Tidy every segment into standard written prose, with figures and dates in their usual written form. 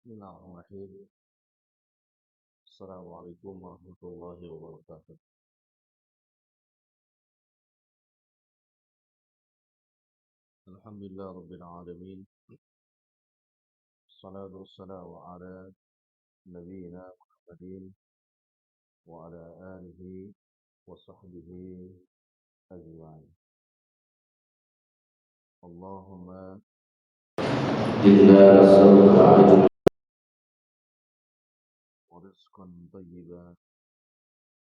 Bismillahirrahmanirrahim. Assalamualaikum warahmatullahi wabarakatuh. Alhamdulillah rabbil alamin. Salatu wassalamu ala nabiyyina Muhammadin wa ala alihi wa sahbihi ajma'in. Allahumma inna nas'aluka wa rizqan thayyiban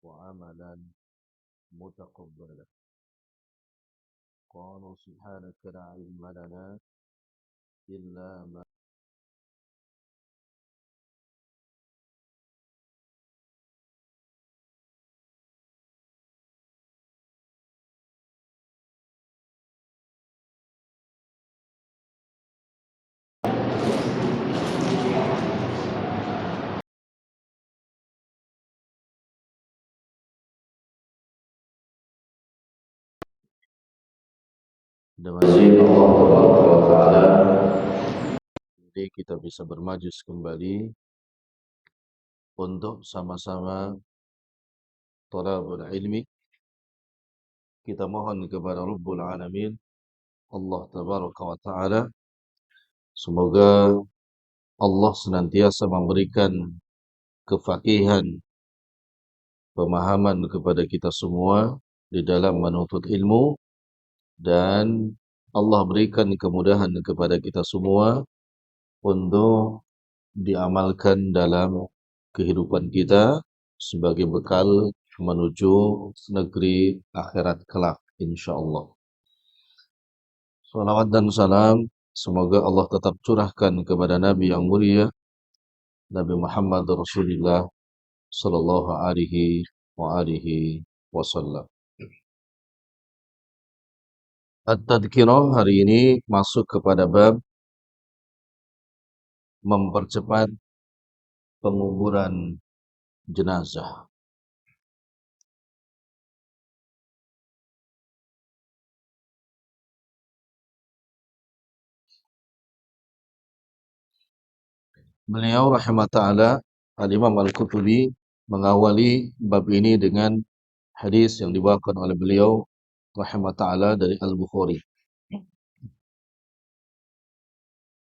wa amalan mutaqabbala. Qalu subhanaka la ilma lana illa ma dengan izin Allah Subhanahu wa taala. Jadi kita bisa bermajlis kembali untuk sama-sama thalabul ilmi. Kita mohon kepada Rabbul Alamin, Allah Tabaraka wa Ta'ala, semoga Allah senantiasa memberikan kefakihan, pemahaman kepada kita semua di dalam menuntut ilmu, dan Allah berikan kemudahan kepada kita semua untuk diamalkan dalam kehidupan kita sebagai bekal menuju negeri akhirat kelak, insyaallah. Salawat dan salam semoga Allah tetap curahkan kepada Nabi yang mulia, Nabi Muhammad Rasulullah sallallahu alaihi wa alihi wasallam. At-Tadhkirah hari ini masuk kepada bab mempercepat penguburan jenazah. Beliau rahimah ta'ala, Al-Imam Al-Qutubi, mengawali bab ini dengan hadis yang dibawakan oleh beliau rahimah ta'ala dari Al-Bukhari.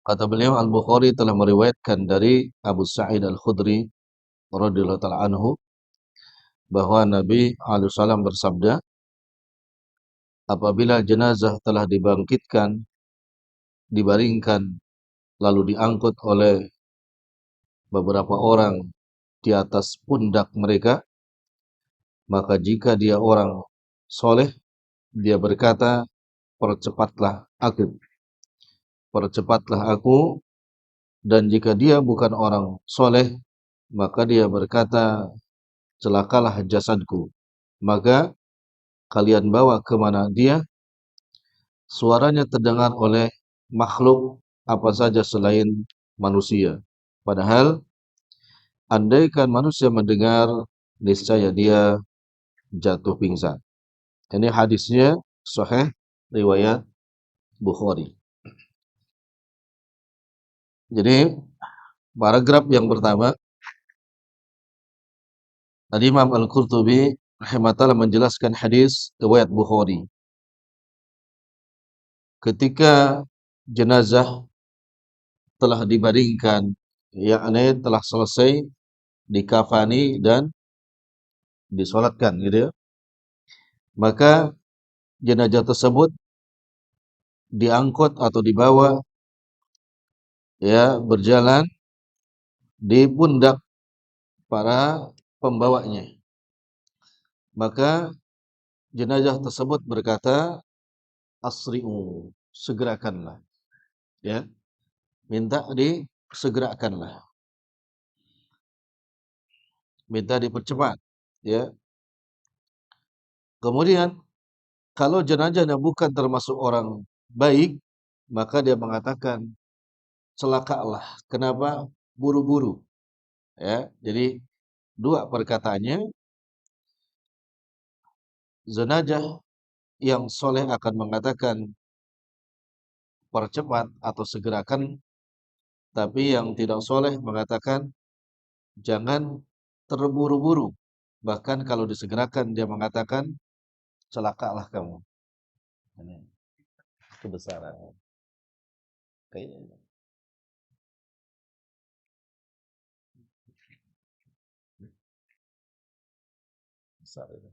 Kata beliau, Al-Bukhari telah meriwayatkan dari Abu Sa'id Al-Khudri radhiyallahu ta'ala anhu bahwa Nabi alaihi wasallam bersabda, apabila jenazah telah dibangkitkan, dibaringkan, lalu diangkut oleh beberapa orang di atas pundak mereka, maka jika dia orang soleh, dia berkata, percepatlah aku, percepatlah aku. Dan jika dia bukan orang soleh, maka dia berkata, celakalah jasadku, maka kalian bawa kemana dia. Suaranya terdengar oleh makhluk apa saja selain manusia. Padahal andaikan manusia mendengar, niscaya dia jatuh pingsan. Ini hadisnya sahih riwayat Bukhari. Jadi paragraf yang pertama, Imam Al-Qurtubi rahimahullah menjelaskan hadis riwayat Bukhari. Ketika jenazah telah dibaringkan, yakni telah selesai dikafani dan disolatkan, gitu ya, maka jenazah tersebut diangkut atau dibawa, ya, berjalan di pundak para pembawanya. Maka jenazah tersebut berkata, asri'u, segerakanlah, ya, minta disegerakanlah, minta dipercepat, ya. Kemudian kalau jenazahnya bukan termasuk orang baik, maka dia mengatakan, celakalah, kenapa buru-buru, ya. Jadi dua perkataannya, jenazah yang soleh akan mengatakan percepat atau segerakan, Tapi yang tidak soleh mengatakan jangan terburu-buru. Bahkan kalau disegerakan dia mengatakan celakalah kamu. Ini kebesaran. Kayaknya besar itu.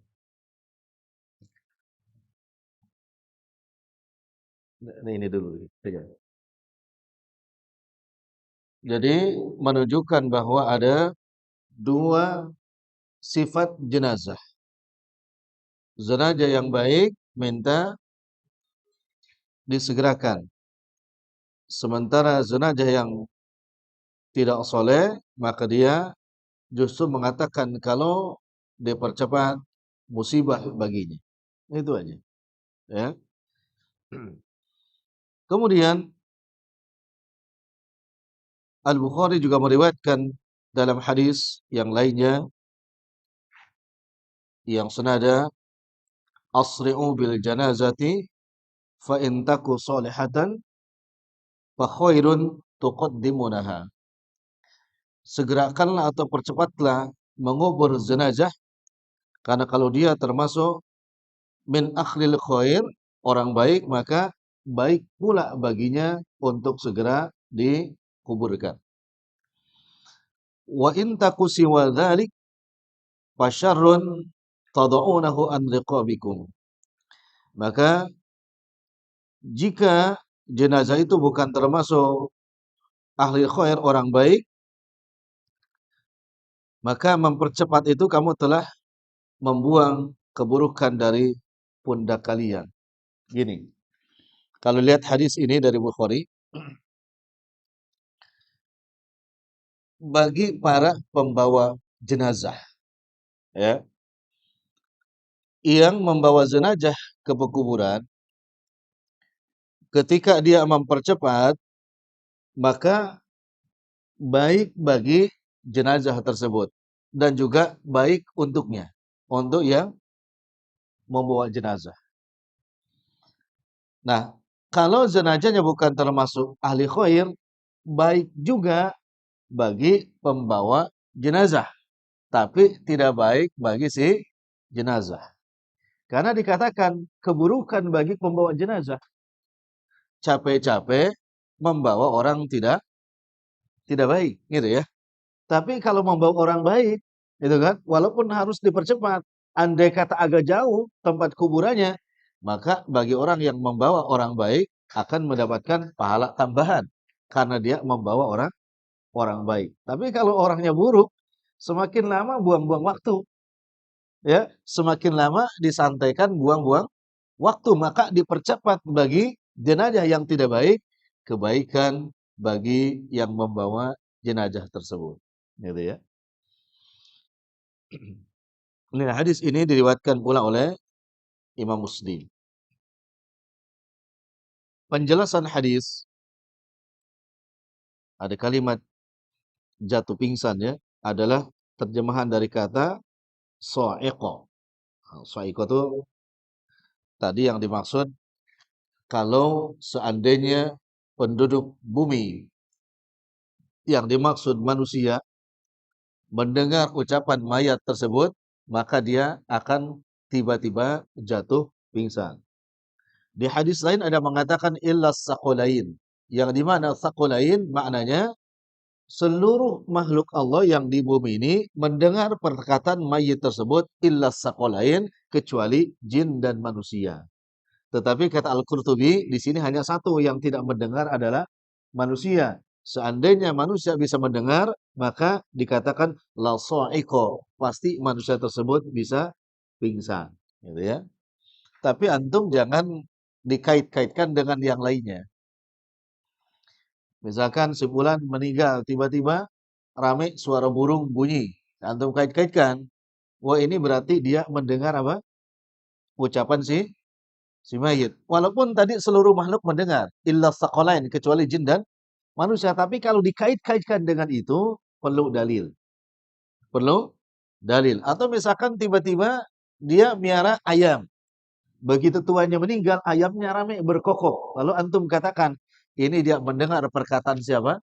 Ini dulu. Jadi menunjukkan bahwa ada dua sifat jenazah. Jenazah yang baik minta disegerakan. Sementara jenazah yang tidak soleh, maka dia justru mengatakan kalau dipercepat musibah baginya. Itu aja. Ya. Kemudian Al-Bukhari juga meriwayatkan dalam hadis yang lainnya yang senada, asri'u bil janazati fa in taku salihatan fa khairun tuqaddimunaha. Segerakanlah atau percepatlah mengubur jenazah karena kalau dia termasuk min akhlil khair, orang baik, maka baik pula baginya untuk segera dikuburkan. Wa in taku siwa dzalik fasyarrun tad'unahu an riqabikum. Maka jika jenazah itu bukan termasuk ahli khair, orang baik, maka mempercepat itu kamu telah membuang keburukan dari pundak kalian. Gini, kalau lihat hadis ini dari Bukhari, bagi para pembawa jenazah, ya, yang membawa jenazah ke pekuburan, ketika dia mempercepat, maka baik bagi jenazah tersebut dan juga baik untuknya, untuk yang membawa jenazah. Nah, kalau jenazahnya bukan termasuk ahli khair, baik juga bagi pembawa jenazah, tapi tidak baik bagi si jenazah. Karena dikatakan keburukan bagi pembawa jenazah. Capek-capek membawa orang tidak baik, gitu ya. Tapi kalau membawa orang baik, itu kan, walaupun harus dipercepat, andai kata agak jauh tempat kuburannya, maka bagi orang yang membawa orang baik akan mendapatkan pahala tambahan karena dia membawa orang baik. Tapi kalau orangnya buruk, semakin lama buang-buang waktu, ya, semakin lama disantaikan buang-buang waktu, maka dipercepat bagi jenazah yang tidak baik, kebaikan bagi yang membawa jenazah tersebut, gitu ya. Nah, hadis ini diriwayatkan pula oleh Imam Muslim. Penjelasan hadis, ada kalimat jatuh pingsan, ya, adalah terjemahan dari kata so'iko. So'iko itu tadi yang dimaksud kalau seandainya penduduk bumi yang dimaksud manusia mendengar ucapan mayat tersebut, maka dia akan tiba-tiba jatuh pingsan. Di hadis lain ada mengatakan illas saqalain, yang di mana saqalain maknanya seluruh makhluk Allah yang di bumi ini mendengar perkataan mayit tersebut, illas saqalain, kecuali jin dan manusia. Tetapi kata Al-Qurtubi di sini hanya satu yang tidak mendengar adalah manusia. Seandainya manusia bisa mendengar, maka dikatakan la sa'iqo, pasti manusia tersebut bisa pingsan, gitu ya. Tapi antum jangan dikait-kaitkan dengan yang lainnya. Misalkan sebulan meninggal, tiba-tiba rame suara burung bunyi. Antum kait-kaitkan, wah ini berarti dia mendengar apa? Ucapan si mayit. Walaupun tadi seluruh makhluk mendengar, illa saqalain, kecuali jin dan manusia. Tapi kalau dikait-kaitkan dengan itu, perlu dalil. Perlu dalil. Atau misalkan tiba-tiba dia miara ayam. Begitu tuannya meninggal, ayamnya rame berkokok. Lalu antum katakan, ini dia mendengar perkataan siapa?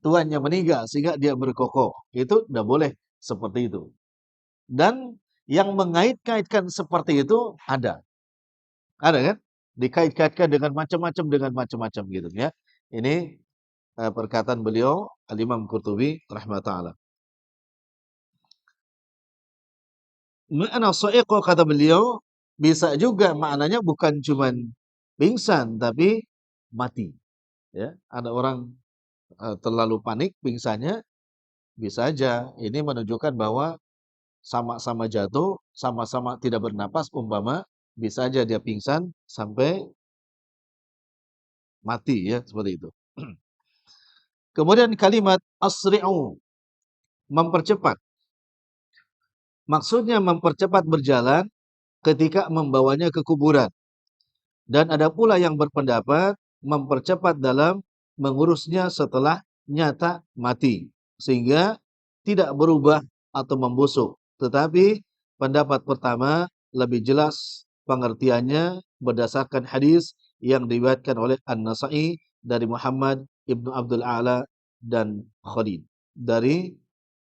tuannya meninggal sehingga dia berkokok. Itu tidak boleh seperti itu. Dan yang mengait-kaitkan seperti itu ada. Ada kan? Dikait-kaitkan dengan macam-macam gitu ya. Ini perkataan beliau Al-Imam Qurtubi rahimahullah. Makna sa'iqah kata beliau bisa juga maknanya bukan cuman pingsan tapi mati. Ya, ada orang terlalu panik pingsannya, bisa aja ini menunjukkan bahwa sama-sama jatuh, sama-sama tidak bernapas umpama, bisa aja dia pingsan sampai mati ya, seperti itu. Kemudian kalimat asri'u, mempercepat. Maksudnya mempercepat berjalan ketika membawanya ke kuburan. Dan ada pula yang berpendapat mempercepat dalam mengurusnya setelah nyata mati. Sehingga tidak berubah atau membusuk. Tetapi pendapat pertama lebih jelas pengertiannya berdasarkan hadis yang diriwayatkan oleh An-Nasa'i dari Muhammad ibnu Abdul A'la dan Khalid. Dari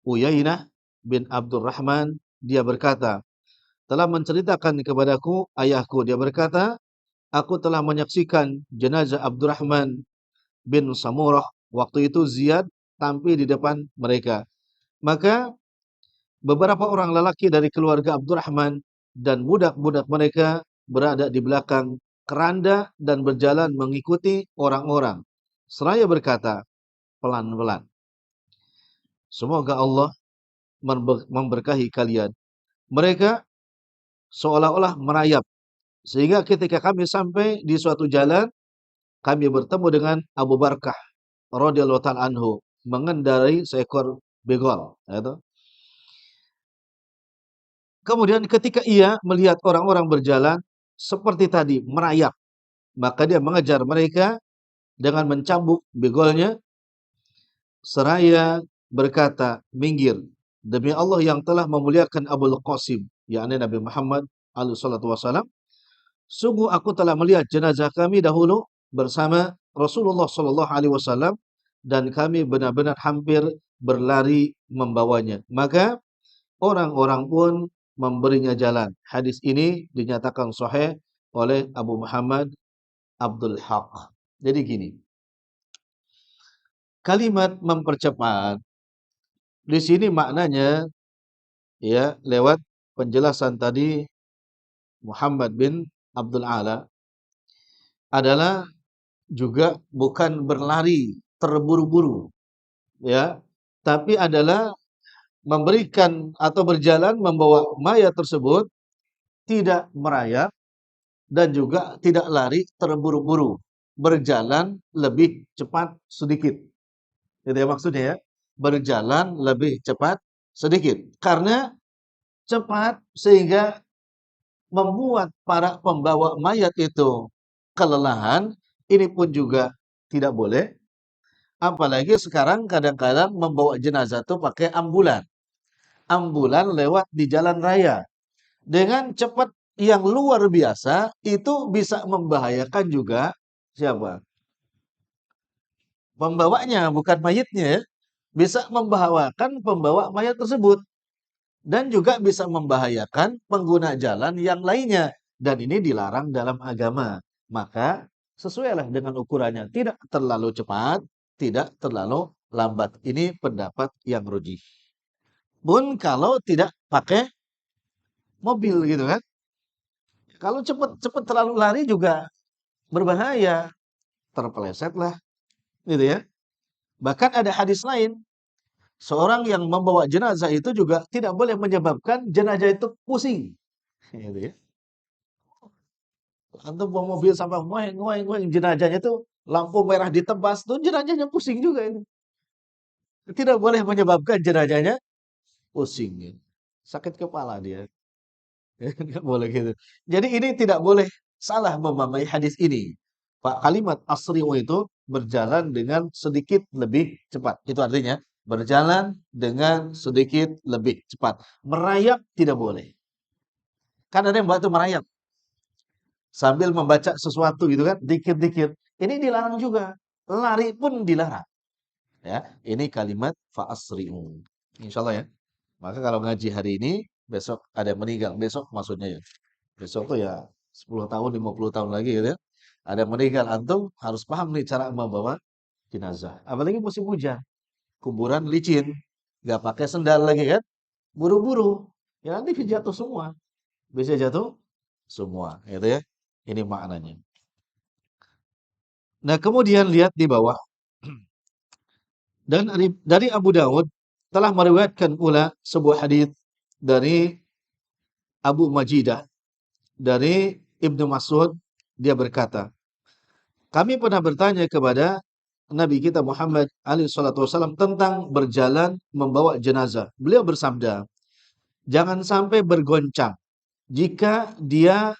Uyainah bin Abdurrahman, dia berkata, telah menceritakan kepadaku ayahku, dia berkata, aku telah menyaksikan jenazah Abdurrahman bin Samurah. Waktu itu Ziyad tampil di depan mereka. Maka beberapa orang lelaki dari keluarga Abdurrahman dan budak-budak mereka berada di belakang keranda dan berjalan mengikuti orang-orang. Seraya berkata, pelan-pelan, semoga Allah memberkahi kalian. Mereka seolah-olah merayap. Sehingga ketika kami sampai di suatu jalan, kami bertemu dengan Abu Barkah radhiyallahu ta'ala anhu mengendarai seekor begol. Kemudian ketika ia melihat orang-orang berjalan seperti tadi merayap, maka dia mengejar mereka dengan mencambuk begolnya seraya berkata, minggir, demi Allah yang telah memuliakan Abul Qasim, yakni Nabi Muhammad alaihi salatu wasallam, sungguh aku telah melihat jenazah kami dahulu bersama Rasulullah sallallahu alaihi wasallam dan kami benar-benar hampir berlari membawanya. Maka orang-orang pun memberinya jalan. Hadis ini dinyatakan sahih oleh Abu Muhammad Abdul Haq. Jadi gini, kalimat mempercepat di sini maknanya ya lewat penjelasan tadi Muhammad bin Abdul A'la adalah juga bukan berlari terburu-buru ya, tapi adalah memberikan atau berjalan membawa mayat tersebut tidak merayap dan juga tidak lari terburu-buru, berjalan lebih cepat sedikit. Itu ya maksudnya ya, berjalan lebih cepat sedikit. Karena cepat sehingga membuat para pembawa mayat itu kelelahan, ini pun juga tidak boleh. Apalagi sekarang kadang-kadang membawa jenazah itu pakai ambulan. Ambulan lewat di jalan raya. Dengan cepat yang luar biasa, itu bisa membahayakan juga siapa? Pembawanya, bukan mayitnya ya. Bisa membahayakan pembawa mayat tersebut. Dan juga bisa membahayakan pengguna jalan yang lainnya. Dan ini dilarang dalam agama. Maka sesuailah dengan ukurannya. Tidak terlalu cepat, tidak terlalu lambat. Ini pendapat yang rujih. Pun kalau tidak pakai mobil gitu kan. Kalau cepat terlalu lari juga berbahaya. Terpeleset lah. Gitu ya. Bahkan ada hadis lain. Seorang yang membawa jenazah itu juga tidak boleh menyebabkan jenazah itu pusing. Gitu ya. Antum bawa mobil sampai ngoeng, jenazahnya itu lampu merah ditebas, tuh jenazahnya pusing juga itu. Tidak boleh menyebabkan jenazahnya pusing. Gitu. Sakit kepala dia. Tidak boleh gitu. Jadi ini tidak boleh salah memahami hadis ini. Pak, kalimat asri'u itu berjalan dengan sedikit lebih cepat. Itu artinya berjalan dengan sedikit lebih cepat. Merayap tidak boleh. Kan ada yang buat itu merayap. Sambil membaca sesuatu gitu kan, dikit-dikit. Ini dilarang juga. Lari pun dilarang. Ya, ini kalimat fa'asri'u. Insyaallah ya. Maka kalau ngaji hari ini, besok ada yang meninggal, besok maksudnya ya. Besok tuh ya 10 tahun, 50 tahun lagi gitu ya. Ada yang meninggal, antum harus paham nih cara membawa jenazah. Apalagi musim hujan, kuburan licin, nggak pakai sendal lagi kan, buru-buru. Ya nanti jatuh semua, bisa jatuh semua, gitu ya. Ini maknanya. Nah, kemudian lihat di bawah. Dan dari Abu Dawud telah meriwayatkan pula sebuah hadis dari Abu Majidah dari Ibnu Mas'ud, dia berkata, kami pernah bertanya kepada Nabi kita Muhammad alaihi salatu wasallam tentang berjalan membawa jenazah. Beliau bersabda, jangan sampai bergoncang. Jika dia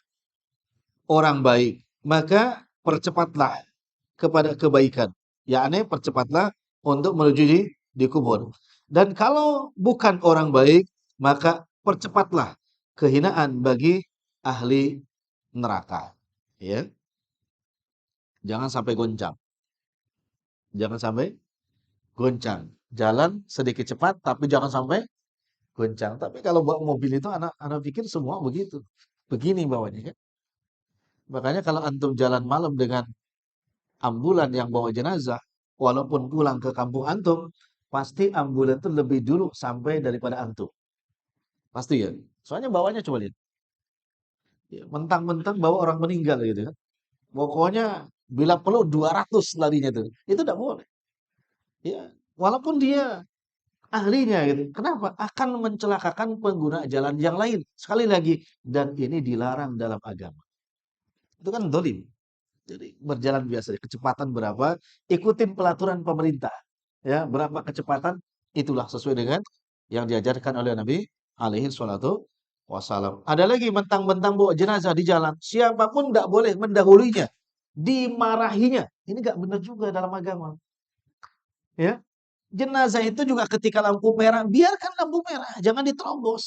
orang baik, maka percepatlah kepada kebaikan. Yakni percepatlah untuk menuju di kubur. Dan kalau bukan orang baik, maka percepatlah kehinaan bagi ahli neraka. Ya, jangan sampai goncang. Jangan sampai goncang. Jalan sedikit cepat, tapi jangan sampai goncang. Tapi kalau bawa mobil itu anak pikir semua begitu. Begini bawanya kan. Makanya kalau antum jalan malam dengan ambulan yang bawa jenazah, walaupun pulang ke kampung antum, pasti ambulan itu lebih dulu sampai daripada antum. Pasti ya. Soalnya bawanya coba lihat. Ya, mentang-mentang bawa orang meninggal gitu kan. Pokoknya bila perlu 200 larinya itu. Itu tidak boleh. Ya, walaupun dia ahlinya gitu. Kenapa? Akan mencelakakan pengguna jalan yang lain. Sekali lagi, dan ini dilarang dalam agama. Itu kan dolim. Jadi berjalan biasa, kecepatan berapa, ikutin pelaturan pemerintah. Ya, berapa kecepatan, itulah sesuai dengan yang diajarkan oleh Nabi alaihi salatu wassalam. Ada lagi mentang-mentang bawa jenazah di jalan, siapapun tidak boleh mendahulunya, dimarahinya. Ini nggak benar juga dalam agama. Ya, jenazah itu juga ketika lampu merah, biarkan lampu merah, jangan diterobos.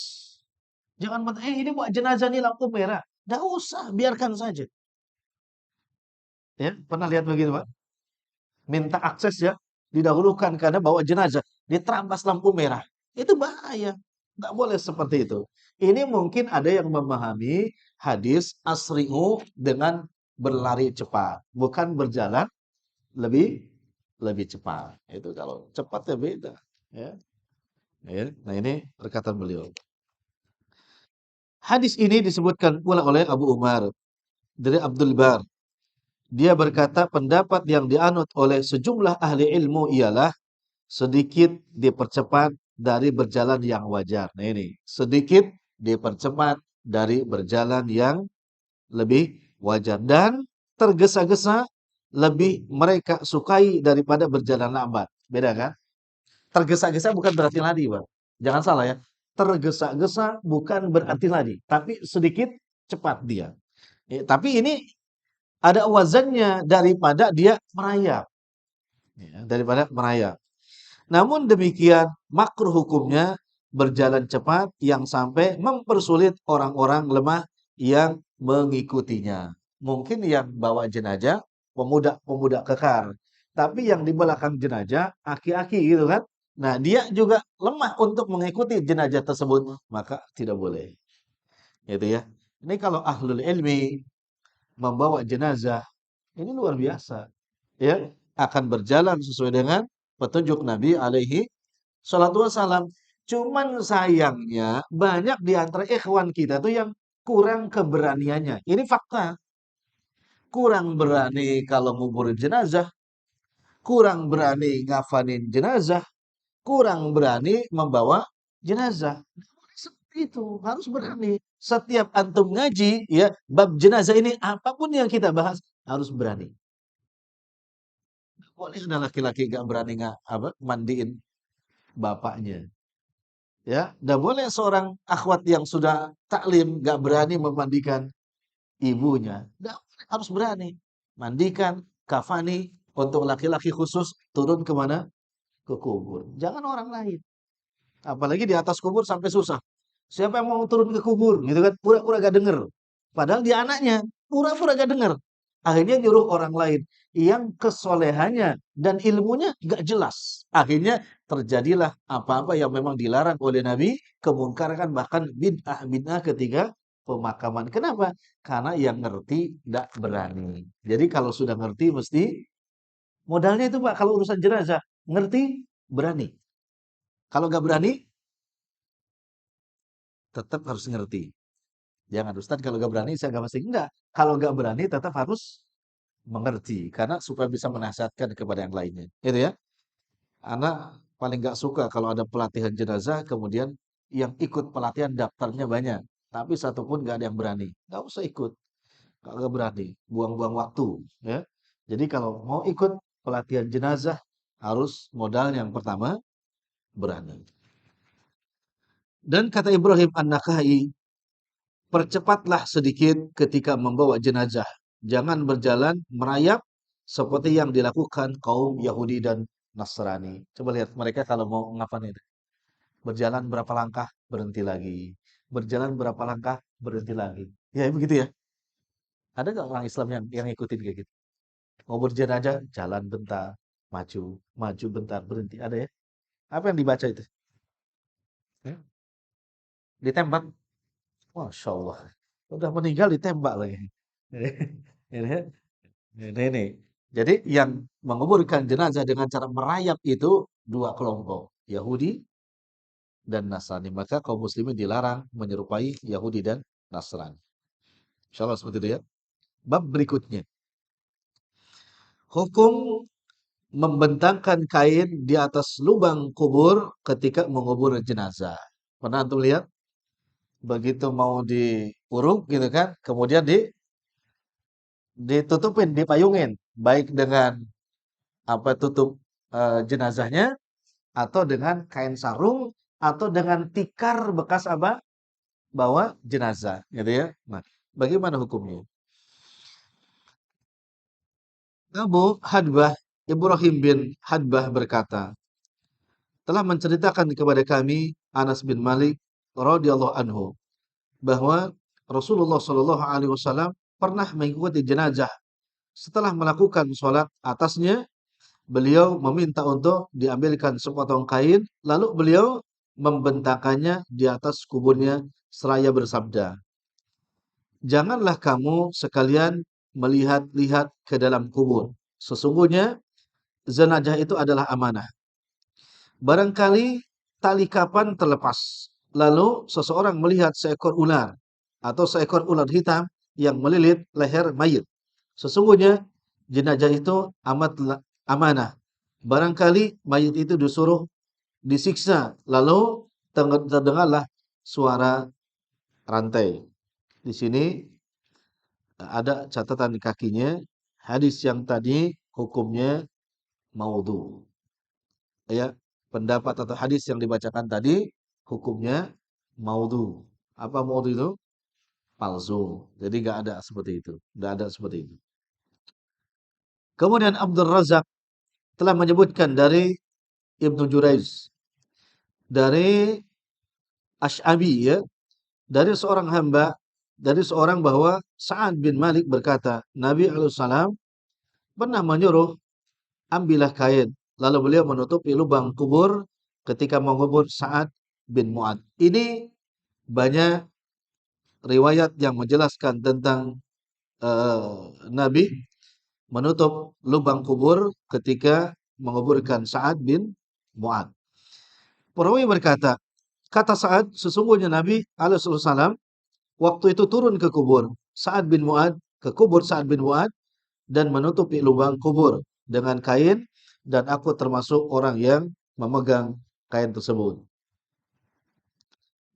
Jangan, ini buat jenazah nih lampu merah. Nggak usah, biarkan saja. Ya, pernah lihat begitu, Pak? Minta akses ya, didahulukan karena bawa jenazah, diterabas lampu merah. Itu bahaya. Nggak boleh seperti itu. Ini mungkin ada yang memahami hadis asri'u dengan berlari cepat, bukan berjalan lebih lebih cepat. Itu kalau cepat ya beda. Ya. Ya. Nah ini perkataan beliau. Hadis ini disebutkan pula oleh Abu Umar dari Abdul Bar. Dia berkata pendapat yang dianut oleh sejumlah ahli ilmu ialah sedikit dipercepat dari berjalan yang wajar. Nah ini, sedikit dipercepat dari berjalan yang lebih wajar. Dan tergesa-gesa lebih mereka sukai daripada berjalan lambat. Beda kan? Tergesa-gesa bukan berarti lari, Bang. Jangan salah ya. Tergesa-gesa bukan berarti lari, tapi sedikit cepat dia. Tapi ini ada wazannya daripada dia merayap. Ya, daripada merayap. Namun demikian, makruh hukumnya berjalan cepat yang sampai mempersulit orang-orang lemah yang mengikutinya. Mungkin yang bawa jenazah pemuda-pemuda kekar, tapi yang di belakang jenazah aki-aki gitu kan. Nah, dia juga lemah untuk mengikuti jenazah tersebut, maka tidak boleh. Gitu ya. Ini kalau ahlul ilmi membawa jenazah, ini luar biasa. Ya, akan berjalan sesuai dengan petunjuk Nabi alaihi salatu wassalam. Cuman sayangnya banyak di antara ikhwan kita tuh yang kurang keberaniannya. Ini fakta. Kurang berani kalau nguburin jenazah, kurang berani ngafanin jenazah, kurang berani membawa jenazah. Seperti itu, harus berani. Setiap antum ngaji, ya, bab jenazah ini apapun yang kita bahas harus berani. Boleh ada laki-laki gak berani nggak apa mandiin bapaknya. Ya, dan boleh seorang akhwat yang sudah taklim gak berani memandikan ibunya. Nggak, harus berani. Mandikan, kafani untuk laki-laki khusus turun kemana? Ke kubur. Jangan orang lain. Apalagi di atas kubur sampai susah. Siapa yang mau turun ke kubur? Gitu kan? Pura-pura gak denger. Padahal dia anaknya. Pura-pura gak denger. Akhirnya nyuruh orang lain yang kesolehannya dan ilmunya nggak jelas. Akhirnya terjadilah apa-apa yang memang dilarang oleh Nabi, kemungkaran bahkan bid'ah-bid'ah ketika pemakaman. Kenapa? Karena yang ngerti tidak berani. Jadi kalau sudah ngerti mesti modalnya itu Pak, kalau urusan jenazah, ngerti, berani. Kalau nggak berani, tetap harus ngerti. Jangan Ustaz kalau nggak berani saya nggak mesti enggak. Kalau nggak berani tetap harus mengerti karena supaya bisa menasihatkan kepada yang lainnya. Itu ya. Anak paling nggak suka kalau ada pelatihan jenazah kemudian yang ikut pelatihan daftarnya banyak, tapi satu pun nggak ada yang berani. Nggak usah ikut, nggak berani, buang-buang waktu, ya. Jadi kalau mau ikut pelatihan jenazah harus modal yang pertama berani. Dan kata Ibrahim An-Nakha'i, percepatlah sedikit ketika membawa jenazah. Jangan berjalan merayap seperti yang dilakukan kaum Yahudi dan Nasrani. Coba lihat mereka kalau mau ngapain itu. Berjalan berapa langkah, berhenti lagi. Berjalan berapa langkah, berhenti lagi. Ya begitu ya. Ada nggak orang Islam yang ngikutin kayak gitu? Mau berjenazah, jalan bentar, maju, maju bentar, berhenti. Ada ya? Apa yang dibaca itu? Ya. Ditembak. Masya Allah. Udah meninggal ditembak lagi. Ini ya. Ini. Jadi yang menguburkan jenazah dengan cara merayap itu dua kelompok, Yahudi dan Nasrani. Maka kaum muslimin dilarang menyerupai Yahudi dan Nasrani. Insyaallah seperti itu ya. Bab berikutnya. Hukum membentangkan kain di atas lubang kubur ketika mengubur jenazah. Pernah antum lihat? Begitu mau diuruk gitu kan, kemudian ditutupin, dipayungin, baik dengan apa tutup jenazahnya atau dengan kain sarung atau dengan tikar bekas apa bawa jenazah gitu ya. Nah, bagaimana hukumnya? Abu Hadbah Ibrahim bin Hadbah berkata, telah menceritakan kepada kami Anas bin Malik radhiyallahu anhu bahwa Rasulullah Shallallahu alaihi wasallam pernah mengikuti jenazah. Setelah melakukan sholat atasnya, beliau meminta untuk diambilkan sepotong kain, lalu beliau membentangkannya di atas kuburnya seraya bersabda, janganlah kamu sekalian melihat-lihat ke dalam kubur. Sesungguhnya jenazah itu adalah amanah. Barangkali tali kapan terlepas, lalu seseorang melihat seekor ular atau seekor ular hitam yang melilit leher mayit. Sesungguhnya jenazah itu amanah. Barangkali mayit itu disuruh disiksa, lalu terdengarlah suara rantai. Di sini ada catatan di kakinya, hadis yang tadi hukumnya maudhu. Ya, pendapat atau hadis yang dibacakan tadi hukumnya maudhu. Apa maudhu itu? Palsu. Jadi nggak ada seperti itu. Nggak ada seperti itu. Kemudian Abdul Razak telah menyebutkan dari Ibnu Juraiz, dari Ash'abi ya, dari seorang hamba, dari seorang bahwa Sa'ad bin Malik berkata, Nabi alaihissalam pernah menyuruh ambillah kain, lalu beliau menutupi lubang kubur ketika mengubur Sa'ad bin Mu'ad. Ini banyak riwayat yang menjelaskan tentang Nabi menutup lubang kubur ketika menguburkan Sa'ad bin Mu'ad. Perawi berkata, kata Sa'ad, sesungguhnya Nabi alaihissalam waktu itu turun ke kubur Sa'ad bin Mu'ad, ke kubur Sa'ad bin Mu'ad dan menutupi lubang kubur dengan kain dan aku termasuk orang yang memegang kain tersebut.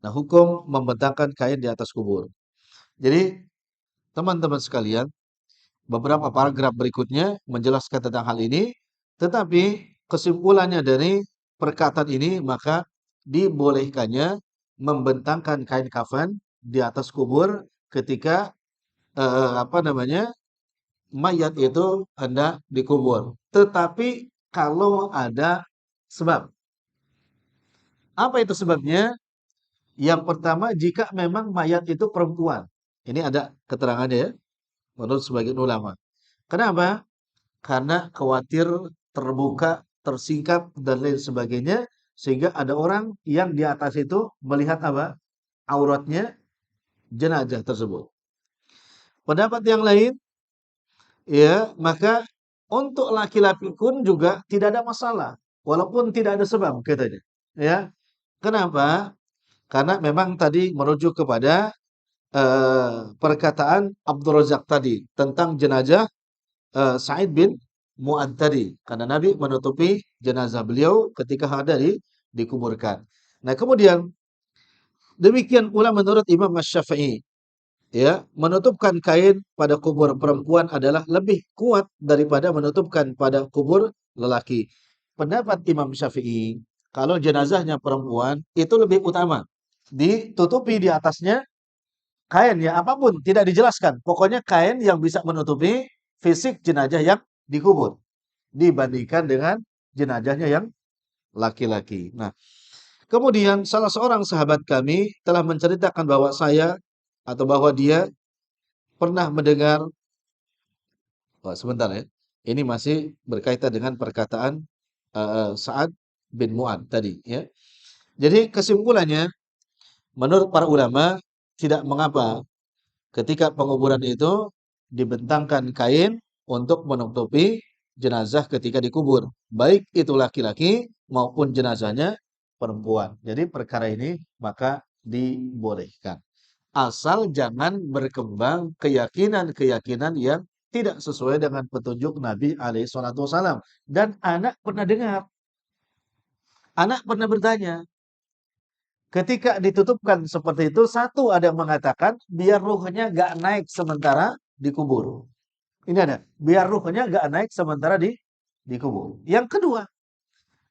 Nah, hukum membentangkan kain di atas kubur. Jadi, teman-teman sekalian, beberapa paragraf berikutnya menjelaskan tentang hal ini, tetapi kesimpulannya dari perkataan ini maka dibolehkannya membentangkan kain kafan di atas kubur ketika mayat itu hendak dikubur. Tetapi kalau ada sebab. Apa itu sebabnya? Yang pertama, jika memang mayat itu perempuan. Ini ada keterangannya ya, menurut sebagian ulama. Kenapa? Karena khawatir terbuka, tersingkap, dan lain sebagainya, sehingga ada orang yang di atas itu melihat apa? Auratnya jenazah tersebut. Pendapat yang lain, ya, maka untuk laki-laki pun juga tidak ada masalah, walaupun tidak ada sebab katanya. Ya, kenapa? Karena memang tadi merujuk kepada perkataan Abdul Razak tadi tentang jenazah Sa'id bin Mu'adz tadi, karena Nabi menutupi jenazah beliau ketika ada dikuburkan. Nah, kemudian demikian pula menurut Imam Asy-Syafi'i, ya, menutupkan kain pada kubur perempuan adalah lebih kuat daripada menutupkan pada kubur lelaki. Pendapat Imam Syafi'i, kalau jenazahnya perempuan itu lebih utama ditutupi di atasnya kain, ya, apapun tidak dijelaskan. Pokoknya kain yang bisa menutupi fisik jenazah yang dikubur dibandingkan dengan jenazahnya yang laki-laki. Nah, kemudian salah seorang sahabat kami telah menceritakan bahwa saya atau bahwa dia pernah mendengar, oh, sebentar ya. Ini masih berkaitan dengan perkataan Sa'ad bin Mu'ad tadi, ya. Jadi kesimpulannya, menurut para ulama tidak mengapa ketika penguburan itu dibentangkan kain untuk menutupi jenazah ketika dikubur, baik itu laki-laki maupun jenazahnya perempuan. Jadi perkara ini maka dibolehkan. Asal jangan berkembang keyakinan-keyakinan yang tidak sesuai dengan petunjuk Nabi alaihi salatu wasallam. Dan anak pernah dengar, anak pernah bertanya, ketika ditutupkan seperti itu, satu ada yang mengatakan biar ruhnya gak naik sementara dikubur. Ini ada, biar ruhnya gak naik sementara dikubur. Yang kedua,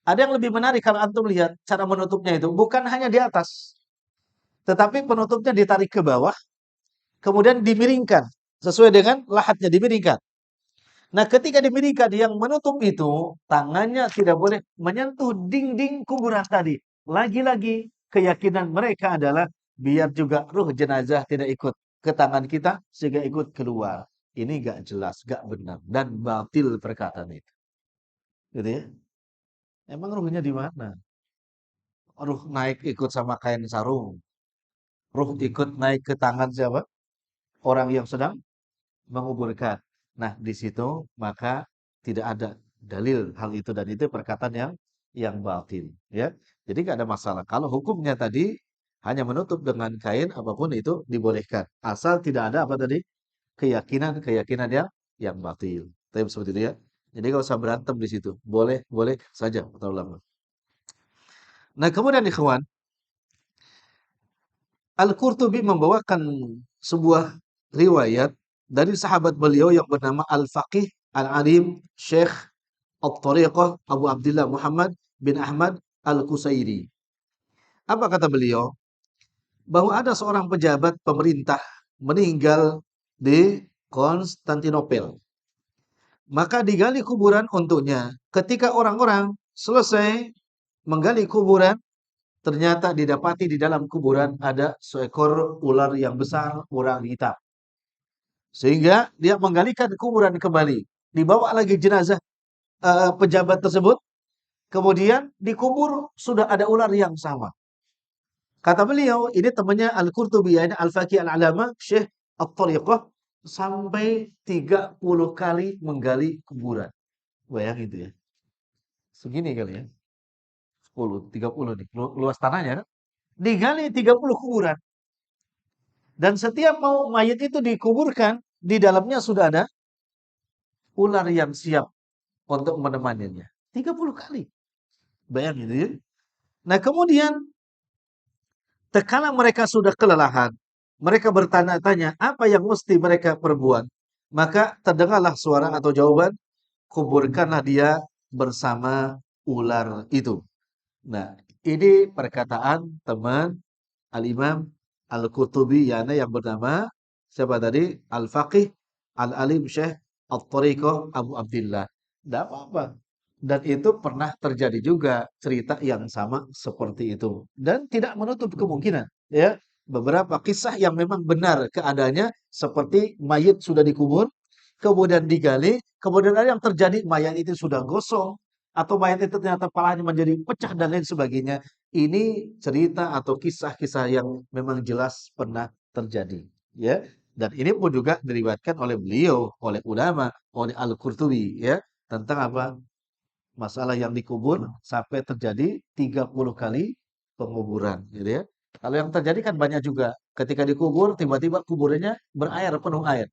ada yang lebih menarik kalau antum lihat cara menutupnya itu bukan hanya di atas, tetapi penutupnya ditarik ke bawah, kemudian dimiringkan sesuai dengan lahatnya dimiringkan. Nah, ketika dimiringkan yang menutup itu tangannya tidak boleh menyentuh dinding kuburan tadi. Lagi-lagi keyakinan mereka adalah biar juga ruh jenazah tidak ikut ke tangan kita sehingga ikut keluar. Ini gak jelas, gak benar dan batil perkataan itu. Gitu ya. Emang ruhnya di mana? Ruh naik ikut sama kain sarung. Ruh ikut naik ke tangan siapa? Orang yang sedang menguburkan. Nah, di situ maka tidak ada dalil hal itu dan itu perkataan yang batil, ya. Jadi nggak ada masalah. Kalau hukumnya tadi hanya menutup dengan kain apapun itu dibolehkan, asal tidak ada apa tadi keyakinan-keyakinan yang batil. Tapi seperti itu ya. Jadi nggak usah berantem di situ. Boleh, boleh saja kata ulama. Nah, kemudian ikhwan, Al-Qurtubi membawakan sebuah riwayat dari sahabat beliau yang bernama Al-Faqih Al-Alim Syekh At-Tariqah Abu Abdullah Muhammad bin Ahmad Al-Qusairi. Apa kata beliau? Bahwa ada seorang pejabat pemerintah meninggal di Konstantinopel. Maka digali kuburan untuknya. Ketika orang-orang selesai menggali kuburan, ternyata didapati di dalam kuburan ada seekor ular yang besar, ular hitam. Sehingga dia menggalikan kuburan kembali. Dibawa lagi jenazah pejabat tersebut. Kemudian dikubur sudah ada ular yang sama. Kata beliau, ini temannya Al-Qurtubi, ini Al-Faqih Al-Alama, Syekh At-Tariqah, sampai 30 kali menggali kuburan. Bayang itu ya. Segini kali ya. 10, 30 nih. Luas tanahnya kan. Digali 30 kuburan. Dan setiap mau mayat itu dikuburkan, di dalamnya sudah ada ular yang siap untuk menemaninya. 30 kali. Bayang itu ya. Nah, kemudian tekala mereka sudah kelelahan, mereka bertanya-tanya apa yang mesti mereka perbuat. Maka terdengarlah suara atau jawaban, kuburkanlah dia bersama ular itu. Nah, ini perkataan teman Al-Imam Al-Qurtubi yang bernama siapa tadi? Al-Faqih Al-Alim Syekh At-Tariqah Abu Abdullah. Tidak apa-apa. Dan itu pernah terjadi juga cerita yang sama seperti itu. Dan tidak menutup kemungkinan, ya. Beberapa kisah yang memang benar keadaannya seperti mayit sudah dikubur, kemudian digali, kemudian ada yang terjadi mayat itu sudah gosong, atau mayat itu ternyata palanya menjadi pecah dan lain sebagainya. Ini cerita atau kisah-kisah yang memang jelas pernah terjadi, ya. Dan ini pun juga diriwayatkan oleh beliau, oleh ulama, oleh Al-Qurtubi, ya, tentang apa? Masalah yang dikubur sampai terjadi 30 kali penguburan, gitu ya. Kalau yang terjadi kan banyak juga. Ketika dikubur, tiba-tiba kuburannya berair, penuh air.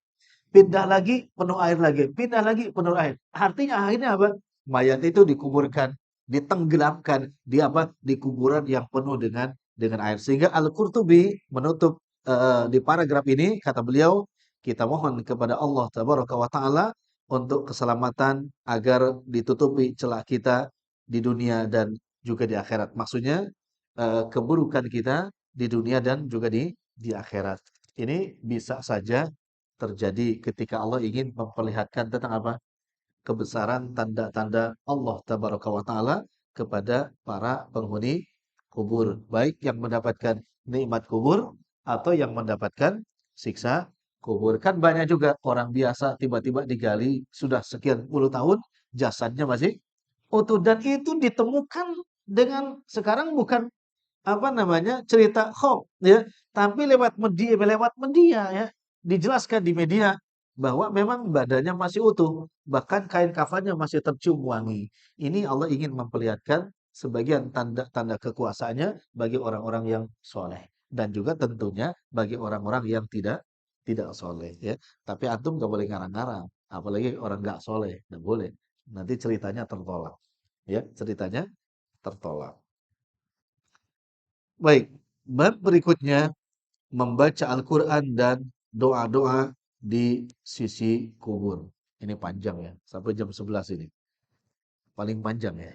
Pindah lagi, penuh air lagi. Pindah lagi, penuh air. Artinya akhirnya apa? Mayat itu dikuburkan, ditenggelamkan di apa? Di kuburan yang penuh dengan air. Sehingga Al-Qurtubi menutup di paragraf ini kata beliau, kita mohon kepada Allah Tabaraka wa taala untuk keselamatan agar ditutupi celah kita di dunia dan juga di akhirat. Maksudnya keburukan kita di dunia dan juga di akhirat. Ini bisa saja terjadi ketika Allah ingin memperlihatkan tentang apa? Kebesaran tanda-tanda Allah Tabaraka wa taala kepada para penghuni kubur, baik yang mendapatkan nikmat kubur atau yang mendapatkan siksa kubur. Kan banyak juga orang biasa tiba-tiba digali sudah sekian puluh tahun jasadnya masih utuh dan itu ditemukan dengan sekarang bukan apa namanya, cerita hoax ya, tapi lewat media ya, dijelaskan di media bahwa memang badannya masih utuh, bahkan kain kafannya masih tercium wangi. Ini Allah ingin memperlihatkan sebagian tanda-tanda kekuasaannya bagi orang-orang yang soleh dan juga tentunya bagi orang-orang yang tidak soleh ya. Tapi antum gak boleh ngarang-ngarang, apalagi orang gak soleh, nggak boleh. Nanti ceritanya tertolak ya, ceritanya tertolak. Baik, bab berikutnya membaca Al-Quran dan doa-doa di sisi kubur. Ini panjang ya, sampai jam 11 ini. Paling panjang ya.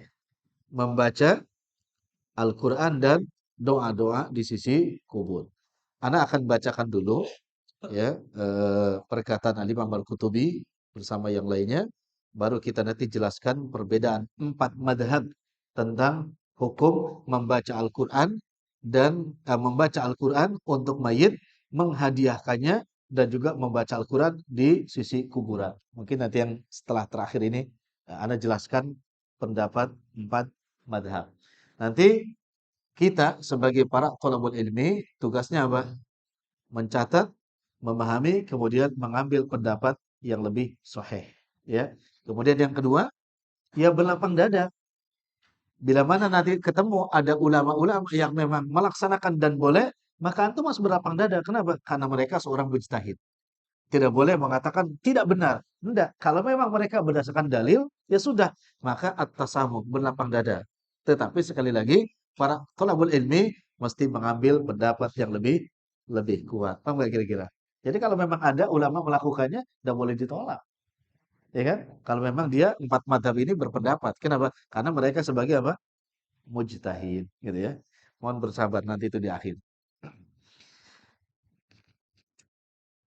Membaca Al-Quran dan doa-doa di sisi kubur. Anak akan bacakan dulu ya perkataan Al-Imam Al-Qutubi bersama yang lainnya. Baru kita nanti jelaskan perbedaan 4 madhab tentang hukum membaca Al-Quran dan membaca Al-Quran untuk mayit, menghadiahkannya dan juga membaca Al-Quran di sisi kuburan. Mungkin nanti yang setelah terakhir ini Anda jelaskan pendapat 4 madhab. Nanti kita sebagai para thalabul ilmi tugasnya apa? Mencatat, memahami, kemudian mengambil pendapat yang lebih sahih. Ya. Kemudian yang kedua, ya berlapang dada. Bila mana nanti ketemu ada ulama-ulama yang memang melaksanakan dan boleh, maka antum harus berlapang dada. Kenapa? Karena mereka seorang mujtahid. Tidak boleh mengatakan tidak benar. Tidak. Kalau memang mereka berdasarkan dalil, ya sudah. Maka at-tasamuh, berlapang dada. Tetapi sekali lagi, para thalabul ilmi mesti mengambil pendapat yang lebih lebih kuat. Paham nggak kira-kira? Jadi kalau memang ada ulama melakukannya, tidak boleh ditolak. Ya kan? Kalau memang dia 4 madhab ini berpendapat. Kenapa? Karena mereka sebagai apa? Mujtahid. Gitu ya. Mohon bersabar nanti itu di akhir.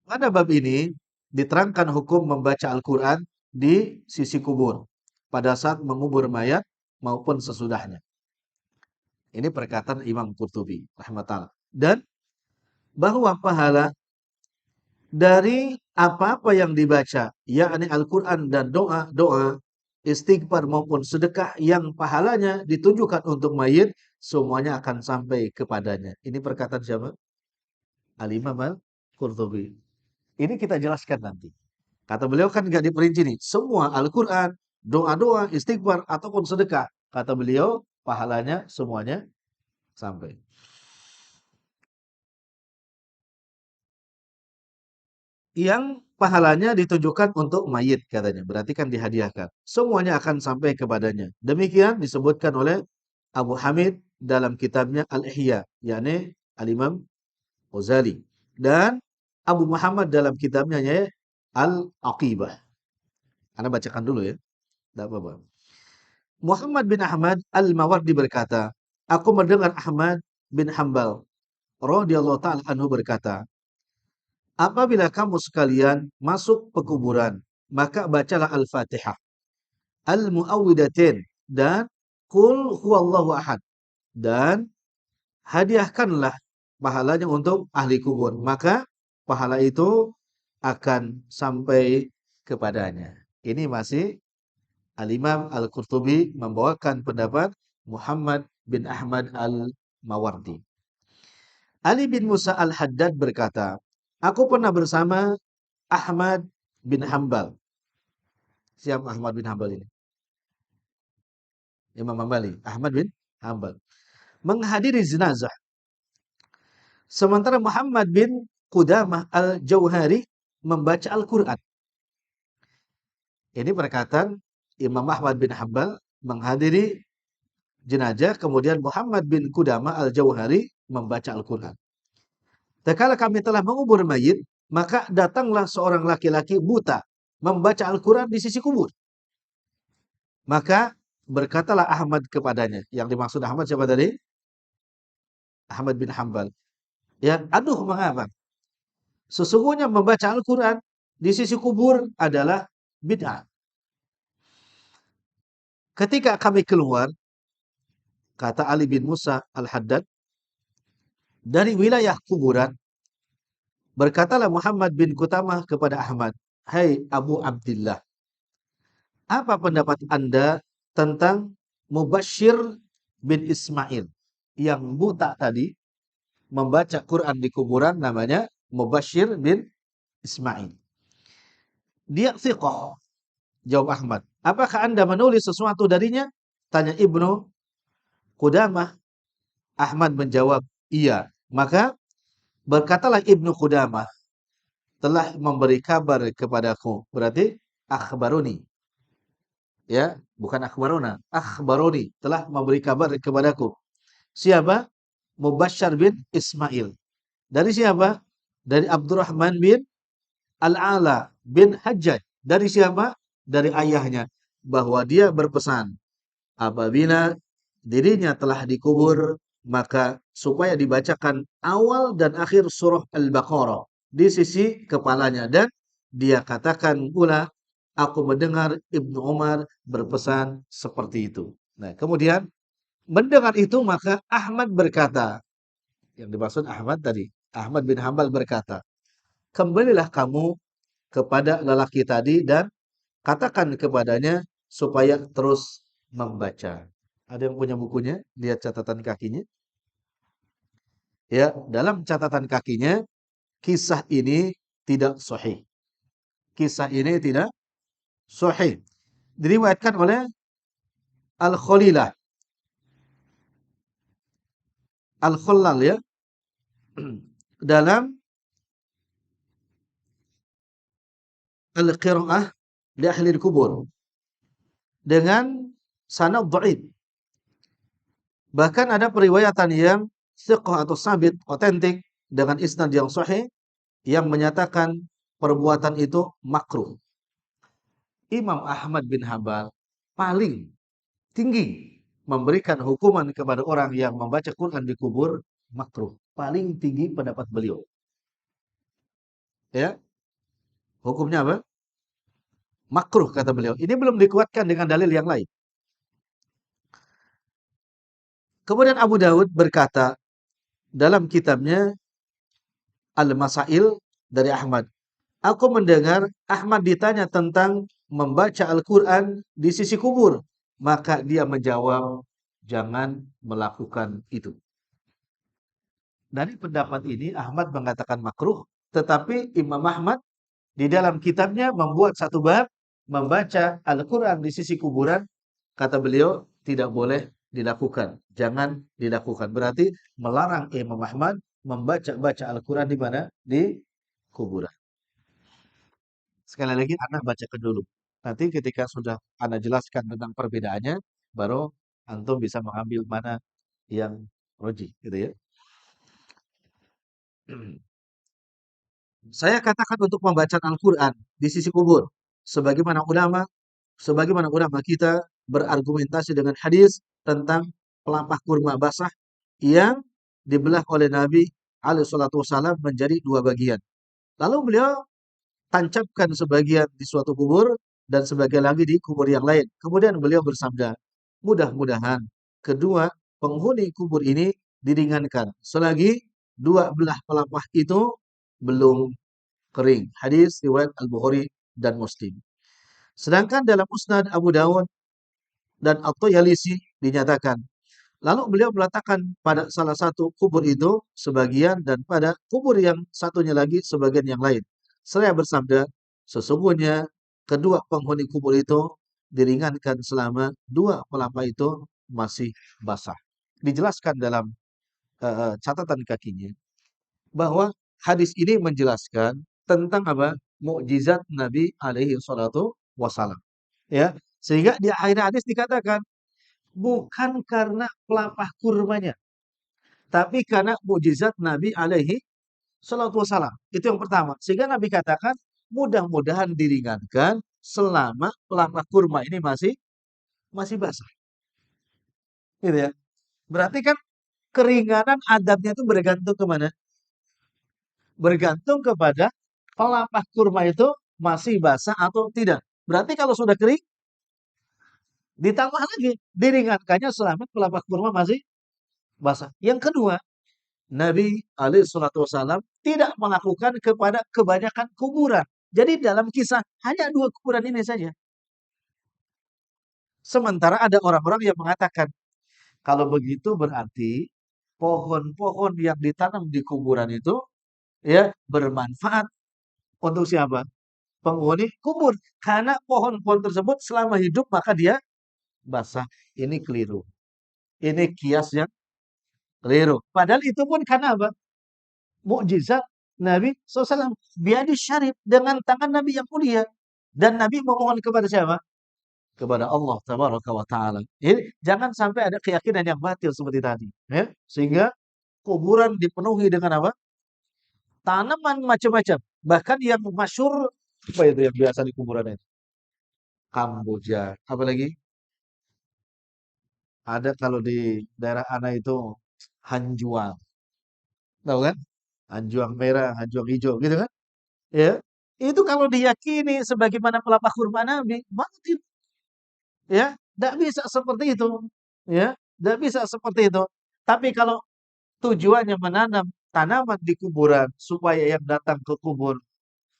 Pada bab ini diterangkan hukum membaca Al-Quran di sisi kubur pada saat mengubur mayat maupun sesudahnya. Ini perkataan Imam Qurtubi rahmatullah. Dan bahwa pahala dari apa-apa yang dibaca, yakni Al-Quran dan doa-doa, istighfar maupun sedekah yang pahalanya ditujukan untuk mayit, semuanya akan sampai kepadanya. Ini perkataan siapa? Al-Imam Al-Qurtubi. Ini kita jelaskan nanti. Kata beliau kan nggak diperinci nih. Semua Al-Quran, doa-doa, istighfar, ataupun sedekah. Kata beliau, pahalanya semuanya sampai. Yang pahalanya ditujukan untuk mayit katanya. Berarti kan dihadiahkan. Semuanya akan sampai kepadanya. Demikian disebutkan oleh Abu Hamid dalam kitabnya Al-Ihya. Yakni Al-Imam Ghazali. Dan Abu Muhammad dalam kitabnya Al-Aqibah. Anda bacakan dulu ya. Tidak apa-apa. Muhammad bin Ahmad Al-Mawardi berkata, aku mendengar Ahmad bin Hambal radhiyallahu ta'ala anhu berkata, apabila kamu sekalian masuk pekuburan, maka bacalah Al-Fatihah, Al-Mu'awwidatain, dan Qul huwallahu ahad. Dan hadiahkanlah pahalanya untuk ahli kubur. Maka pahala itu akan sampai kepadanya. Ini masih Al-Imam Al-Qurtubi membawakan pendapat Muhammad bin Ahmad Al-Mawardi. Ali bin Musa Al-Haddad berkata, aku pernah bersama Ahmad bin Hambal. Siapa Ahmad bin Hambal ini? Imam Hambali. Ahmad bin Hambal. Menghadiri jenazah. Sementara Muhammad bin Qudamah Al-Jauhari membaca Al-Quran. Ini perkataan Imam Ahmad bin Hambal menghadiri jenazah, kemudian Muhammad bin Qudamah Al-Jauhari membaca Al-Quran. Tatkala kami telah mengubur mayit, maka datanglah seorang laki-laki buta membaca Al-Quran di sisi kubur. Maka berkatalah Ahmad kepadanya. Yang dimaksud Ahmad siapa tadi? Ahmad bin Hambal. Ya, aduh mengapa? Sesungguhnya membaca Al-Quran di sisi kubur adalah bid'ah. Ketika kami keluar, kata Ali bin Musa Al-Haddad, dari wilayah kuburan, berkatalah Muhammad bin Qudamah kepada Ahmad, hai Abu Abdillah, apa pendapat Anda tentang Mubashir bin Ismail yang buta tadi membaca Quran di kuburan, namanya Mubashir bin Ismail. Dia thiqah. Jawab Ahmad. Apakah Anda menulis sesuatu darinya? Tanya Ibnu Qudamah. Ahmad menjawab, iya. Maka berkatalah Ibnu Qudamah, telah memberi kabar kepadaku. Berarti akhbaruni. Ya, bukan akhbaruna. Akhbaruni, telah memberi kabar kepadaku. Siapa? Mubashir bin Ismail. Dari siapa? Dari Abdurrahman bin Al-Ala bin Hajjaj. Dari siapa? Dari ayahnya. Bahwa dia berpesan, apabila dirinya telah dikubur, maka supaya dibacakan awal dan akhir surah Al-Baqarah di sisi kepalanya. Dan dia katakan pula, aku mendengar Ibnu Umar berpesan seperti itu. Nah, kemudian mendengar itu maka Ahmad berkata, yang dimaksud Ahmad tadi, Ahmad bin Hambal berkata, kembalilah kamu kepada lelaki tadi dan katakan kepadanya supaya terus membaca. Ada yang punya bukunya? Lihat catatan kakinya. Ya, dalam catatan kakinya, kisah ini tidak sahih. Kisah ini tidak sahih. Diriwayatkan oleh Al-Khalilah. Al-Khallal ya. Dalam Al-Qira'ah li ahli kubur. Dengan sanad dhaif. Bahkan ada periwayatan yang thiqah atau sabit, otentik, dengan isnad yang sahih, yang menyatakan perbuatan itu makruh. Imam Ahmad bin Hambal paling tinggi memberikan hukuman kepada orang yang membaca Quran di kubur makruh. Paling tinggi pendapat beliau. Ya. Hukumnya apa? Makruh kata beliau. Ini belum dikuatkan dengan dalil yang lain. Kemudian Abu Daud berkata dalam kitabnya Al-Masail dari Ahmad, aku mendengar Ahmad ditanya tentang membaca Al-Quran di sisi kubur. Maka dia menjawab, jangan melakukan itu. Dari pendapat ini Ahmad mengatakan makruh, tetapi Imam Ahmad di dalam kitabnya membuat satu bab membaca Al-Quran di sisi kuburan. Kata beliau, tidak boleh dilakukan. Jangan dilakukan. Berarti melarang Imam Ahmad membaca Al-Quran di mana? Di kuburan. Sekali lagi Anda bacakan dulu. Nanti ketika sudah Anda jelaskan tentang perbedaannya, baru antum bisa mengambil mana yang roji, gitu ya. Saya katakan untuk membaca Al-Quran di sisi kubur. Sebagaimana ulama kita berargumentasi dengan hadis tentang pelepah kurma basah yang dibelah oleh Nabi SAW menjadi dua bagian. Lalu beliau tancapkan sebagian di suatu kubur dan sebagian lagi di kubur yang lain. Kemudian beliau bersabda, mudah-mudahan kedua penghuni kubur ini diringankan selagi dua belah pelepah itu belum kering. Hadis riwayat Al-Bukhari dan Muslim. Sedangkan dalam Musnad Abu Dawud dan At-Tayalisi dinyatakan, lalu beliau meletakkan pada salah satu kubur itu sebagian dan pada kubur yang satunya lagi sebagian yang lain. Seraya bersabda, sesungguhnya kedua penghuni kubur itu diringankan selama dua pelapa itu masih basah. Dijelaskan dalam catatan kakinya bahwa hadis ini menjelaskan tentang apa? Mukjizat Nabi alaihi salatu wasalam. Ya, sehingga di akhir hadis dikatakan bukan karena pelapah kurmanya, tapi karena mukjizat Nabi alaihi salatu wasalam. Itu yang pertama. Sehingga Nabi katakan mudah-mudahan diringankan selama pelapah kurma ini masih basah. Gitu ya. Berarti kan keringanan adabnya itu bergantung kemana? Bergantung kepada pelapah kurma itu masih basah atau tidak. Berarti kalau sudah kering, ditambah lagi diringankannya selama pelapah kurma masih basah. Yang kedua, Nabi alaihi salatu wasallam tidak melakukan kepada kebanyakan kuburan. Jadi dalam kisah hanya dua kuburan ini saja. Sementara ada orang-orang yang mengatakan, kalau begitu berarti pohon-pohon yang ditanam di kuburan itu ya bermanfaat untuk siapa? Penghuni kubur. Karena pohon-pohon tersebut selama hidup maka dia basah. Ini keliru. Ini kias yang keliru. Padahal itu pun karena apa? Mukjizat Nabi SAW. Biadi syarif dengan tangan Nabi yang mulia. Dan Nabi memohon kepada siapa? Kepada Allah tabaraka wa ta'ala. Jadi jangan sampai ada keyakinan yang batil seperti tadi. Ya? Sehingga kuburan dipenuhi dengan apa? Tanaman macam-macam. Bahkan yang masyhur apa itu yang biasa di kuburan itu? Kamboja. Apalagi ada kalau di daerah Ana itu hanjuang. Tahu kan? Hanjuang merah, hanjuang hijau gitu kan? Ya. Itu kalau diyakini sebagaimana pelapah kurma Nabi, batil. Ya, tidak bisa seperti itu. Ya, tidak bisa seperti itu. Tapi kalau tujuannya menanam tanaman di kuburan supaya yang datang ke kubur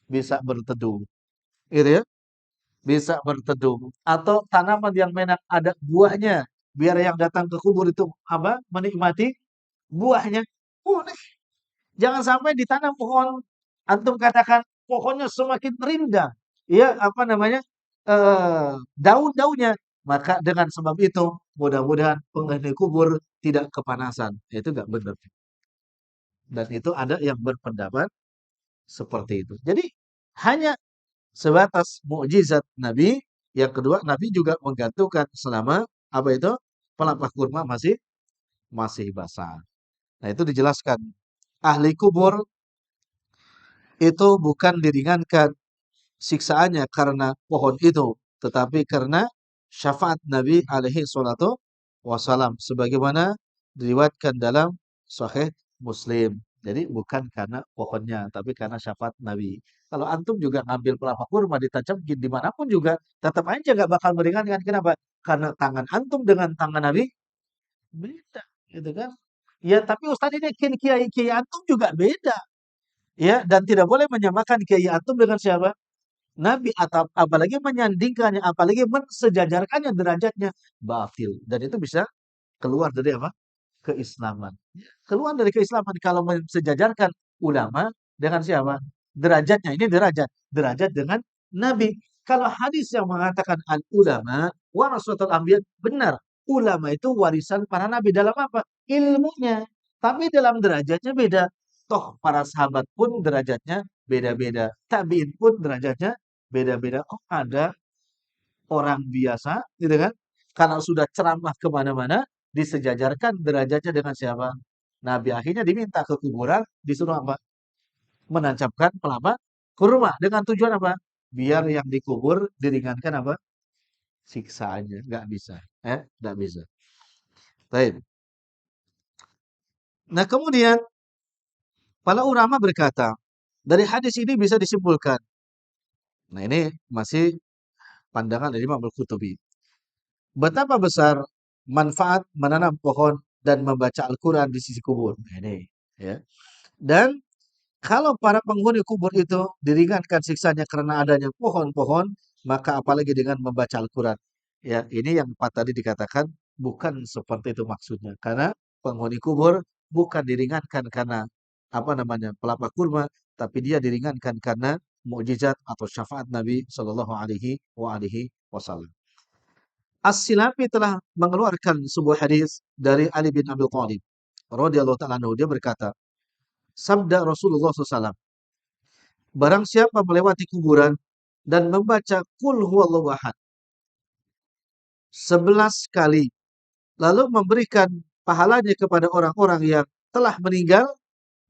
bisa berteduh, gitu ya, bisa berteduh. Atau tanaman yang memang ada buahnya, biar yang datang ke kubur itu apa? Menikmati buahnya. Boleh. Jangan sampai ditanam pohon, antum katakan pohonnya semakin rindang, ya apa namanya daun-daunnya. Maka dengan sebab itu mudah-mudahan penghuni kubur tidak kepanasan. Itu nggak benar. Dan itu ada yang berpendapat seperti itu. Jadi hanya sebatas mukjizat Nabi. Yang kedua, Nabi juga menggantungkan selama apa itu pelapah kurma masih basah. Nah itu dijelaskan. Ahli kubur itu bukan diringankan siksaannya karena pohon itu, tetapi karena syafaat Nabi alaihi salatu wasalam sebagaimana diriwayatkan dalam Sahih Muslim. Jadi bukan karena pohonnya, tapi karena syafaat Nabi. Kalau antum juga ngambil pelapa kurma ditajamkin dimanapun juga, tetap aja nggak bakal meringankan. Kenapa? Karena tangan antum dengan tangan Nabi beda, gitu kan? Ya, tapi Ustadz ini kiai antum juga beda. Ya, dan tidak boleh menyamakan kiai antum dengan siapa? Nabi atau apalagi menyandingkannya, apalagi mensejajarkannya derajatnya batil. Dan itu bisa keluar dari apa? Keislaman. Keluar dari keislaman kalau mensejajarkan ulama dengan siapa? Derajatnya ini derajat dengan Nabi. Kalau hadis yang mengatakan al ulama warasatul anbiya benar. Ulama itu warisan para nabi dalam apa? Ilmunya. Tapi dalam derajatnya beda. Toh para sahabat pun derajatnya beda-beda. Tabiin pun derajatnya beda-beda. Oh ada orang biasa, gitu kan? Karena sudah ceramah kemana-mana, disejajarkan derajatnya dengan siapa? Nabi akhirnya diminta ke kuburan, disuruh apa? Menancapkan pelapa kurma dengan tujuan apa? Biar yang dikubur diringankan apa? Siksaannya, nggak bisa, nggak bisa. Baik. Nah kemudian para ulama berkata, dari hadis ini bisa disimpulkan. Nah ini masih pandangan dari Imam Al-Qurtubi. Betapa besar manfaat menanam pohon dan membaca Al-Quran di sisi kubur. Nah, ini, ya. Dan Kalau para penghuni kubur itu diringankan siksanya karena adanya pohon-pohon, maka apalagi dengan membaca Al-Quran. Ya, ini yang Pak tadi dikatakan bukan seperti itu maksudnya. Karena penghuni kubur bukan diringankan karena apa namanya pelapa kurma, tapi dia diringankan karena mukjizat atau syafaat Nabi Shallallahu Alaihi Wasallam. As-Silafi telah mengeluarkan sebuah hadis dari Ali bin Abi Thalib radhiyallahu taala anhu. Dia berkata, sabda Rasulullah SAW, barang siapa melewati kuburan dan membaca Qul huwallahu ahad 11 kali, lalu memberikan pahalanya kepada orang-orang yang telah meninggal,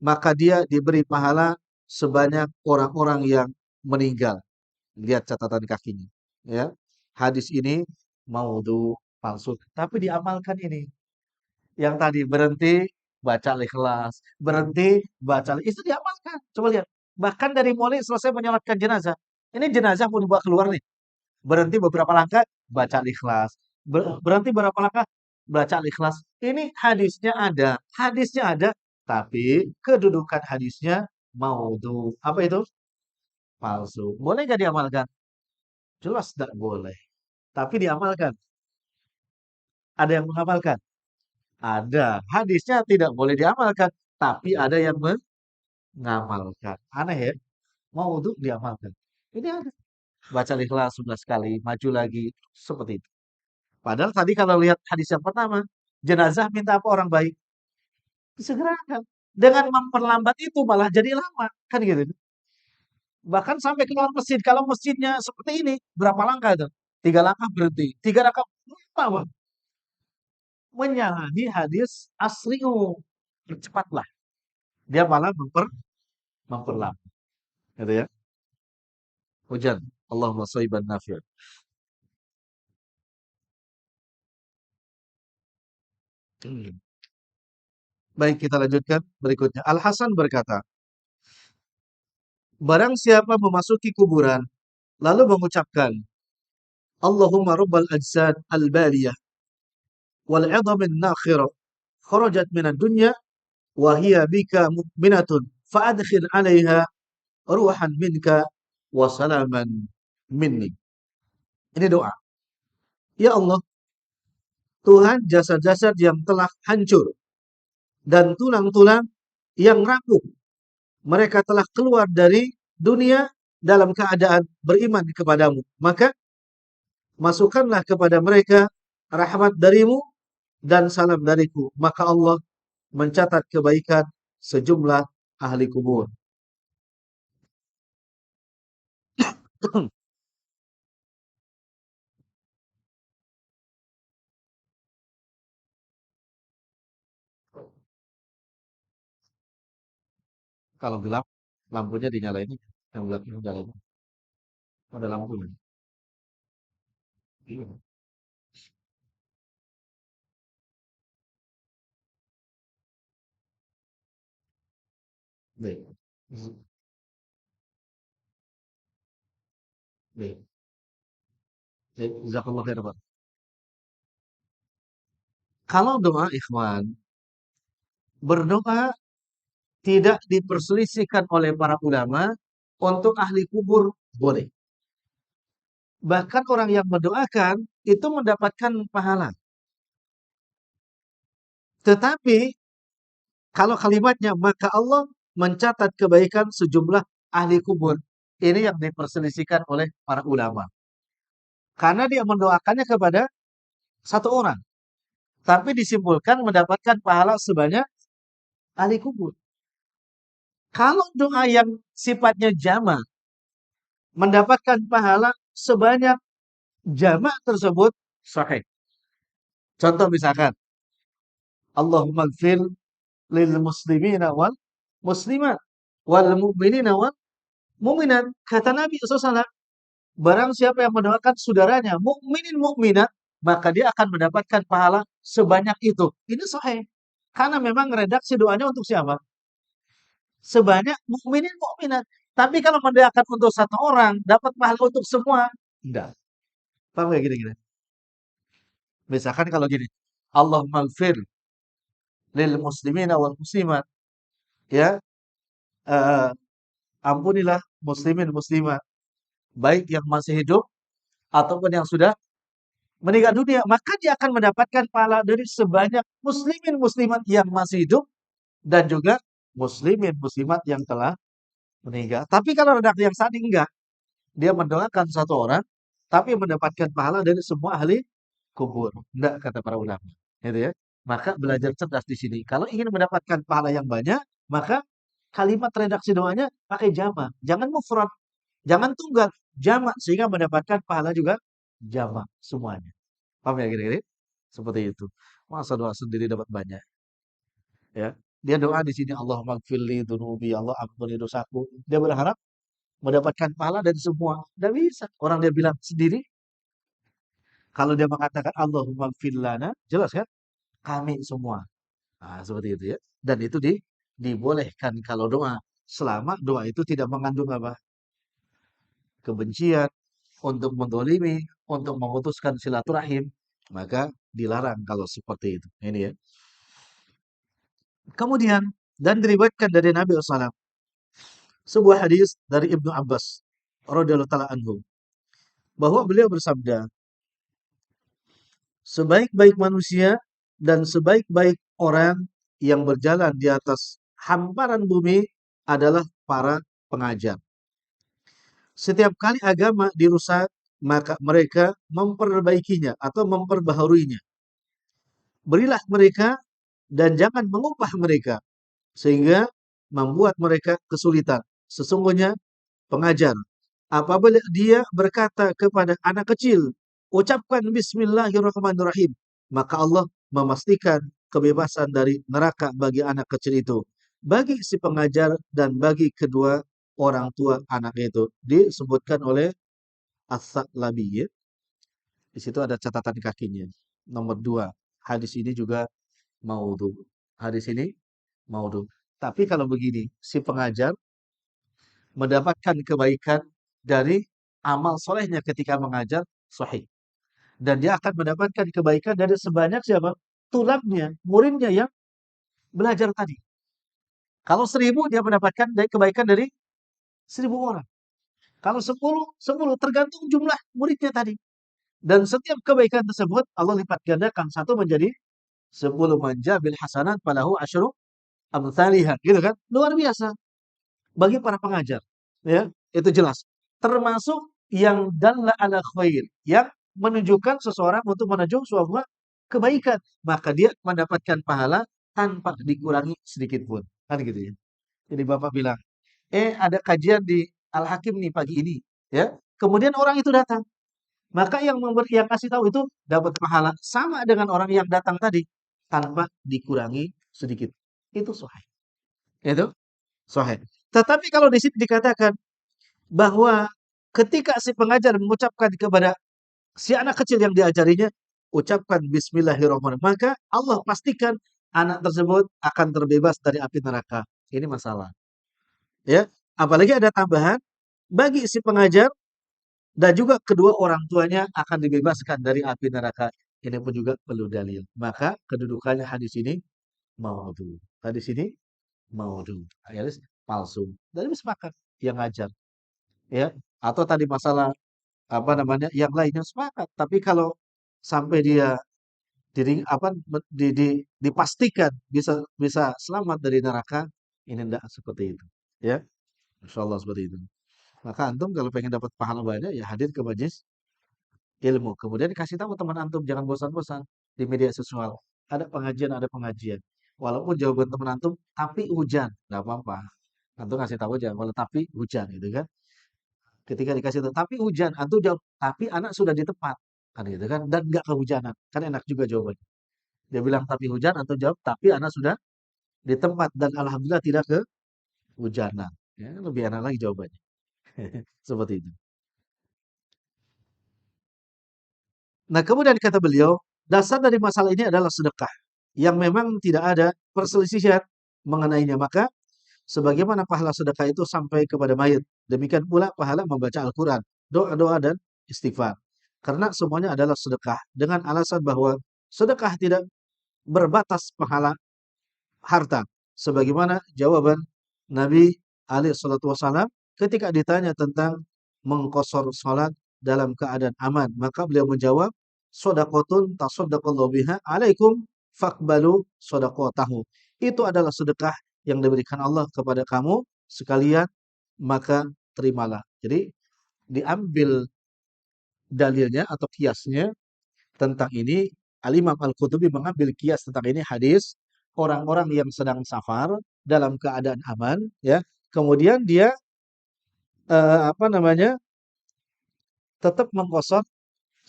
maka dia diberi pahala sebanyak orang-orang yang meninggal. Lihat catatan kakinya. Ya, hadis ini maudhu, palsu, tapi diamalkan ini. Yang tadi berhenti baca Al-Ikhlas, berhenti baca itu diamalkan. Coba lihat. Bahkan dari mulai selesai menyolatkan jenazah. Ini jenazah mau dibawa keluar nih. Berhenti beberapa langkah baca Al-Ikhlas. Berhenti beberapa langkah baca Al-Ikhlas. Ini hadisnya ada, tapi kedudukan hadisnya maudhu. Apa itu? Palsu. Boleh nggak diamalkan? Jelas tidak boleh. Tapi diamalkan. Ada yang mengamalkan? Ada. Hadisnya tidak boleh diamalkan, tapi ada yang mengamalkan. Aneh ya? Mau untuk diamalkan. Ini ada. Baca Ikhlas 11 kali, maju lagi. Seperti itu. Padahal tadi kalau lihat hadis yang pertama, jenazah minta apa orang baik? Disegerakan. Dengan memperlambat itu malah jadi lama. Kan gitu. Bahkan sampai keluar masjid. Kalau masjidnya seperti ini, berapa langkah itu? 3 langkah berhenti. 3 langkah. Apa? Menyalahi hadis asri'u. Percepatlah. Dia malah memperlambat. Gitu ya. Hujan. Allahumma shayban nafi'. Hmm. Baik, kita lanjutkan berikutnya. Al-Hasan berkata, barang siapa memasuki kuburan, lalu mengucapkan, Allahumma rabbal ajsad al-baliyah, wal idhamin nakhirah, kharajat minad dunya, wa hiya bika mu'minatun, fa'adkhil alaiha ruhan minka, wa salaman minni. Ini doa. Ya Allah, Tuhan jasad-jasad yang telah hancur, dan tulang-tulang yang rapuh. Mereka telah keluar dari dunia dalam keadaan beriman kepadamu. Maka masukkanlah kepada mereka rahmat darimu dan salam dariku. Maka Allah mencatat kebaikan sejumlah ahli kubur. Kalau gelap, lampunya dinyalain. Yang gelap ini nyalain. Ada lampunya. Iya. Baik. Baik. Baik. Jazakallah khair, Pak. Kalau doa ikhwan, berdoa tidak diperselisihkan oleh para ulama untuk ahli kubur boleh. Bahkan orang yang mendoakan itu mendapatkan pahala. Tetapi kalau kalimatnya maka Allah mencatat kebaikan sejumlah ahli kubur. Ini yang diperselisihkan oleh para ulama. Karena dia mendoakannya kepada satu orang. Tapi disimpulkan mendapatkan pahala sebanyak ahli kubur. Kalau doa yang sifatnya jama mendapatkan pahala sebanyak jamak tersebut sahih. Contoh misalkan, Allahumma gfir lil muslimina wal muslimat wal mu'minina wal mu'minat. Kata Nabi SAW, barang siapa yang mendoakan saudaranya mukminin mukminat, maka dia akan mendapatkan pahala sebanyak itu. Ini sahih. Karena memang redaksi doanya untuk siapa? Sebanyak mukminin mukminat. Tapi kalau mendoakan untuk satu orang, dapat pahala untuk semua. Tidak. Paham gak gini-gini? Misalkan kalau gini, Allahumma gfir lil muslimina wal muslimat, ya, eh, ampunilah muslimin muslimat, baik yang masih hidup ataupun yang sudah meninggal dunia, maka dia akan mendapatkan pahala dari sebanyak muslimin muslimat yang masih hidup dan juga muslimin muslimat yang telah meninggal. Tapi kalau redaksi yang tadi enggak, dia mendoakan satu orang, tapi mendapatkan pahala dari semua ahli kubur. Enggak, kata para ulama. Gitu ya. Maka belajar cerdas di sini. Kalau ingin mendapatkan pahala yang banyak, maka kalimat redaksi doanya pakai jama. Jangan mufrad, jangan tunggal, jama sehingga mendapatkan pahala juga jama semuanya. Paham ya kira-kira? Seperti itu. Masa doa sendiri dapat banyak, ya. Dia doa di sini Allah magfirli dunubi, Allah ampuni dosaku. Dia berharap mendapatkan pahala dari semua. Tidak bisa. Orang dia bilang sendiri, kalau dia mengatakan Allahumma gfir lana, jelas kan? Kami semua. Nah, seperti itu ya. Dan itu dibolehkan kalau doa. Selama doa itu tidak mengandung apa? Kebencian, untuk mendolimi, untuk memutuskan silaturahim. Maka dilarang kalau seperti itu. Ini ya. Kemudian, dan diriwayatkan dari Nabi SAW. Sebuah hadis dari Ibnu Abbas radhiyallahu taala anhu bahwa beliau bersabda, sebaik-baik manusia dan sebaik-baik orang yang berjalan di atas hamparan bumi adalah para pengajar. Setiap kali agama dirusak, maka mereka memperbaikinya atau memperbaharuinya. Berilah mereka dan jangan mengupah mereka sehingga membuat mereka kesulitan. Sesungguhnya pengajar, apabila dia berkata kepada anak kecil, ucapkan bismillahirrahmanirrahim, maka Allah memastikan kebebasan dari neraka bagi anak kecil itu, bagi si pengajar dan bagi kedua orang tua anak itu. Disebutkan oleh As-Sa'labi ya. Di situ ada catatan kakinya. Nomor 2, hadis ini juga maudhu. Hadis ini maudhu. Tapi kalau begini, si pengajar mendapatkan kebaikan dari amal solehnya ketika mengajar sahih. Dan dia akan mendapatkan kebaikan dari sebanyak siapa? Tulabnya, muridnya yang belajar tadi. Kalau 1.000 dia mendapatkan kebaikan dari 1.000 orang. Kalau 10, 10 tergantung jumlah muridnya tadi. Dan setiap kebaikan tersebut Allah lipat gandakan satu menjadi 10 manja bil hasanat falahu asyru amsalihah. Gitu kan? Luar biasa bagi para pengajar. Ya, itu jelas. Termasuk yang dalla ala khair, yang menunjukkan seseorang untuk menuju suatu kebaikan, maka dia mendapatkan pahala tanpa dikurangi sedikit pun. Kan gitu ya. Jadi Bapak bilang, ada kajian di Al-Hakim nih pagi ini, ya. Kemudian orang itu datang. Maka yang kasih tahu itu dapat pahala sama dengan orang yang datang tadi tanpa dikurangi sedikit. Itu sahih. Itu sahih. Tetapi kalau di sini dikatakan bahwa ketika si pengajar mengucapkan kepada si anak kecil yang diajarinya, ucapkan bismillahirrahmanirrahim, maka Allah pastikan anak tersebut akan terbebas dari api neraka. Ini masalah. Ya, apalagi ada tambahan bagi si pengajar dan juga kedua orang tuanya akan dibebaskan dari api neraka. Ini pun juga perlu dalil. Maka kedudukannya hadis ini maudhu. Hadis ini maudhu. Alias palsu. Dan sepakat yang ngajar. Ya, atau tadi masalah apa namanya yang lainnya sepakat. Tapi kalau sampai dia dipastikan bisa bisa selamat dari neraka, ini tidak seperti itu. Ya, insya Allah seperti itu. Maka antum kalau pengen dapat pahala banyak ya hadir ke majelis ilmu. Kemudian kasih tahu teman antum jangan bosan-bosan di media sosial. Ada pengajian, ada pengajian. Walaupun jawaban teman antum tapi hujan, nggak apa-apa. Antum kasih tahu aja kalau tapi hujan gitu kan. Ketika dikasih tahu tapi hujan, antum jawab tapi anak sudah di tempat. Kan gitu kan dan nggak kehujanan. Kan enak juga jawabannya. Dia bilang tapi hujan atau jawab tapi anak sudah di tempat dan alhamdulillah tidak kehujanan. Ya, lebih enak lagi jawabannya. Seperti itu. Nah, kemudian kata beliau, dasar dari masalah ini adalah sedekah yang memang tidak ada perselisihan mengenainya. Maka sebagaimana pahala sedekah itu sampai kepada mayit, demikian pula pahala membaca Al-Quran, doa-doa dan istighfar. Karena semuanya adalah sedekah dengan alasan bahwa sedekah tidak berbatas pahala harta. Sebagaimana jawaban Nabi alaihi salatu wasalam ketika ditanya tentang mengqashar salat dalam keadaan aman, maka beliau menjawab, "Shadaqatun tasaddaqallahu biha 'alaikum faqbalu shadaqatahu." Itu adalah sedekah yang diberikan Allah kepada kamu sekalian, maka terimalah. Jadi diambil dalilnya atau kiasnya tentang ini, Al-Imam Al-Qurtubi mengambil kias tentang ini hadis orang-orang yang sedang safar dalam keadaan aman, ya, kemudian dia apa namanya, tetap mengqashar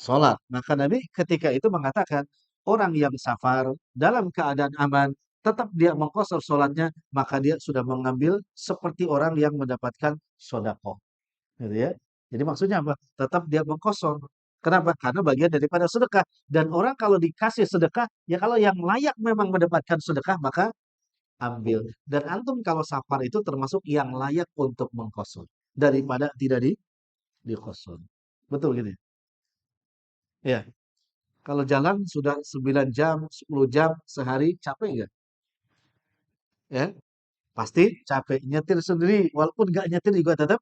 sholat. Maka Nabi ketika itu mengatakan, orang yang safar dalam keadaan aman, tetap dia mengqashar sholatnya, maka dia sudah mengambil seperti orang yang mendapatkan sodako. Gitu ya. Jadi maksudnya apa? Tetap dia mengqashar. Kenapa? Karena bagian daripada sedekah. Dan orang kalau dikasih sedekah, ya kalau yang layak memang mendapatkan sedekah, maka ambil. Dan antum kalau safar itu termasuk yang layak untuk mengqashar. Daripada tidak diqashar. Betul gitu ya? Ya. Kalau jalan sudah 9 jam, 10 jam sehari, capek nggak? Ya, pasti capek. Nyetir sendiri, walaupun nggak nyetir juga tetap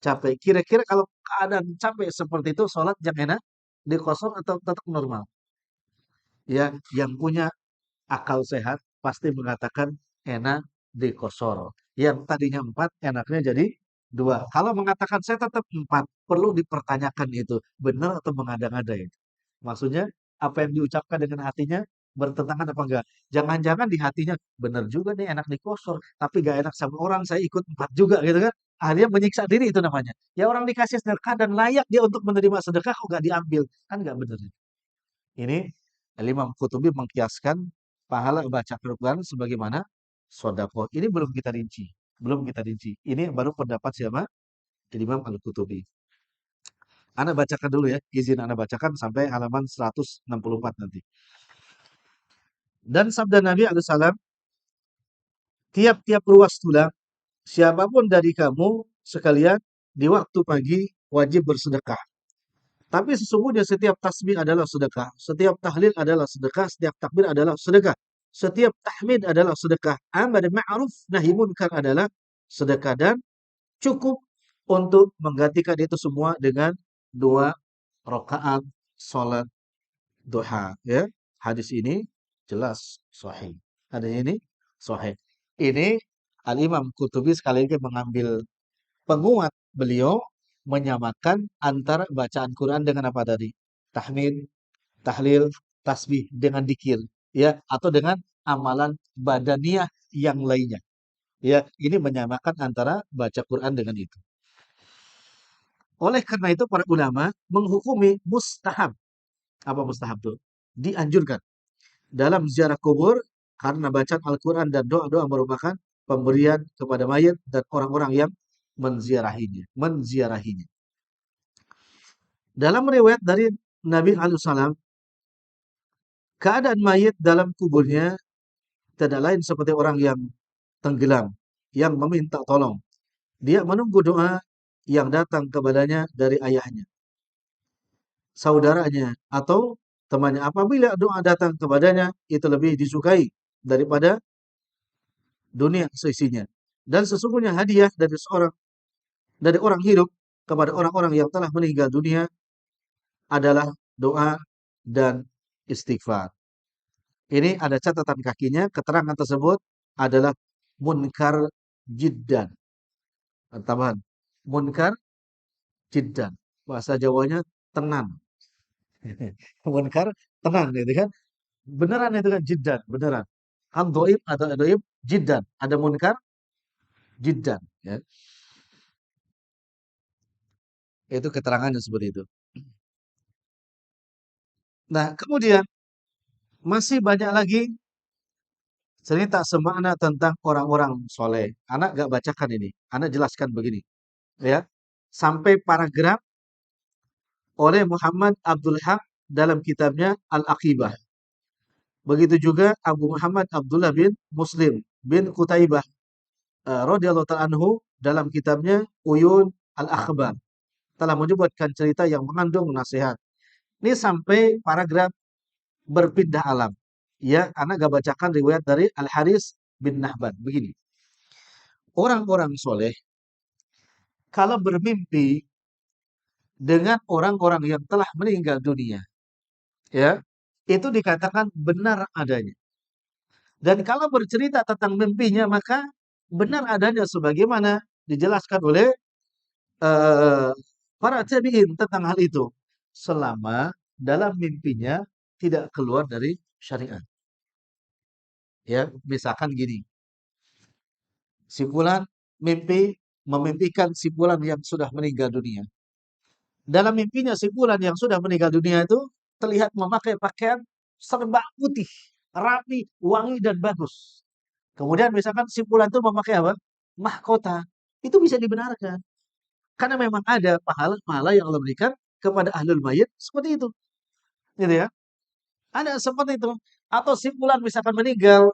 capek. Kira-kira kalau keadaan capek seperti itu, sholat yang enak, di kosong atau tetap normal? Ya, yang punya akal sehat pasti mengatakan enak di kosor. Yang tadinya 4, enaknya jadi 2. Kalau mengatakan saya tetap 4, perlu dipertanyakan itu. Benar atau mengada-ngada itu? Maksudnya apa yang diucapkan dengan hatinya bertentangan apa enggak? Jangan-jangan di hatinya benar juga nih enak dikosor, tapi gak enak sama orang saya ikut 4 juga gitu kan? Akhirnya menyiksa diri itu namanya. Ya orang dikasih sedekah dan layak dia untuk menerima sedekah kok gak diambil, kan gak benar. Ini Imam Qurtubi mengkiaskan pahala baca Al-Quran sebagaimana sodako. Ini belum kita rinci, belum kita rinci. Ini baru pendapat siapa? Imam Al-Qurtubi. Anda bacakan dulu ya, izin Anda bacakan sampai halaman 164 nanti. Dan sabda Nabi alaihissalam, tiap-tiap ruas tulang, siapapun dari kamu sekalian di waktu pagi wajib bersedekah. Tapi sesungguhnya setiap tasbih adalah sedekah, setiap tahlil adalah sedekah, setiap takbir adalah sedekah, setiap tahmid adalah sedekah, amar ma'ruf nahi munkar adalah sedekah, dan cukup untuk menggantikan itu semua dengan 2 rakaat salat duha, ya. Hadis ini jelas sahih. Hadis ini sahih. Ini Al-Imam Qurtubi sekali lagi mengambil penguat, beliau menyamakan antara bacaan Quran dengan apa tadi? Tahmid, tahlil, tasbih dengan dikir, ya, atau dengan amalan badaniyah yang lainnya. Ya, ini menyamakan antara baca Quran dengan itu. Oleh karena itu para ulama menghukumi mustahab. Apa mustahab itu? Dianjurkan dalam ziarah kubur karena bacaan Al-Quran dan doa-doa merupakan pemberian kepada mayat dan orang-orang yang menziarahinya. Dalam riwayat dari Nabi alaihissalam, keadaan mayat dalam kuburnya tidak lain seperti orang yang tenggelam, yang meminta tolong. Dia menunggu doa yang datang kepadanya dari ayahnya, saudaranya, atau temannya. Apabila doa datang kepadanya, itu lebih disukai daripada dunia seisinya. Dan sesungguhnya hadiah dari orang hidup kepada orang-orang yang telah meninggal dunia adalah doa dan istighfar. Ini ada catatan kakinya, keterangan tersebut adalah munkar jiddan. Tambahan, munkar jiddan. Bahasa Jawanya tenan. Munkar tenan gitu kan. Beneran itu kan jiddan, beneran. Kan doib atau doib jiddan. Ada munkar jiddan, ya. Itu keterangannya seperti itu. Nah, kemudian masih banyak lagi cerita semakna tentang orang-orang soleh. Anak gak bacakan ini. Anak jelaskan begini, ya. Sampai paragraf oleh Muhammad Abdul Haq dalam kitabnya Al-Aqibah. Begitu juga Abu Muhammad Abdullah bin Muslim bin Qutaibah radhiyallahu ta'ala anhu dalam kitabnya Uyun Al-Akhbar telah menyebutkan cerita yang mengandung nasihat. Ini sampai paragraf berpindah alam. Ya, anak gak bacakan riwayat dari Al-Haris bin Nahban. Begini. orang-orang soleh kalau bermimpi dengan orang-orang yang telah meninggal dunia, ya, itu dikatakan benar adanya. Dan kalau bercerita tentang mimpinya, maka benar adanya sebagaimana dijelaskan oleh eh, para tabi'in tentang hal itu. Selama dalam mimpinya tidak keluar dari syariat. Ya, misalkan gini, si fulan memimpikan si fulan yang sudah meninggal dunia. Dalam mimpinya si fulan yang sudah meninggal dunia itu terlihat memakai pakaian serba putih, rapi, wangi dan bagus. Kemudian misalkan si fulan itu memakai apa? Mahkota. Itu bisa dibenarkan. Karena memang ada pahala-pahala yang Allah berikan kepada ahlul mayit seperti itu. Gitu ya. Ada seperti itu. Atau si fulan misalkan meninggal,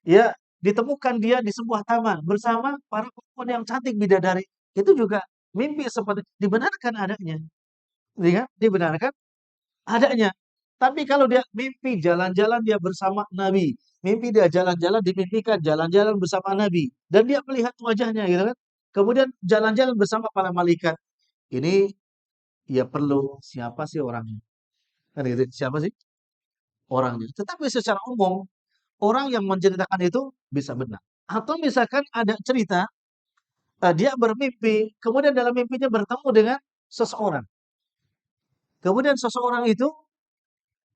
ya, ditemukan dia di sebuah taman bersama para perempuan yang cantik bidadari. Itu juga mimpi seperti dibenarkan adanya. Ya, dibenarkan adanya. Tapi kalau dia mimpi jalan-jalan dia bersama Nabi, mimpi dia jalan-jalan dimimpikan jalan-jalan bersama Nabi dan dia melihat wajahnya gitu kan. Kemudian jalan-jalan bersama para malaikat. Ini ya perlu siapa sih orangnya? Kan gitu, siapa sih orangnya? Tetapi secara umum orang yang menceritakan itu bisa benar. Atau misalkan ada cerita dia bermimpi, kemudian dalam mimpinya bertemu dengan seseorang. Kemudian seseorang itu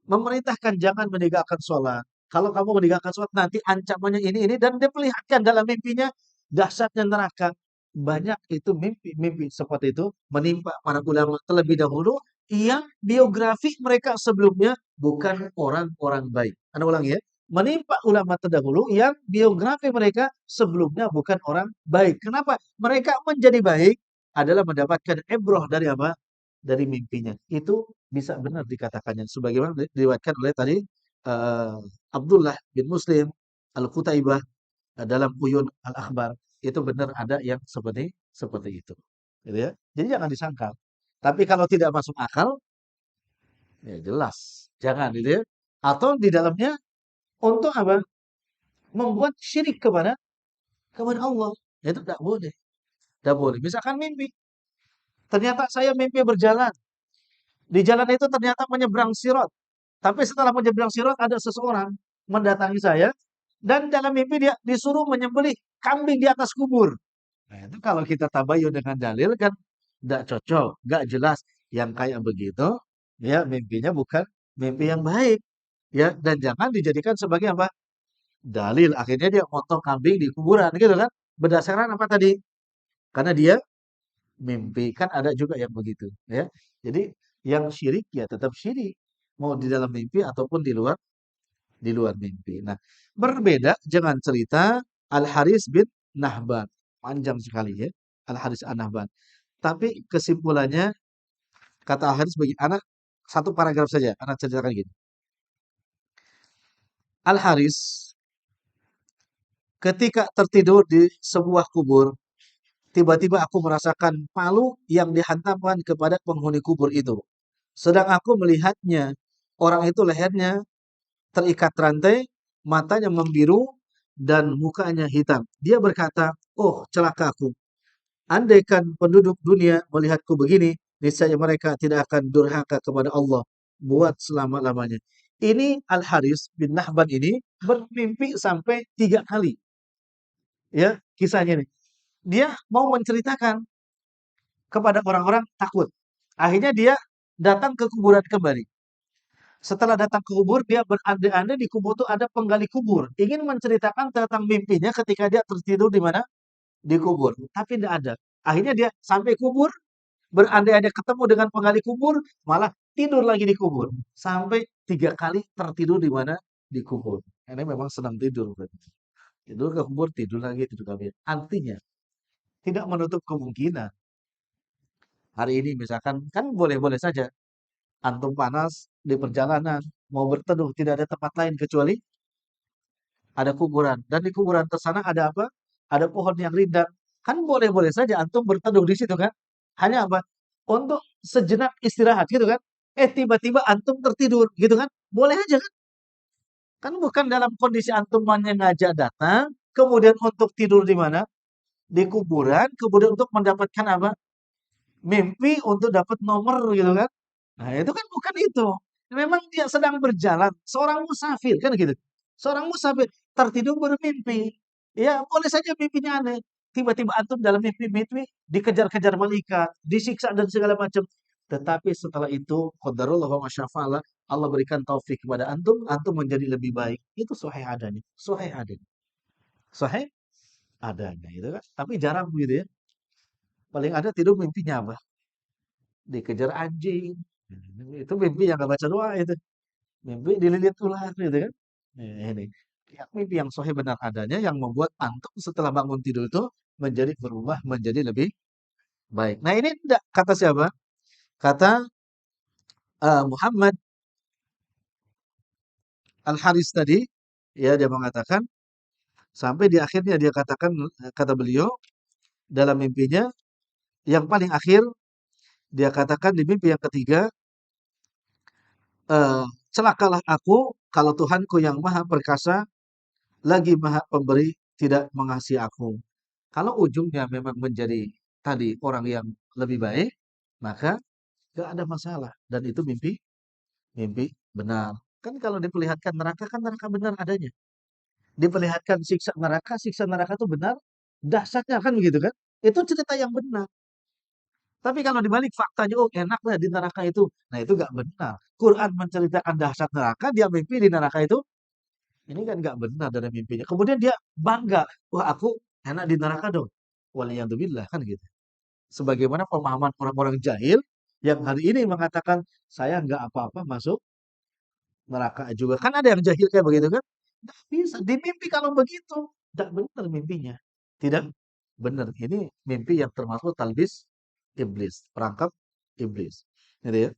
memerintahkan jangan meninggalkan sholat. Kalau kamu meninggalkan sholat nanti ancamannya ini dan diperlihatkan dalam mimpinya dahsyatnya neraka. Banyak itu mimpi-mimpi seperti itu menimpa para ulama terlebih dahulu yang biografi mereka sebelumnya bukan orang-orang baik. Anda ulangi ya. Menimpa ulama terdahulu yang biografi mereka sebelumnya bukan orang baik. Kenapa? Mereka menjadi baik adalah mendapatkan ibroh dari apa? Dari mimpinya. Itu bisa benar dikatakannya sebagaimana diriwayatkan oleh tadi eh, Abdullah bin Muslim Al-Qutaibah dalam Uyun Al-Akhbar itu benar ada yang seperti seperti itu. Gitu ya. Jadi jangan disangkal. Tapi kalau tidak masuk akal, ya jelas jangan gitu ya. Atau di dalamnya untuk apa? Membuat syirik kepada Allah. Itu tidak boleh. Tidak boleh. Misalkan mimpi. Ternyata saya mimpi berjalan. Di jalan itu ternyata menyeberang sirat. Tapi setelah menyeberang sirat ada seseorang mendatangi saya dan dalam mimpi dia disuruh menyembelih kambing di atas kubur. Nah, itu kalau kita tabayun dengan dalil kan tidak cocok, nggak jelas. Yang kayak begitu, ya mimpinya bukan mimpi yang baik, ya dan jangan dijadikan sebagai apa? Dalil. Akhirnya dia motong kambing di kuburan, gitu kan? Berdasarkan apa tadi? Karena dia mimpi kan ada juga yang begitu, ya. Jadi yang syirik ya tetap syirik, mau di dalam mimpi ataupun di luar mimpi. Nah, berbeda dengan cerita Al-Haris bin Nahban. Panjang sekali ya, Al-Haris An-Nahban. Tapi kesimpulannya, kata Al-Haris bagi anak, satu paragraf saja, anak ceritakan gini. Al-Haris ketika tertidur di sebuah kubur, tiba-tiba aku merasakan palu yang dihantamkan kepada penghuni kubur itu. Sedang aku melihatnya, orang itu lehernya terikat rantai, matanya membiru, dan mukanya hitam. Dia berkata, oh celakaku, andaikan penduduk dunia melihatku begini, niscaya mereka tidak akan durhaka kepada Allah buat selama-lamanya. Ini Al-Haris bin Nahban ini bermimpi sampai 3 kali. Ya, kisahnya nih. Dia mau menceritakan kepada orang-orang takut. Akhirnya dia datang ke kuburan kembali. Setelah datang ke kubur, dia berandai-andai di kubur itu ada penggali kubur. Ingin menceritakan tentang mimpinya ketika dia tertidur di mana? Di kubur. Tapi tidak ada. Akhirnya dia sampai kubur, berandai-andai ketemu dengan penggali kubur, malah tidur lagi di kubur. Sampai 3 kali tertidur di mana? Di kubur. Ini memang senang tidur. Tidur ke kubur, tidur lagi, tidur lagi. Artinya, tidak menutup kemungkinan. Hari ini misalkan, kan boleh-boleh saja. Antum panas di perjalanan, mau berteduh, tidak ada tempat lain kecuali ada kuburan. Dan di kuburan tersana ada apa? Ada pohon yang rindang. Kan boleh-boleh saja antum berteduh di situ kan. Hanya apa? Untuk sejenak istirahat gitu kan. Tiba-tiba antum tertidur gitu kan. Boleh aja kan. Kan bukan dalam kondisi antum ngajak datang. Kemudian untuk tidur di mana? di kuburan, kemudian untuk mendapatkan apa? Mimpi untuk dapat nomor gitu kan. Nah, itu kan bukan itu. Memang dia sedang berjalan, seorang musafir kan gitu. Seorang musafir tertidur bermimpi. Ya, boleh saja mimpinya aneh. Tiba-tiba antum dalam mimpi-mimpi dikejar-kejar malaikat, disiksa dan segala macam. Tetapi setelah itu, qadarullah wa masyafa'ala, Allah berikan taufik kepada antum, antum menjadi lebih baik. Itu sahih adanya. Sahih adanya. Sahih adanya gitu kan. Tapi jarang gitu ya. Paling ada tidur mimpinya apa? Dikejar anjing. Itu mimpi yang nggak baca doa itu. Mimpi dililit ular gitu kan. Ini. Ya, mimpi yang sahih benar adanya yang membuat antum setelah bangun tidur itu menjadi berubah menjadi lebih baik. Nah ini tidak kata siapa? Kata Muhammad Al-Haris tadi. Ya dia mengatakan sampai di akhirnya dia katakan kata beliau dalam mimpinya yang paling akhir dia katakan di mimpi yang ketiga eh, celakalah aku kalau Tuhanku yang maha perkasa lagi maha pemberi tidak mengasihi aku. Kalau ujungnya memang menjadi tadi orang yang lebih baik, maka gak ada masalah. Dan itu mimpi, mimpi benar. Kan kalau diperlihatkan neraka, kan neraka benar adanya. Diperlihatkan siksa neraka itu benar, dahsyatnya kan begitu kan? Itu cerita yang benar. Tapi kalau dibalik faktanya, oh enak lah di neraka itu. Nah itu gak benar. Quran menceritakan dahsyat neraka, dia mimpi di neraka itu. Ini kan nggak benar dari mimpinya. Kemudian dia bangga, wah aku enak di neraka dong. Waliyadzubillah kan gitu. Sebagaimana pemahaman orang-orang jahil yang hari ini mengatakan saya nggak apa-apa masuk neraka juga. Kan ada yang jahil kayak begitu kan? Nggak bisa. Di mimpi kalau begitu, nggak benar mimpinya. Tidak benar. Ini mimpi yang termasuk talbis iblis, perangkap iblis. Gitu ya.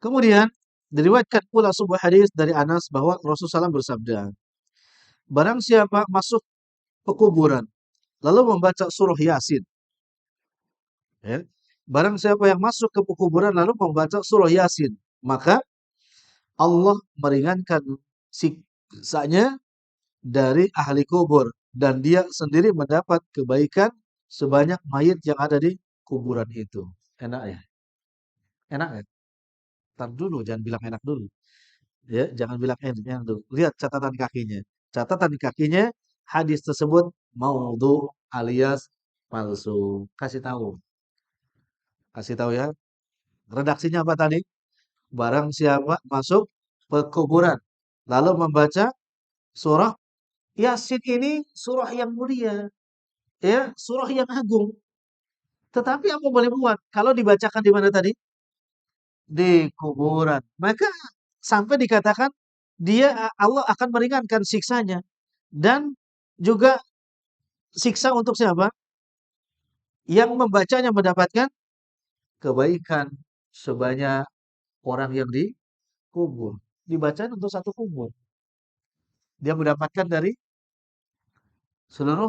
Kemudian diriwayatkan pula sebuah hadis dari Anas bahwa Rasulullah SAW bersabda, barang siapa masuk ke kuburan lalu membaca surah Yasin, ya. Barang siapa yang masuk ke kuburan lalu membaca surah Yasin, maka Allah meringankan siksanya dari ahli kubur dan dia sendiri mendapat kebaikan sebanyak mayit yang ada di kuburan itu. Enak ya? Enak ya? Tar dulu, jangan bilang enak dulu. Ya, jangan bilang enak dulu. Lihat catatan kakinya. Catatan kakinya hadis tersebut maudhu alias palsu. Kasih tahu ya. Redaksinya apa tadi? Barang siapa masuk ke kuburan lalu membaca surah Yasin ini surah yang mulia, ya, surah yang agung. Tetapi apa boleh buat? Kalau dibacakan di mana tadi? Di kuburan. Maka sampai dikatakan dia Allah akan meringankan siksanya dan juga siksa untuk siapa? Yang membacanya mendapatkan kebaikan sebanyak orang yang dikubur. Dibacakan untuk satu kubur. Dia mendapatkan dari seluruh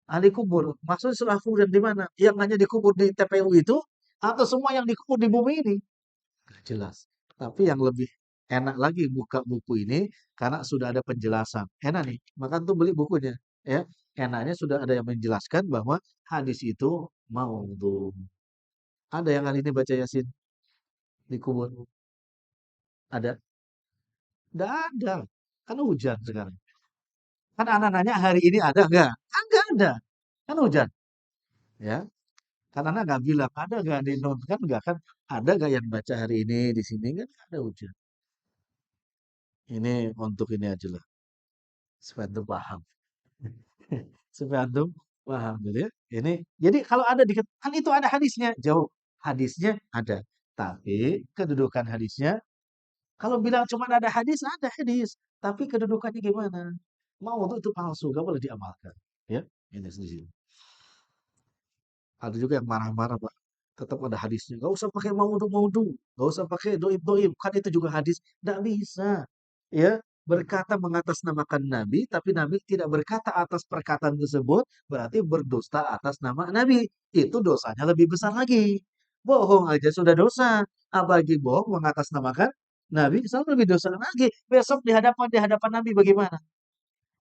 ahli kubur. Maksudnya seluruh kubur di mana? Yang hanya dikubur di TPU itu atau semua yang dikubur di bumi ini? Nggak jelas. Tapi yang lebih enak lagi buka buku ini karena sudah ada penjelasan. Enak nih, maka tuh beli bukunya. Ya, enaknya sudah ada yang menjelaskan bahwa hadis itu maudhu. Ada yang kali ini baca Yasin di kubur? Ada? Tidak ada. Kan hujan sekarang. Kan anak nanya hari ini ada nggak? Kan nggak ada. Kan hujan. Ya, kan anak nggak bilang ada nggak di non kan nggak kan ada nggak yang baca hari ini di sini kan nggak ada hujan. Ini untuk ini aja lah supaya antum paham. Supaya antum paham gitu ya. Ini jadi kalau ada di kan itu ada hadisnya jauh hadisnya ada tapi kedudukan hadisnya kalau bilang cuma ada hadis tapi kedudukannya gimana? Mau itu palsu gak boleh diamalkan ya ini sendiri. Ada juga yang marah-marah, Pak. Tetap ada hadisnya. Gak usah pakai maudu-maudu. Gak usah pakai doib-doib. Kan itu juga hadis. Nggak bisa. Ya, berkata mengatasnamakan Nabi, tapi Nabi tidak berkata atas perkataan tersebut, berarti berdusta atas nama Nabi. Itu dosanya lebih besar lagi. Bohong aja sudah dosa. Apalagi bohong mengatasnamakan Nabi, selalu lebih dosa lagi. Besok di hadapan Nabi bagaimana?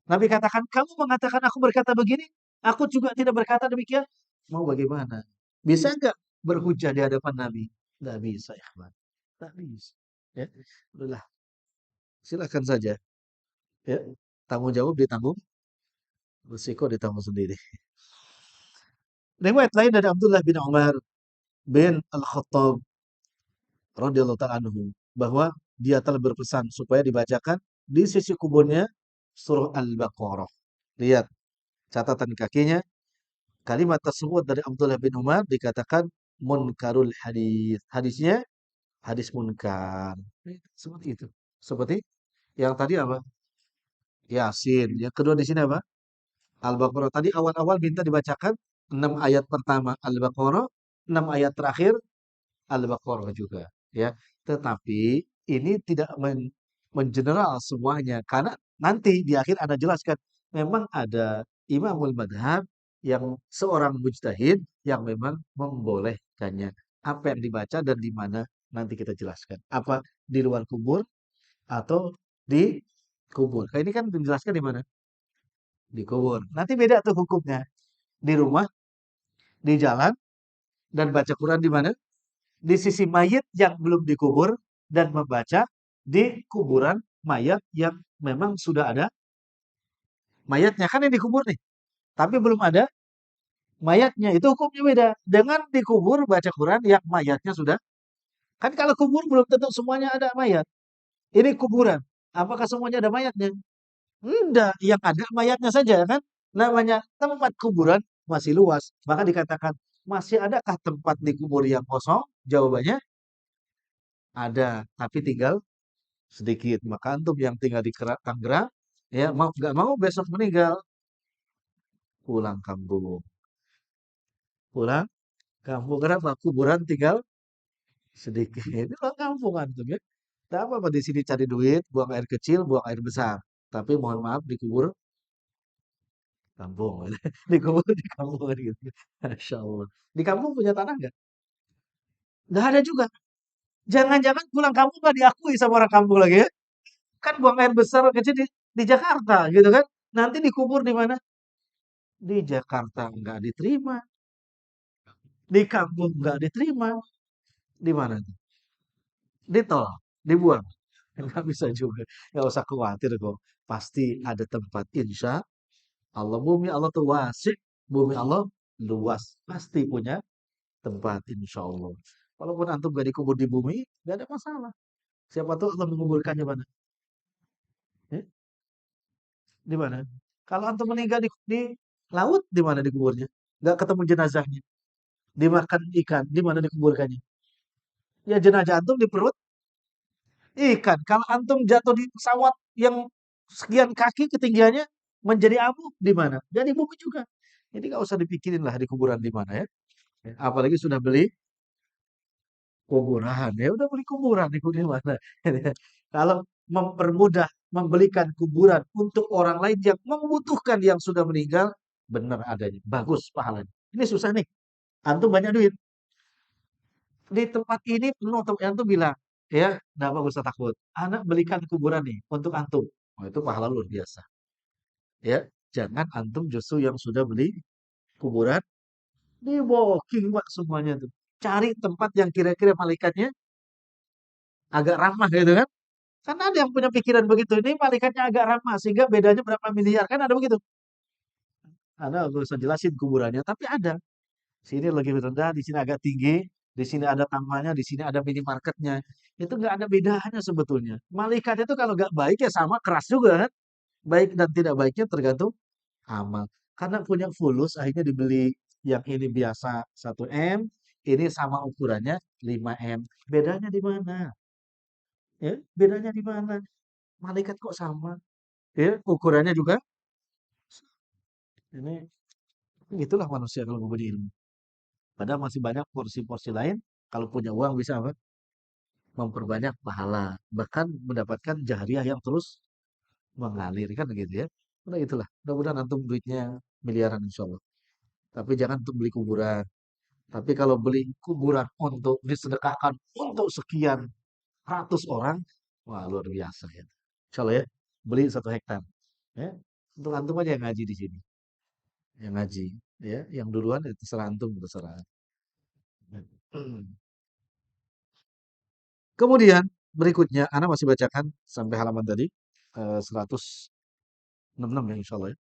Nabi katakan, kamu mengatakan aku berkata begini, aku juga tidak berkata demikian. Mau bagaimana? Bisa nggak berhujah di hadapan Nabi? Nggak bisa, ikhwan. Nggak bisa. Ya, udahlah, silakan saja. Ya, tanggung jawab ditanggung, risiko ditanggung sendiri. Riwayat lain dari Abdullah bin Umar bin Al-Khattab radhiyallahu ta'ala anhu bahwa dia telah berpesan supaya dibacakan di sisi kuburnya surah Al-Baqarah. Lihat catatan kakinya, kalimat tersebut dari Abdullah bin Umar dikatakan munkarul hadis. Hadisnya hadis munkar. Seperti itu. Seperti yang tadi apa? Yasin. Yang kedua di sini apa? Al-Baqarah. Tadi awal-awal minta dibacakan 6 ayat pertama Al-Baqarah, 6 ayat terakhir Al-Baqarah juga, ya. Tetapi ini tidak mengeneral semuanya karena nanti di akhir Anda jelaskan memang ada imamul madhab yang seorang mujtahid yang memang membolehkannya. Apa yang dibaca dan di mana nanti kita jelaskan. Apa di luar kubur atau di kubur. Ini kan dijelaskan di mana? Di kubur. Nanti beda tuh hukumnya. Di rumah, di jalan, dan baca Quran di mana? Di sisi mayit yang belum dikubur dan membaca di kuburan mayat yang memang sudah ada mayatnya. Kan yang dikubur nih, tapi belum ada mayatnya. Itu hukumnya beda. Dengan dikubur baca Quran yang mayatnya sudah. Kan kalau kubur belum tentu semuanya ada mayat. Ini kuburan. Apakah semuanya ada mayatnya? Enggak, yang ada mayatnya saja kan. Namanya tempat kuburan masih luas. Maka dikatakan, masih adakah tempat di kubur yang kosong? Jawabannya ada, tapi tinggal sedikit. Maka antum yang tinggal di Tangerang, ya mau nggak mau besok meninggal, pulang kampung. Pulang kampung, kenapa? Kuburan tinggal sedikit. Itu pulang kampung antum ya. Tak apa-apa di sini cari duit, buang air kecil, buang air besar. Tapi mohon maaf dikubur kampung. Dikubur di kampung kan gitu. Masya Allah. Di kampung punya tanah nggak? Nggak ada juga. Jangan-jangan pulang kampung nggak diakui sama orang kampung lagi ya. Kan buang air besar kecil di Jakarta gitu kan. Nanti dikubur di mana? Di Jakarta nggak diterima. Di kampung nggak diterima. Di mana? Ditolak, dibuang. Nggak bisa juga. Nggak usah khawatir kok. Pasti ada tempat. Insya Allah. Bumi Allah tuh wasik. Bumi Allah luas. Pasti punya tempat. Insya Allah. Walaupun antum gak dikubur di bumi, gak ada masalah. Siapa tahu Allah menguburkannya mana? Ya, di mana? Kalau antum meninggal di laut, di mana dikuburnya? Gak ketemu jenazahnya. Dimakan ikan, di mana dikuburkannya? Ya jenazah antum di perut ikan. Kalau antum jatuh di pesawat yang sekian kaki ketinggiannya menjadi abu di mana? Jadi bumi juga. Jadi nggak usah dipikirin lah di kuburan di mana ya. Apalagi sudah beli kuburan, ya udah beli kuburan di mana. Kalau mempermudah membelikan kuburan untuk orang lain yang membutuhkan yang sudah meninggal, benar adanya, bagus pahalanya. Ini susah nih, antum banyak duit. Di tempat ini penuh antum bilang, ya, nggak apa usah takut. Anak belikan kuburan nih untuk antum. Oh, itu pahala luar biasa. Ya, jangan antum justru yang sudah beli kuburan di walking pak semuanya tuh. Cari tempat yang kira-kira malaikatnya agak ramah gitu kan. Kan ada yang punya pikiran begitu. Ini malaikatnya agak ramah sehingga bedanya berapa miliar kan ada begitu. Ada nggak usah jelasin kuburannya, tapi ada. Sini lebih rendah, di sini agak tinggi, di sini ada tamannya, di sini ada minimarketnya. Itu nggak ada bedanya sebetulnya. Malaikat itu kalau nggak baik ya sama keras juga kan. Baik dan tidak baiknya tergantung amal. Karena punya fulus akhirnya dibeli yang ini biasa 1 M, ini sama ukurannya 5 M. Bedanya di mana? Ya, bedanya di mana? Malaikat kok sama? Ya, ukurannya juga. Ini itulah manusia kalau berbudi ilmu. Padahal masih banyak porsi-porsi lain. Kalau punya uang bisa apa? Memperbanyak pahala. Bahkan mendapatkan jariah yang terus mengalir kan gitu ya. Nah itulah. Mudah-mudahan antum duitnya miliaran insya Allah. Tapi jangan untuk beli kuburan. Tapi kalau beli kuburan untuk disedekahkan untuk sekian ratus orang, wah luar biasa ya. Insya Allah ya. Beli 1 hektar. Ya. Untuk antum aja yang ngaji di sini, yang ngaji, ya, yang duluan ya terserah antum, terserah. Kemudian berikutnya, Ana masih bacakan sampai halaman tadi 166 ya insya Allah ya.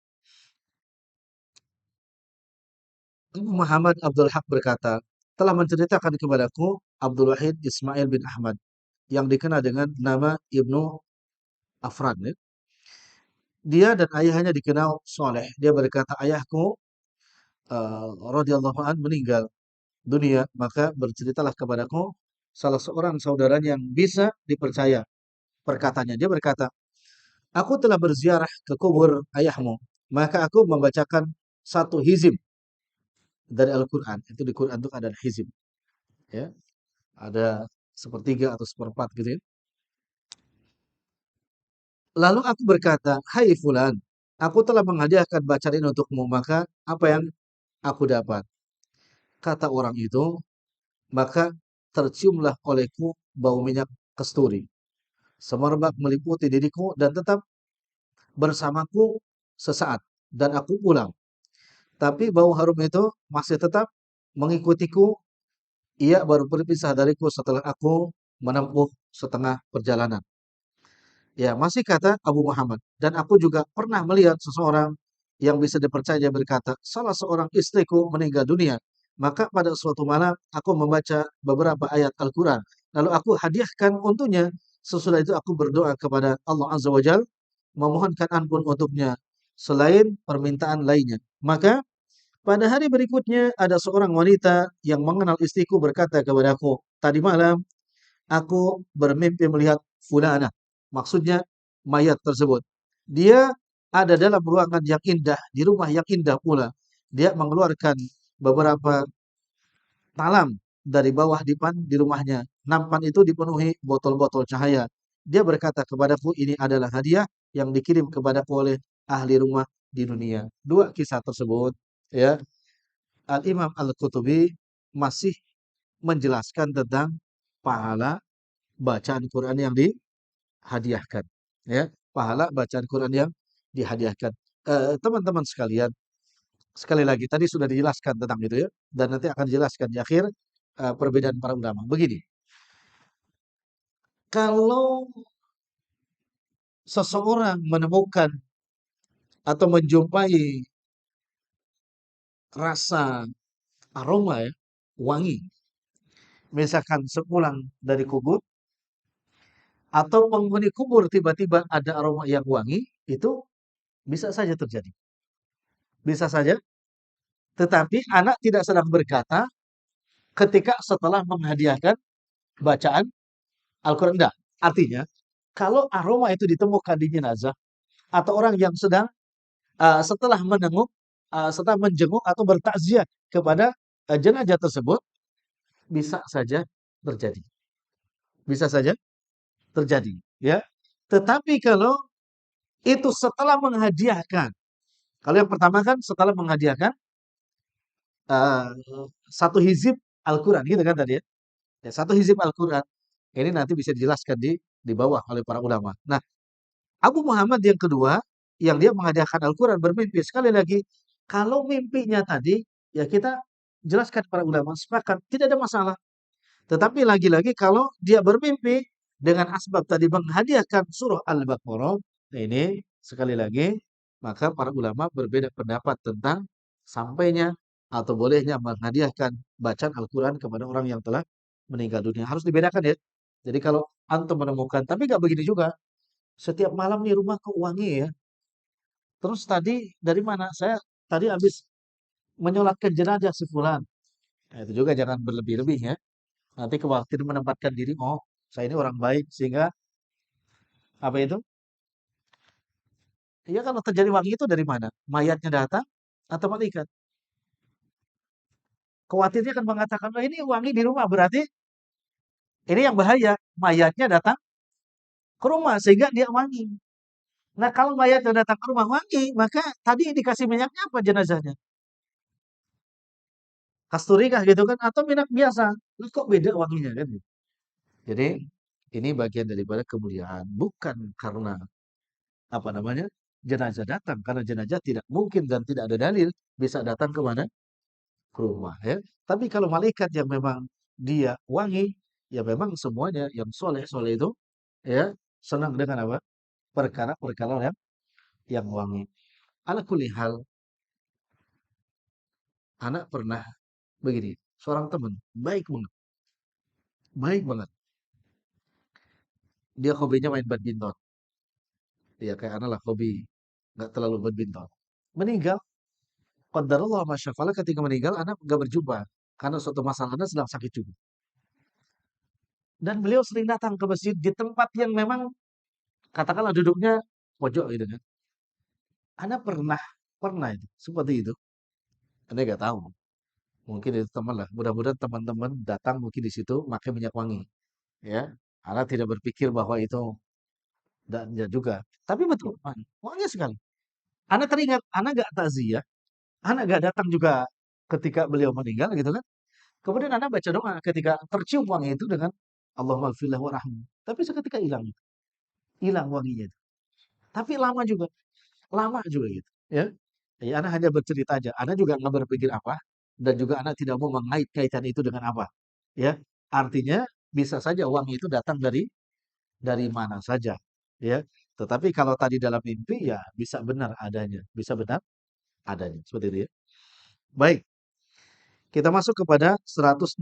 Abu Muhammad Abdul Haq berkata, telah menceritakan kepadaku Abdul Wahid Ismail bin Ahmad yang dikenal dengan nama Ibnu Afran. Ya. Dia dan ayahnya dikenal soleh. Dia berkata, ayahku radhiyallahu an meninggal dunia, maka berceritalah kepadaku salah seorang saudaranya yang bisa dipercaya perkataannya. Dia berkata, aku telah berziarah ke kubur ayahmu, maka aku membacakan satu hizib dari Al-Quran. Itu di Quran itu ada hizib. Ya. Ada sepertiga atau seperempat gitu ya. Lalu aku berkata, hai fulan, aku telah menghadiahkan bacaan ini untukmu, maka apa yang aku dapat? Kata orang itu, maka terciumlah olehku bau minyak kasturi. Semerbak meliputi diriku dan tetap bersamaku sesaat. Dan aku pulang. Tapi bau harum itu masih tetap mengikutiku. Ia baru berpisah dariku setelah aku menempuh setengah perjalanan. Ya, masih kata Abu Muhammad. Dan aku juga pernah melihat seseorang yang bisa dipercaya berkata, salah seorang istriku meninggal dunia. Maka pada suatu malam aku membaca beberapa ayat Al-Quran. Lalu aku hadiahkan untuknya. Sesudah itu aku berdoa kepada Allah Azza wa Jal, memohonkan ampun untuknya selain permintaan lainnya. Maka pada hari berikutnya ada seorang wanita yang mengenal istriku berkata kepadaku, tadi malam aku bermimpi melihat fulana. Maksudnya mayat tersebut. Dia ada dalam ruangan yang indah, di rumah yang indah pula. Dia mengeluarkan beberapa talam dari bawah dipan di rumahnya. Nampan itu dipenuhi botol-botol cahaya. Dia berkata kepadaku, ini adalah hadiah yang dikirim kepadaku oleh ahli rumah di dunia. Dua kisah tersebut, ya, Al-Imam Al-Qutubi masih menjelaskan tentang pahala bacaan Quran yang dihadiahkan, ya, pahala bacaan Quran yang dihadiahkan. Teman-teman sekalian, sekali lagi tadi sudah dijelaskan tentang itu ya, dan nanti akan dijelaskan di akhir perbedaan para ulama. Begini, kalau seseorang menemukan atau menjumpai rasa aroma ya, wangi, misalkan sepulang dari kubur atau penghuni kubur tiba-tiba ada aroma yang wangi, itu bisa saja terjadi. Bisa saja. Tetapi anak tidak sedang berkata ketika setelah menghadiahkan bacaan Al-Quran. Enggak. Artinya, kalau aroma itu ditemukan di jenazah atau orang yang sedang setelah menengok, setelah menjenguk atau bertakziah kepada jenazah tersebut, bisa saja terjadi. Bisa saja terjadi. Ya. Tetapi kalau itu setelah menghadiahkan, kalau yang pertama kan setelah menghadiahkan uh, satu hizib Al-Quran, gitu kan tadi ya. Ya, satu hizib Al-Quran. Ini nanti bisa dijelaskan di bawah oleh para ulama. Nah, Abu Muhammad yang kedua, yang dia menghadiahkan Al-Quran bermimpi. Sekali lagi, kalau mimpinya tadi, ya kita jelaskan para ulama, sepakat, tidak ada masalah. Tetapi lagi-lagi kalau dia bermimpi dengan asbab tadi menghadiahkan surah Al-Baqarah, nah ini sekali lagi, maka para ulama berbeda pendapat tentang sampainya atau bolehnya menghadiahkan bacaan Al-Quran kepada orang yang telah meninggal dunia. Harus dibedakan ya. Jadi kalau antum menemukan, tapi nggak begini juga. Setiap malam nih rumah kok wangi ya. Terus tadi dari mana? Saya tadi habis menyolatkan jenazah si fulan. Nah, itu juga jangan berlebih-lebih ya. Nanti khawatir menempatkan diri, oh saya ini orang baik sehingga apa itu? Ya kalau terjadi wangi itu dari mana? Mayatnya datang atau malaikat? Khawatirnya kan mengatakan, oh, ini wangi di rumah berarti ini yang bahaya. Mayatnya datang ke rumah sehingga dia wangi. Nah kalau mayatnya datang ke rumah wangi, maka tadi dikasih minyaknya apa jenazahnya? Kasturi kah gitu kan? Atau minyak biasa? Lah, kok beda wanginya kan? Jadi ini bagian daripada kemuliaan, bukan karena apa namanya? jenazah datang karena jenazah tidak mungkin dan tidak ada dalil bisa datang ke mana? Ke rumah ya. Tapi kalau malaikat yang memang dia wangi, ya memang semuanya yang soleh-soleh itu ya senang dengan apa? Perkara-perkara yang wangi. Ala kulli hal, anak pernah begini, seorang teman baik banget, baik banget. Dia hobinya main badminton. Ya kayak anak lah hobi, nggak terlalu badminton. Meninggal, qadarullah masyafallah ketika meninggal anak nggak berjumpa karena suatu masalah anak sedang sakit juga. Dan beliau sering datang ke masjid di tempat yang memang katakanlah duduknya pojok gitu kan. Anda pernah pernah itu seperti itu. Anda nggak tahu. Mungkin itu teman lah. Mudah-mudahan teman-teman datang mungkin di situ pakai minyak wangi. Ya, Anda tidak berpikir bahwa itu dan ya juga. Tapi betul, wangi sekali. Anda teringat, Anda nggak takziah, Anda nggak datang juga ketika beliau meninggal gitu kan. Kemudian Anda baca doa ketika tercium wangi itu dengan Allahumma gfirlah warahmu. Tapi seketika hilang, hilang wanginya itu. Tapi lama juga gitu. Ya, ya Anda hanya bercerita aja. Anda juga nggak berpikir apa dan juga Anda tidak mau mengait-kaitan itu dengan apa. Ya, artinya bisa saja uang itu datang dari mana saja. Ya, tetapi kalau tadi dalam mimpi ya bisa benar adanya, bisa benar adanya. Seperti itu ya. Baik, kita masuk kepada 166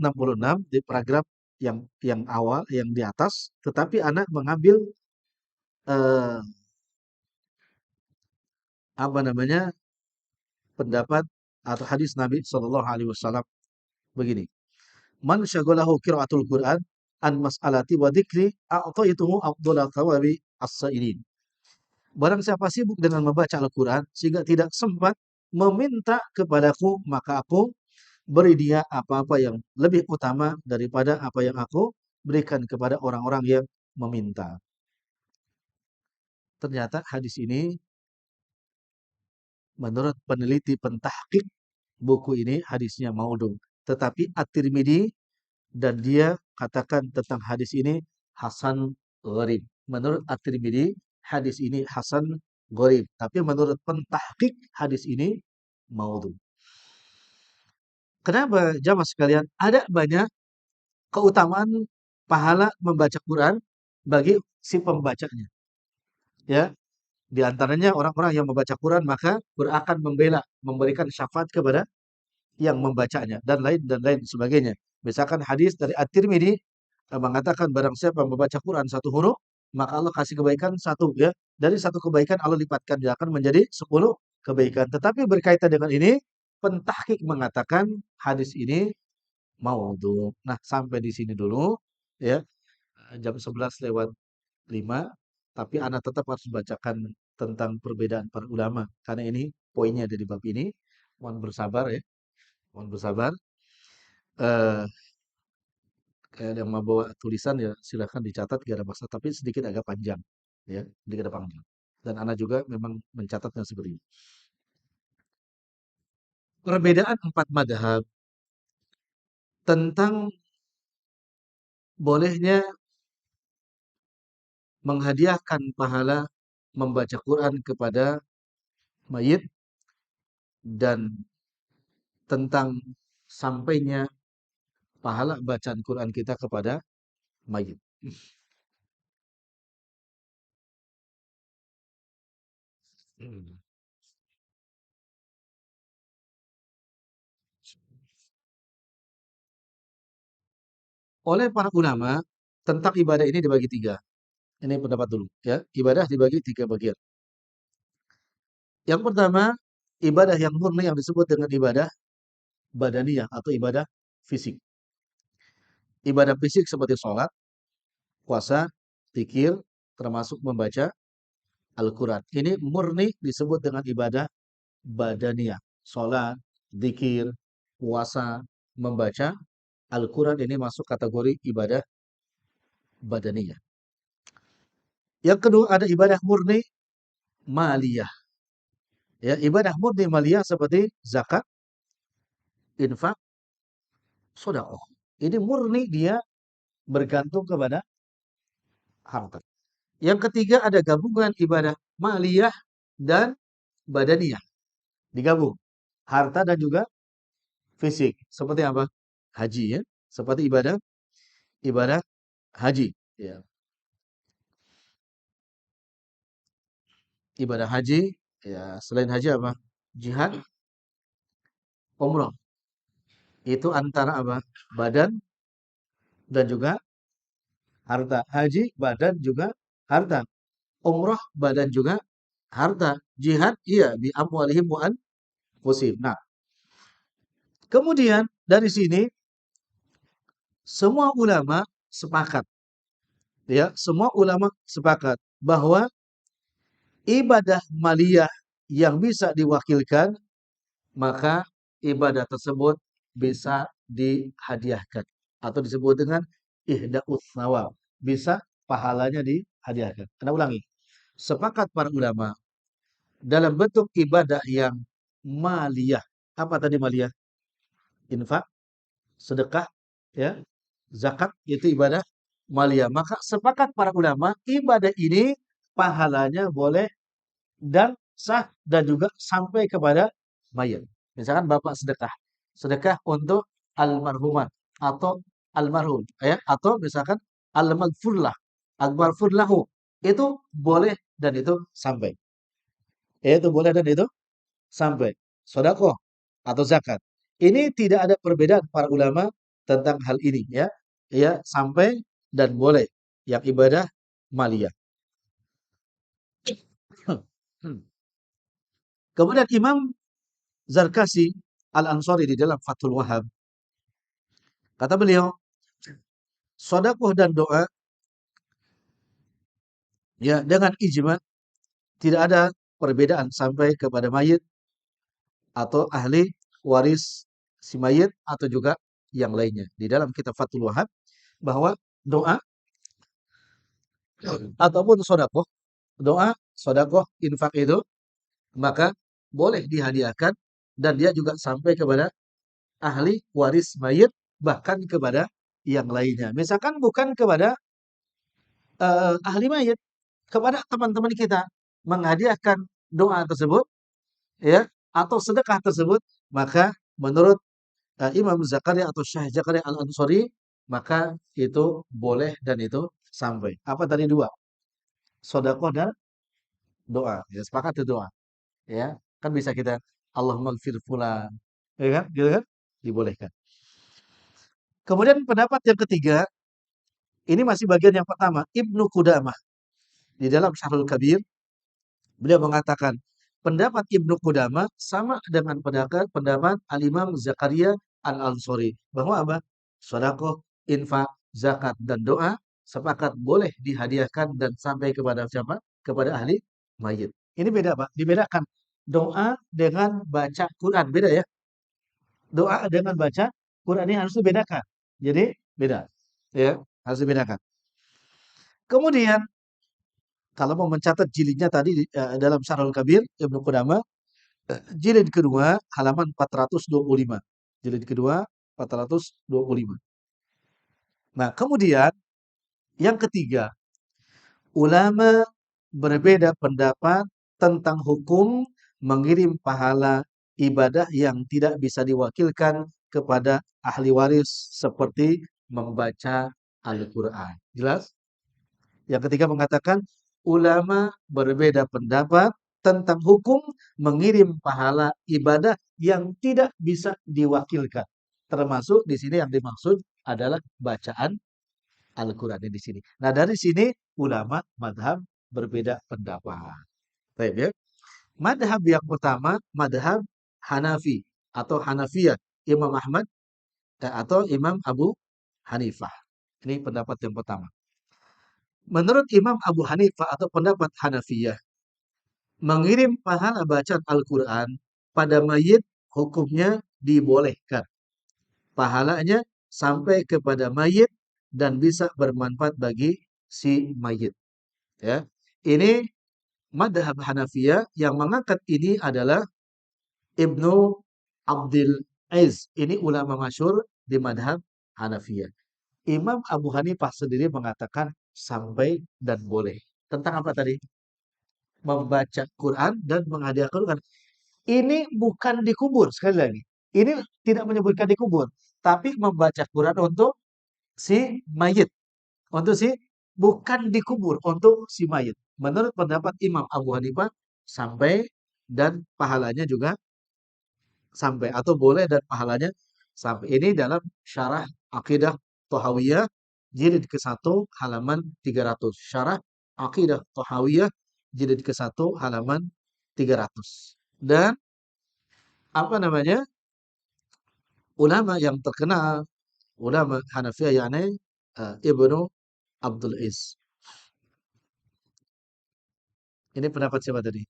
di paragraf yang awal yang di atas, tetapi anak mengambil eh, apa namanya pendapat atau hadis Nabi Shallallahu Alaihi Wasallam begini. Man syaghalahu qiraatul Qur'an an mas'alati wa dzikri a'taituhu afdhala thawabi as-sa'ilin. Barang siapa sibuk dengan membaca Al-Qur'an sehingga tidak sempat meminta kepadaku, maka aku beri dia apa-apa yang lebih utama daripada apa yang aku berikan kepada orang-orang yang meminta. Ternyata hadis ini menurut peneliti pentahqiq buku ini hadisnya maudhu. Tetapi At-Tirmidzi dan dia katakan tentang hadis ini hasan gharib. Menurut At-Tirmidzi hadis ini hasan gharib, tapi menurut pentahqiq hadis ini maudhu. Kenapa jamaah sekalian? Ada banyak keutamaan pahala membaca Quran bagi si pembacanya. Ya, di antaranya orang-orang yang membaca Quran maka Quran akan membela, memberikan syafaat kepada yang membacanya dan lain sebagainya. Misalkan hadis dari At-Tirmidzi mengatakan barang siapa membaca Quran satu huruf maka Allah kasih kebaikan satu ya. Dari satu kebaikan Allah lipatkan dia akan menjadi 10 kebaikan. Tetapi berkaitan dengan ini pentahqiq mengatakan hadis ini maudhu. Nah, sampai di sini dulu ya. Jam 11 lewat 5 tapi anak tetap harus bacakan tentang perbedaan para ulama karena ini poinnya dari bab ini. Mohon bersabar ya. Mohon bersabar. Eh kayak yang mau bawa tulisan ya silakan dicatat gak ada masalah tapi sedikit agak panjang ya sedikit agak panjang dan anak juga memang mencatatnya seperti ini. Perbedaan empat madhab tentang bolehnya menghadiahkan pahala membaca Quran kepada mayit dan tentang sampainya pahala bacaan Quran kita kepada mayit. Oleh para ulama tentang ibadah ini dibagi tiga. Ini pendapat dulu ya. Ibadah dibagi tiga bagian. Yang pertama, ibadah yang murni yang disebut dengan ibadah badaniyah atau ibadah fisik. Ibadah fisik seperti sholat, puasa, zikir, termasuk membaca Al-Quran. Ini murni disebut dengan ibadah badaniyah. Sholat, zikir, puasa, membaca Al-Quran ini masuk kategori ibadah badaniyah. Yang kedua ada ibadah murni maliyah. Ya, ibadah murni maliyah seperti zakat, infak, sedekah. Ini murni dia bergantung kepada harta. Yang ketiga ada gabungan ibadah maliyah dan badaniyah. Digabung. Harta dan juga fisik. Seperti apa? Haji ya. Seperti ibadah haji. Ya. Ibadah haji, ya selain haji apa? Jihad, umroh. Itu antara apa? Badan dan juga harta. Haji, badan juga harta. Umroh, badan juga harta. Jihad, iya, bi amwalihim wa anfusihim. Nah, kemudian dari sini semua ulama sepakat, ya, semua ulama sepakat bahwa ibadah maliyah yang bisa diwakilkan, maka ibadah tersebut bisa dihadiahkan atau disebut dengan ihda'us thawab. Bisa pahalanya dihadiahkan. Anda ulangi. Sepakat para ulama dalam bentuk ibadah yang maliyah. Apa tadi maliyah? Infak, sedekah, ya, zakat itu ibadah maliyah. Maka sepakat para ulama ibadah ini pahalanya boleh dan sah dan juga sampai kepada mayit. Misalkan bapak sedekah, sedekah untuk almarhumah atau almarhum, ya, atau misalkan al-maghfurlah, al-maghfurlahu, itu boleh dan itu sampai. Itu boleh dan itu sampai. Sedekah atau zakat. Ini tidak ada perbedaan para ulama tentang hal ini, ya. Ya, sampai dan boleh yang ibadah maliyah. Kemudian Imam Zarkasi Al-Ansari di dalam Fathul Wahhab, kata beliau, sedekah dan doa, ya, dengan ijma tidak ada perbedaan sampai kepada mayit atau ahli waris si mayit atau juga yang lainnya. Di dalam kitab Fathul Wahhab bahwa doa ataupun sedekah, doa, sedekah, infak itu maka boleh dihadiahkan dan dia juga sampai kepada ahli waris mayit bahkan kepada yang lainnya. Misalkan bukan kepada ahli mayit, kepada teman-teman kita menghadiahkan doa tersebut, ya, atau sedekah tersebut, maka menurut Imam Zakaria atau Syekh Zakaria Al-Ansari, maka itu boleh dan itu sampai. Apa tadi dua? Sedekah dan doa. Ya, sepakat itu doa. Ya, kan bisa kita Allahumma gfir fulan, ya kan? Gitu kan? Dibolehkan. Kemudian pendapat yang ketiga, ini masih bagian yang pertama, Ibnu Qudamah di dalam Syarhul Kabir, beliau mengatakan pendapat Ibnu Qudamah sama dengan pendapat Al-Imam Zakaria Al-Ansari bahwa apa? Sedekah, infak, zakat dan doa sepakat boleh dihadiahkan dan sampai kepada siapa? Kepada ahli mayit. Ini beda, Pak. Dibedakan. Doa dengan baca Quran beda ya. Doa dengan baca Quran ini harus dibedakan. Jadi beda. Ya, harus dibedakan. Kemudian kalau mau mencatat jilidnya tadi dalam Syarhul Kabir Ibnu Qudamah, jilid kedua halaman 425. Jilid kedua 425. Nah, kemudian yang ketiga, ulama berbeda pendapat tentang hukum mengirim pahala ibadah yang tidak bisa diwakilkan kepada ahli waris seperti membaca Al-Quran. Jelas? Yang ketiga mengatakan ulama berbeda pendapat tentang hukum mengirim pahala ibadah yang tidak bisa diwakilkan. Termasuk di sini yang dimaksud adalah bacaan Al-Quran di sini. Nah, dari sini ulama madhab berbeda pendapat. Baik, ya. Madhab yang pertama, madhab Hanafi atau Hanafiyah, Imam Ahmad atau Imam Abu Hanifah. Ini pendapat yang pertama. Menurut Imam Abu Hanifah atau pendapat Hanafiyah, mengirim pahala bacaan Al-Quran pada mayit hukumnya dibolehkan. Pahalanya sampai kepada mayit dan bisa bermanfaat bagi si mayit. Ya, ini madhab Hanafiyah. Yang mengangkat ini adalah Ibnu Abdul Aziz. Ini ulama masyhur di madhab Hanafiyah. Imam Abu Hanifah sendiri mengatakan sampai dan boleh. Tentang apa tadi? membaca Quran dan menghadiahkan Quran. Ini bukan dikubur, sekali lagi. Ini tidak menyebutkan dikubur, tapi membaca Quran untuk si mayit, untuk si bukan dikubur, untuk si mayit. Menurut pendapat Imam Abu Hanifah sampai dan pahalanya juga sampai atau boleh dan pahalanya sampai. Ini dalam syarah Aqidah Thahawiyah jilid ke-1 halaman 300. Syarah Aqidah Thahawiyah jilid ke-1 halaman 300. Dan apa namanya? Ulama yang terkenal, ulama Hanafiyah yakni Ibnu Abdul Is. Ini pendapat siapa tadi?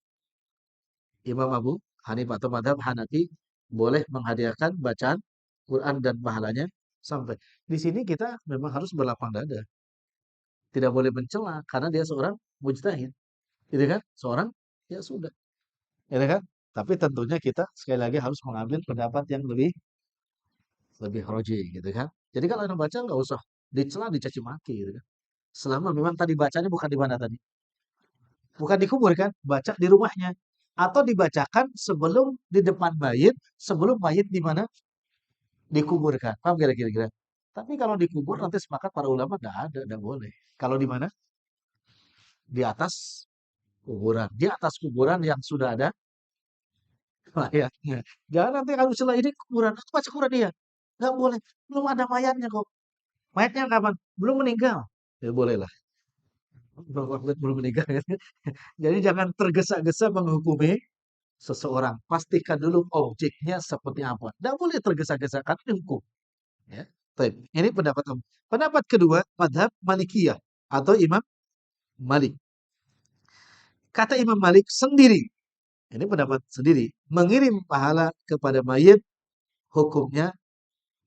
Imam Abu Hanifah atau madhab Hanafi boleh menghadiahkan bacaan Quran dan pahalanya sampai. Di sini kita memang harus berlapang dada. Tidak boleh mencela karena dia seorang mujtahid. Gitu kan? Seorang ya sudah. Gitu kan? Tapi tentunya kita sekali lagi harus mengambil pendapat yang lebih roji gitu kan. Jadi kalau yang baca nggak usah dicela, dicaci maki gitu kan. Selama memang tadi bacanya bukan di mana tadi? Bukan dikubur kan? Baca di rumahnya. Atau dibacakan sebelum di depan mayit, sebelum mayit di mana? Dikuburkan. Paham kira-kira? Tapi kalau dikubur nanti sepakat para ulama nggak ada, nggak boleh. Kalau di mana? Di atas kuburan. Di atas kuburan yang sudah ada mayatnya. Jangan nanti kalau setelah ini kuburan, aku baca Quran dia. Nggak boleh. Belum ada mayatnya kok. Mayatnya kapan? Belum meninggal. Ya boleh lah. Belum meninggal. Jadi jangan tergesa-gesa menghukumi seseorang. Pastikan dulu objeknya seperti apa. Tidak boleh tergesa-gesa karena dihukum. Ya. Baik. Ini pendapat Om. Pendapat kedua, madhab Malikiyah atau Imam Malik. Kata Imam Malik sendiri, ini pendapat sendiri, mengirim pahala kepada mayit hukumnya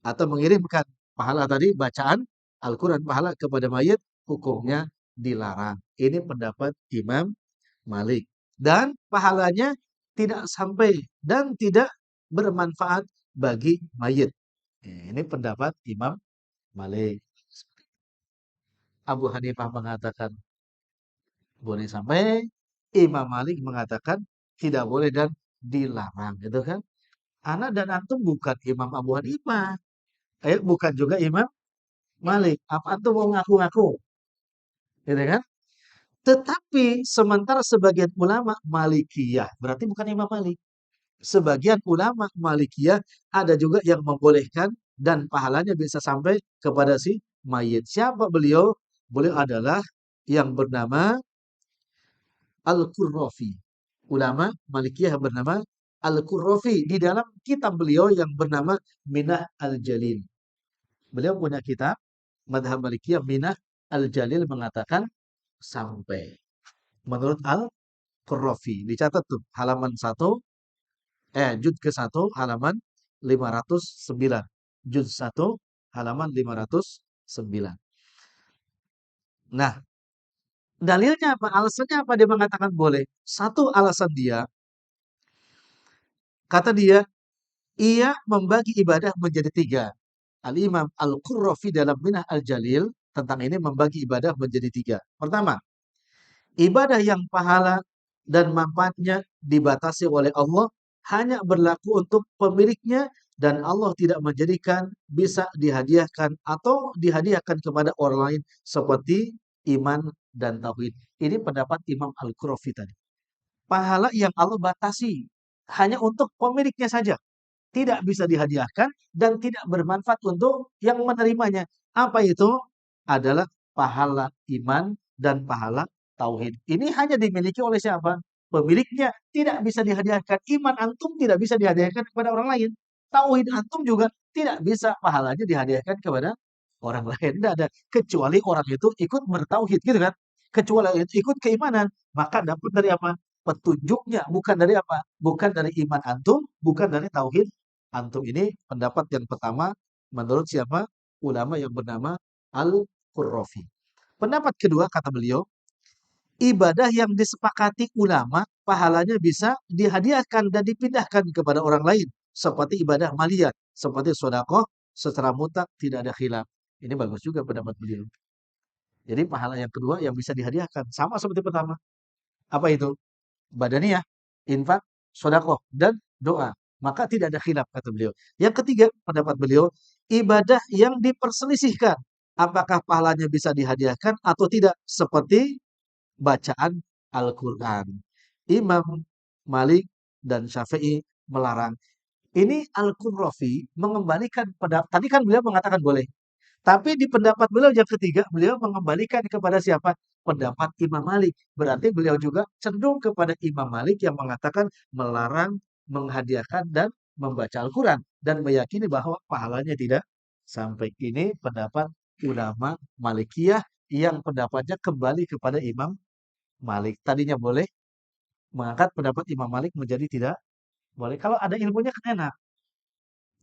atau mengirimkan pahala tadi bacaan Al-Quran pahala kepada mayit hukumnya dilarang. Ini pendapat Imam Malik. Dan pahalanya tidak sampai dan tidak bermanfaat bagi mayit. Ini pendapat Imam Malik. Abu Hanifah mengatakan boleh sampai, Imam Malik mengatakan tidak boleh dan dilarang, gitu kan? Ana dan antum bukan Imam Abu Hanifah, bukan juga Imam Malik. Apa antum mau ngaku-ngaku, gitu kan? Tetapi sementara sebagian ulama Malikiyah, berarti bukan Imam Malik. Sebagian ulama Malikiyah ada juga yang membolehkan dan pahalanya bisa sampai kepada si mayit. Siapa beliau? Beliau adalah yang bernama Al-Qurrafi. Ulama Malikiyah bernama Al-Qurrafi di dalam kitab beliau yang bernama Minah Al-Jalil. Beliau punya kitab Madhab Malikiyah Minah Al-Jalil mengatakan sampai. Menurut Al-Qurrafi dicatat tuh halaman 1 juz ke-1 halaman 509. Juz 1 halaman 509. Nah, dalilnya apa? Alasannya apa dia mengatakan boleh? Satu alasan dia, kata dia, ia membagi ibadah menjadi tiga. Al-Imam Al-Qurrafi dalam Minah Al-Jalil tentang ini membagi ibadah menjadi tiga. Pertama, ibadah yang pahala dan manfaatnya dibatasi oleh Allah hanya berlaku untuk pemiliknya dan Allah tidak menjadikan bisa dihadiahkan atau dihadiahkan kepada orang lain seperti iman dan tauhid. Ini pendapat Imam Al-Qurrafi tadi. Pahala yang Allah batasi hanya untuk pemiliknya saja. Tidak bisa dihadiahkan dan tidak bermanfaat untuk yang menerimanya. Apa itu? Adalah pahala iman dan pahala tauhid. Ini hanya dimiliki oleh siapa? Pemiliknya. Tidak bisa dihadiahkan. Iman antum tidak bisa dihadiahkan kepada orang lain. Tauhid antum juga tidak bisa pahalanya dihadiahkan kepada orang lain. Tidak ada. Kecuali orang itu ikut bertauhid. Gitu kan? Kecuali itu ikut keimanan. Maka dapat dari apa? Petunjuknya. Bukan dari apa? Bukan dari iman antum. Bukan dari tauhid antum. Ini pendapat yang pertama menurut siapa? Ulama yang bernama Al-Qurrafi. Pendapat kedua kata beliau, ibadah yang disepakati ulama pahalanya bisa dihadiahkan dan dipindahkan kepada orang lain seperti ibadah maliyah, seperti sedekah secara mutlak tidak ada khilaf. Ini bagus juga pendapat beliau. Jadi pahala yang kedua yang bisa dihadiahkan sama seperti pertama. Apa itu? badaniyah, infak, sedekah dan doa. Maka tidak ada khilaf kata beliau. Yang ketiga, pendapat beliau, ibadah yang diperselisihkan. Apakah pahalanya bisa dihadiahkan atau tidak? Seperti bacaan Al-Quran. Imam Malik dan Syafi'i melarang. Ini Al-Qurrafi mengembalikan pada tadi kan beliau mengatakan boleh. Tapi di pendapat beliau yang ketiga, beliau mengembalikan kepada siapa? Pendapat Imam Malik. Berarti beliau juga cenderung kepada Imam Malik yang mengatakan melarang menghadiahkan dan membaca Al-Quran. Dan meyakini bahwa pahalanya tidak sampai. Ini pendapat ulama Malikiyah yang pendapatnya kembali kepada Imam Malik. Tadinya boleh, mengangkat pendapat Imam Malik menjadi tidak boleh. Kalau ada ilmunya kan enak,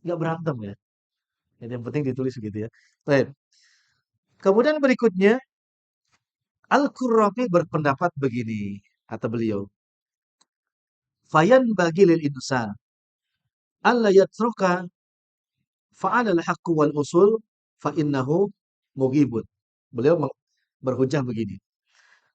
nggak berantem ya. Jadi yang penting ditulis begitu ya. Baik. Kemudian berikutnya, Al-Qurrafi berpendapat begini, kata beliau, fayan bagi lil insan alla yatruka fa'alal haqqu wal usul fa innahu mughibun. Beliau berhujah begini.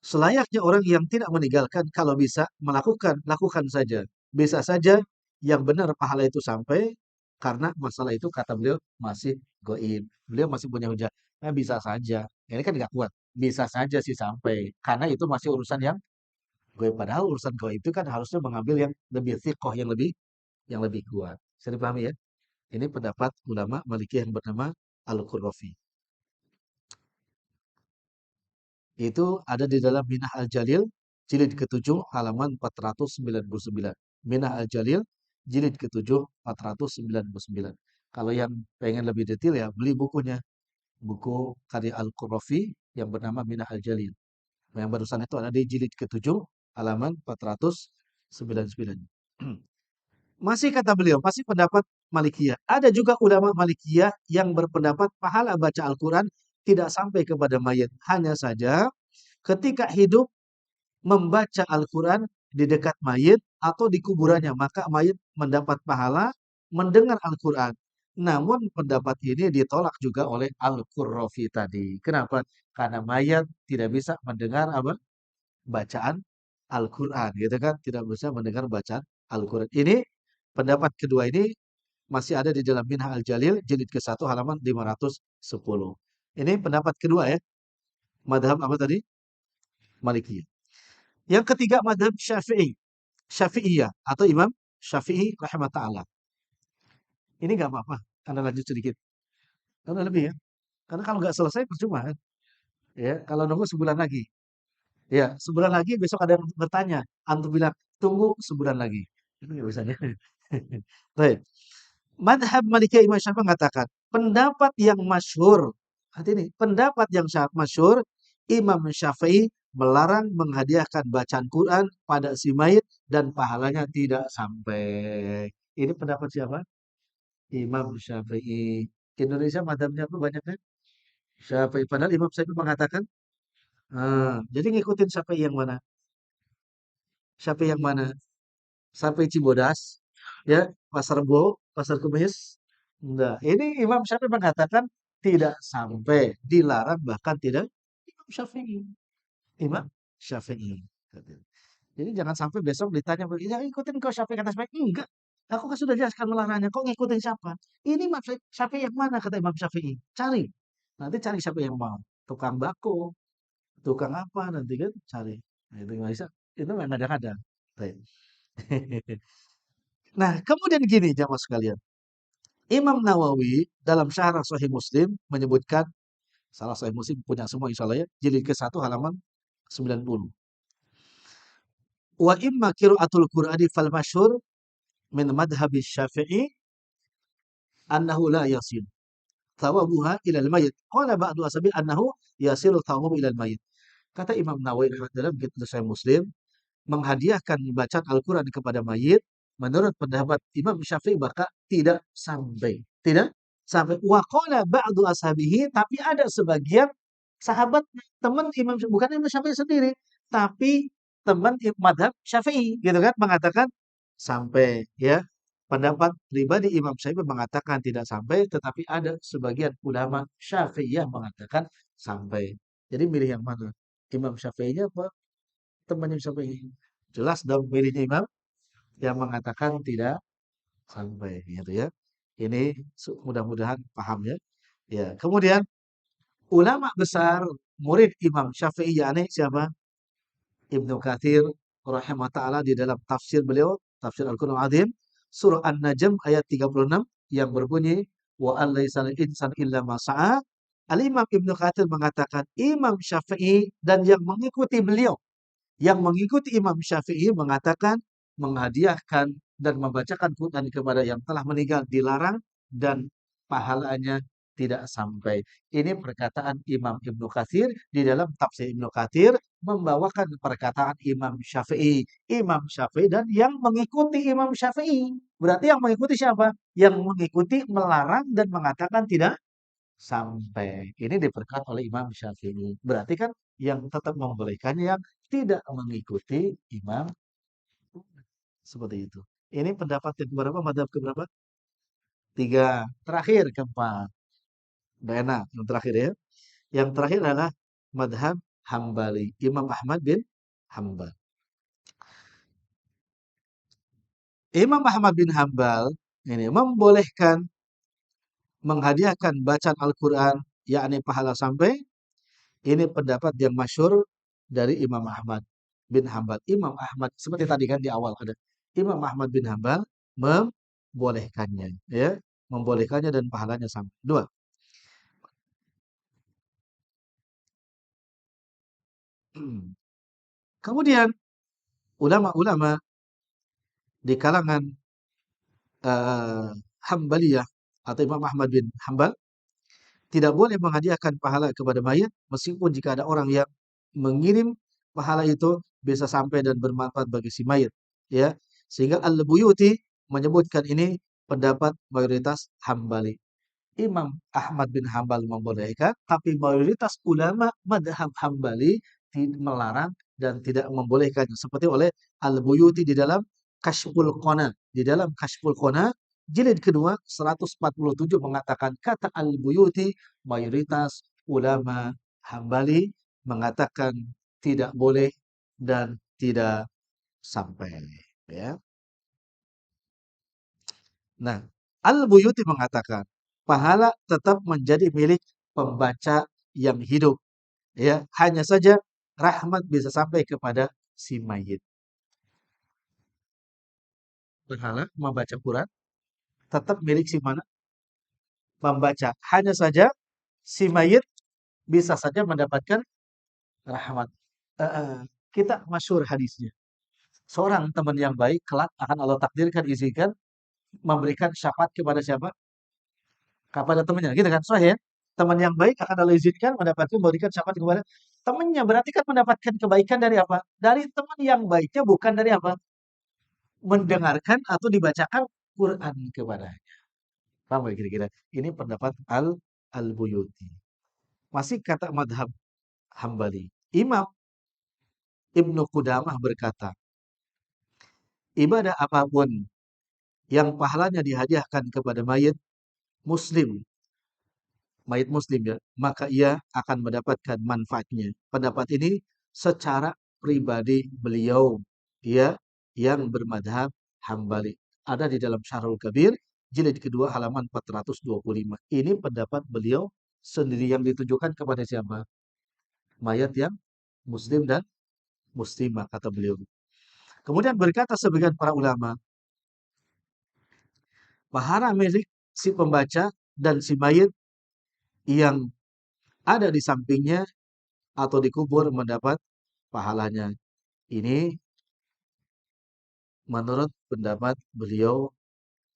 Selayaknya orang yang tidak meninggalkan kalau bisa melakukan, lakukan saja. Bisa saja yang benar pahala itu sampai karena masalah itu kata beliau masih goib. Beliau masih punya hujah. Bisa saja. Ini kan nggak kuat. Bisa saja sih sampai. Karena itu masih urusan yang goib. Padahal urusan goib itu kan harusnya mengambil yang lebih thiqoh, yang lebih kuat. Bisa dipahami ya? Ini pendapat ulama Maliki yang bernama Al-Qurrafi. Itu ada di dalam Minah Al-Jalil jilid ke-7 halaman 499. Minah Al-Jalil jilid ke-7 499. Kalau yang pengen lebih detail ya beli bukunya. Buku karya Al-Qurrafi yang bernama Minah Al-Jalil. Yang barusan itu ada di jilid ke-7 halaman 499. Masih kata beliau, masih pendapat Malikiyah. Ada juga ulama Malikiyah yang berpendapat pahala baca Al-Quran tidak sampai kepada mayat. Hanya saja ketika hidup membaca Al-Quran di dekat mayit atau di kuburannya, maka mayit mendapat pahala mendengar Al-Quran. Namun pendapat ini ditolak juga oleh Al-Qurrafi tadi. Kenapa? Karena mayat tidak bisa mendengar apa? Bacaan Al-Quran, gitu kan? Tidak bisa mendengar bacaan Al-Quran. Ini pendapat kedua ini masih ada di dalam Minhaj Al-Jalil jilid ke-1 halaman 510. Ini pendapat kedua ya. Madhab apa tadi? Maliki. Yang ketiga madhab Syafi'i. Syafi'iyah atau Imam Syafi'i rahimahullah. Ini nggak apa-apa. Anda lanjut sedikit. Karena lebih ya. Karena kalau nggak selesai percuma kan. Ya, kalau nunggu sebulan lagi. Ya, sebulan lagi besok ada yang bertanya. Antum bilang tunggu sebulan lagi. Itu nggak bisa ya. Baik. Madhab Malikiyah Imam Syafi'i mengatakan pendapat yang masyhur. Hati ini, pendapat yang masyhur Imam Syafi'i melarang menghadiahkan bacaan Quran pada si mayit dan pahalanya tidak sampai. Ini pendapat siapa? Imam Syafi'i. Indonesia madhabnya apa banyaknya? Syafi'i. Padahal Imam Syafi'i mengatakan, jadi ngikutin Syafi'i yang mana? Syafi'i yang mana? Syafi'i Cibodas, ya, Pasar Rebo, Pasar Kemis. Enggak. Ini Imam Syafi'i mengatakan tidak sampai, dilarang bahkan tidak. Imam Syafi'i. Imam Syafi'i. Jadi jangan sampai besok ditanya, ya ikutin kau Syafi'i kata Syafi'i. Enggak. Aku kan sudah jelaskan melarangnya. Kok ngikutin siapa? Ini Imam Syafi'i yang mana kata Imam Syafi'i? Cari. Nanti cari siapa yang mau. Tukang bako, tukang apa nanti kan cari. Nah, itu nggak bisa. Itu memang ada-ada. Baik. Nah, kemudian gini jamaah sekalian. Imam Nawawi dalam Syarah Sahih Muslim menyebutkan, salah Sahih Muslim punya semua insya Allah ya, jilid ke-1 halaman 90. Wa imma qiraatul Qur'ani fal masyhur min madhhabi Syafi'i annahu la yasil thawabuha ila al-mayyit. Qala ba'du ashabi annahu yasilu thawabu ila al-mayyit. Kata Imam Nawawi dalam kitab Sahih Muslim, menghadiahkan bacaan Al-Quran kepada mayit, menurut pendapat Imam Syafi'i maka tidak sampai. Tidak sampai. Wa qala ba'du ashabihi, tapi ada sebagian sahabat teman Imam Syafi'i, bukan Imam Syafi'i sendiri, tapi teman madhab Syafi'i, gitu kan, mengatakan sampai ya. Pendapat pribadi Imam Syafi'i mengatakan tidak sampai, tetapi ada sebagian ulama Syafi'i yang mengatakan sampai. Jadi milih yang mana? Imam Syafi'inya apa temannya Syafi'i? Jelas dong pilihnya imam yang mengatakan tidak sampai gitu ya. Ini mudah-mudahan paham ya. Ya, kemudian ulama besar murid Imam Syafi'i yakni siapa? Ibnu Katsir rahimah taala di dalam tafsir beliau, tafsir Al-Qur'an Azim, surah An-Najm ayat 36 yang berbunyi wa an laisal insan illa ma sa'a. Al-Imam Ibnu Katsir mengatakan Imam Syafi'i dan yang mengikuti beliau, yang mengikuti Imam Syafi'i mengatakan menghadiahkan dan membacakan Quran kepada yang telah meninggal dilarang dan pahalanya tidak sampai. Ini perkataan Imam Ibnu Katsir di dalam tafsir Ibnu Katsir membawakan perkataan Imam Syafi'i. Imam Syafi'i dan yang mengikuti Imam Syafi'i. Berarti yang mengikuti siapa? Yang mengikuti melarang dan mengatakan tidak sampai. Ini diperkuat oleh Imam Syafi'i. Berarti kan yang tetap membolehkannya yang tidak mengikuti imam seperti itu. Ini pendapat yang keberapa? Madhab keberapa? Tiga. Terakhir keempat. Udah enak. Yang terakhir ya. Yang terakhir adalah madhab Hambali. Imam Ahmad bin Hambal. Imam Ahmad bin Hambal ini membolehkan menghadiahkan bacaan Al-Quran yakni pahala sampai. Ini pendapat yang masyhur dari Imam Ahmad bin Hambal. Imam Ahmad seperti tadi kan di awal ada Imam Ahmad bin Hambal membolehkannya, ya, membolehkannya dan pahalanya sama. Dua. Kemudian ulama-ulama di kalangan uh, Hambaliyah atau Imam Ahmad bin Hambal tidak boleh menghadiahkan pahala kepada mayat meskipun jika ada orang yang mengirim pahala itu bisa sampai dan bermanfaat bagi si mayat, ya. Sehingga Al-Buyuti menyebutkan ini pendapat mayoritas Hambali. Imam Ahmad bin Hambal membolehkan, tapi mayoritas ulama madhab Hambali melarang dan tidak membolehkannya. Seperti oleh Al-Buyuti di dalam Kashful Qana. Di dalam Kashful Qana, jilid kedua 147 mengatakan kata Al-Buyuti, mayoritas ulama Hambali mengatakan tidak boleh dan tidak sampai. Ya. Nah, Al-Buyuti mengatakan pahala tetap menjadi milik pembaca yang hidup. Ya, hanya saja rahmat bisa sampai kepada si mayit. Pahala membaca Quran tetap milik si mana? Membaca. Hanya saja si mayit bisa saja mendapatkan rahmat. Eh, eh, kita masyhur hadisnya. Seorang teman yang baik kelak akan Allah takdirkan izinkan memberikan syafaat kepada siapa? Kepada temannya, gitu kan? Sahih ya? Teman yang baik akan Allah izinkan mendapatkan memberikan syafaat kepada temannya. Berarti kan mendapatkan kebaikan dari apa? Dari teman yang baiknya, bukan dari apa? Mendengarkan atau dibacakan Quran kepadanya. Paham gak kira-kira? Ini pendapat Al-Buyuti. Masih kata madhab Hambali. Imam Ibnu Qudamah berkata, ibadah apapun yang pahalanya dihadiahkan kepada muslim, mayit muslim ya, maka ia akan mendapatkan manfaatnya. Pendapat ini secara pribadi beliau, ya, yang bermadhab Hambali. Ada di dalam Syarhul Kabir, jilid kedua halaman 425. Ini pendapat beliau sendiri yang ditujukan kepada siapa? Mayat yang muslim dan muslimah, kata beliau. Kemudian berkata sebagian para ulama, pahala milik si pembaca dan si mayit yang ada di sampingnya atau dikubur mendapat pahalanya. Ini menurut pendapat beliau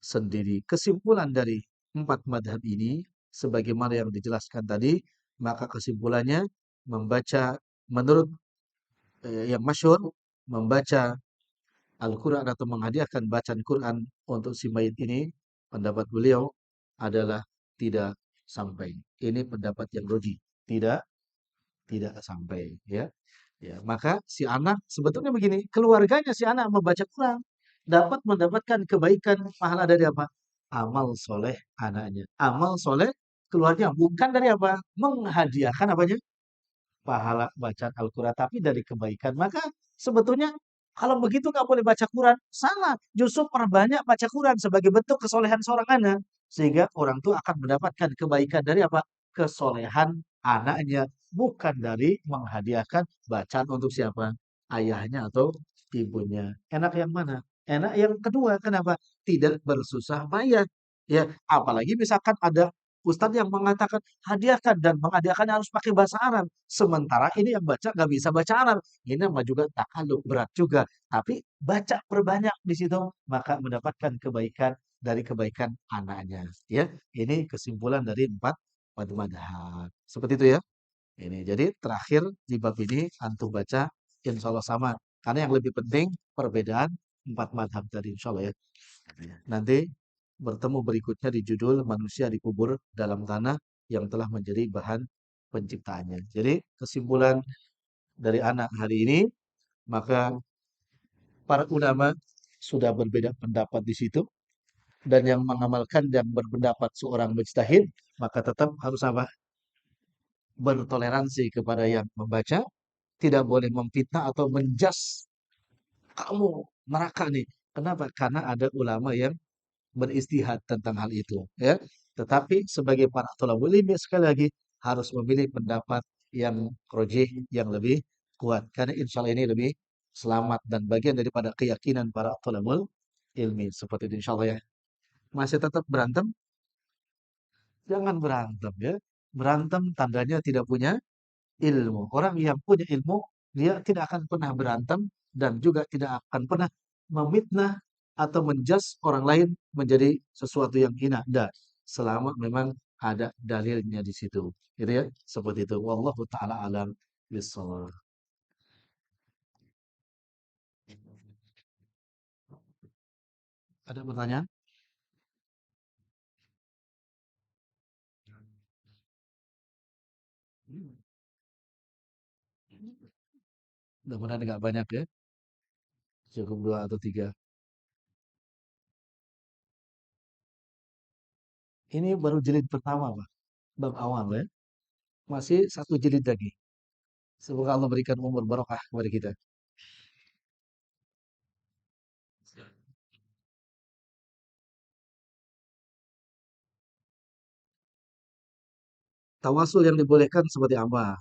sendiri. Kesimpulan dari empat madhab ini, sebagaimana yang dijelaskan tadi, maka kesimpulannya membaca menurut yang masyhur, membaca Al-Quran atau menghadiahkan bacaan Quran untuk si mayit ini, pendapat beliau adalah tidak sampai. Ini pendapat yang roji, tidak tidak sampai, ya. Ya, maka si anak sebetulnya begini, keluarganya si anak membaca Quran dapat mendapatkan kebaikan pahala dari apa? Amal soleh anaknya. Amal soleh keluarnya bukan dari apa? Menghadiahkan apanya? Pahala bacaan Al-Quran, tapi dari kebaikan. Maka sebetulnya Kalau begitu nggak boleh baca Quran. Salah. Justru perbanyak baca Quran sebagai bentuk kesolehan seorang anak. Sehingga orang tua akan mendapatkan kebaikan dari apa? Kesolehan anaknya. Bukan dari menghadiahkan bacaan untuk siapa? Ayahnya atau ibunya. Enak yang mana? Enak yang kedua. Kenapa? Tidak bersusah payah. Ya, apalagi misalkan ada ustadz yang mengatakan hadiahkan dan menghadiahkannya harus pakai bahasa Arab. Sementara ini yang baca nggak bisa baca Arab. Ini mah juga takaluk berat juga. Tapi baca perbanyak di situ, maka mendapatkan kebaikan dari kebaikan anaknya. Ya, ini kesimpulan dari empat madhab. Seperti itu ya. Ini jadi terakhir di bab ini antum baca insya Allah sama. Karena yang lebih penting perbedaan empat madhab tadi insya Allah ya. Nanti bertemu berikutnya di judul manusia dikubur dalam tanah yang telah menjadi bahan penciptaannya. Jadi kesimpulan dari anak hari ini, maka para ulama sudah berbeda pendapat di situ dan yang mengamalkan yang berpendapat seorang mujtahid maka tetap harus apa? Bertoleransi kepada yang membaca, tidak boleh memfitnah atau menjas kamu neraka nih. Kenapa? Karena ada ulama yang beristihad tentang hal itu, ya. Tetapi sebagai para thalabul ilmi sekali lagi harus memilih pendapat yang rojih, yang lebih kuat. Karena insya Allah ini lebih selamat dan bagian daripada keyakinan para thalabul ilmi. Seperti itu insya Allah ya. Masih tetap berantem? Jangan berantem ya. Berantem tandanya tidak punya ilmu. Orang yang punya ilmu, dia tidak akan pernah berantem dan juga tidak akan pernah memitnah atau menjas orang lain menjadi sesuatu yang hina. Dan selama memang ada dalilnya di situ. Gitu ya. Seperti itu. Wallahu taala alam bisawab. Ada pertanyaan? Mudah-mudahan nggak banyak ya. Cukup dua atau tiga. Ini baru jilid pertama, Pak. Bab awal ya. Masih satu jilid lagi. Semoga Allah berikan umur barokah kepada kita. Tawasul yang dibolehkan seperti apa?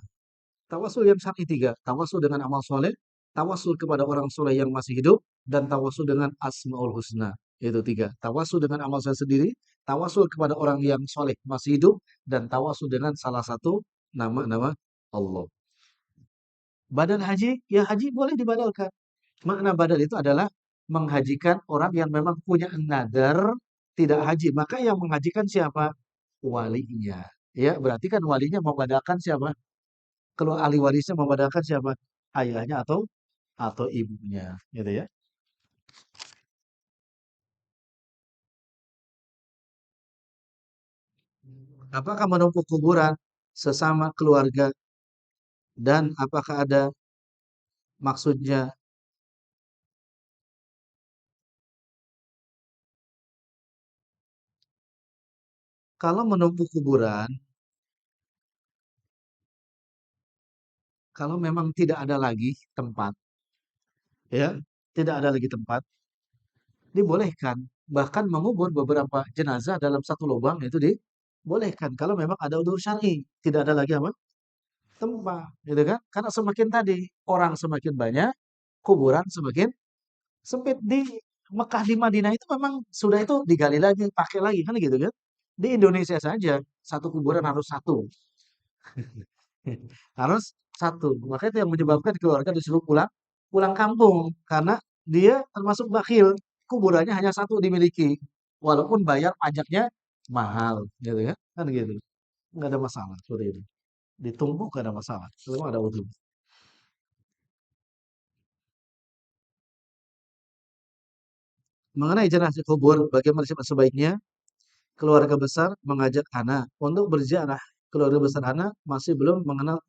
Tawasul yang syar'i tiga. Tawasul dengan amal soleh, tawasul kepada orang soleh yang masih hidup, dan tawasul dengan asmaul husna. Itu tiga. Tawasul dengan amal saya sendiri, tawasul kepada orang yang soleh masih hidup, dan tawasul dengan salah satu nama-nama Allah. Badal haji, ya haji boleh dibadalkan. Makna badal itu adalah menghajikan orang yang memang punya nadar tidak haji. Maka yang menghajikan siapa? Walinya. Ya, berarti kan walinya membadalkan siapa? Kalau ahli warisnya membadalkan siapa? Ayahnya atau ibunya, gitu ya. Apakah menumpuk kuburan sesama keluarga dan apakah ada maksudnya kalau menumpuk kuburan, kalau memang tidak ada lagi tempat, ya, tidak ada lagi tempat, dibolehkan. Bahkan mengubur beberapa jenazah dalam satu lubang itu dibolehkan kalau memang ada udzur syar'i, tidak ada lagi apa? Tempat, gitu kan? Karena semakin tadi orang semakin banyak, kuburan semakin sempit di Mekah di Madinah itu memang sudah itu digali lagi, pakai lagi kan gitu kan. Di Indonesia saja satu kuburan harus satu. Harus satu. Maka itu yang menyebabkan keluarga disuruh pulang pulang kampung karena dia termasuk bakhil. Kuburannya hanya satu dimiliki. Walaupun bayar pajaknya mahal gitu kan. Kan gitu. Nggak ada masalah seperti itu. Ditumpuk nggak ada masalah. Memang ada utuh. Mengenai jenazah kubur, bagaimana sebaiknya keluarga besar mengajak anak untuk berziarah. Keluarga besar anak masih belum mengenal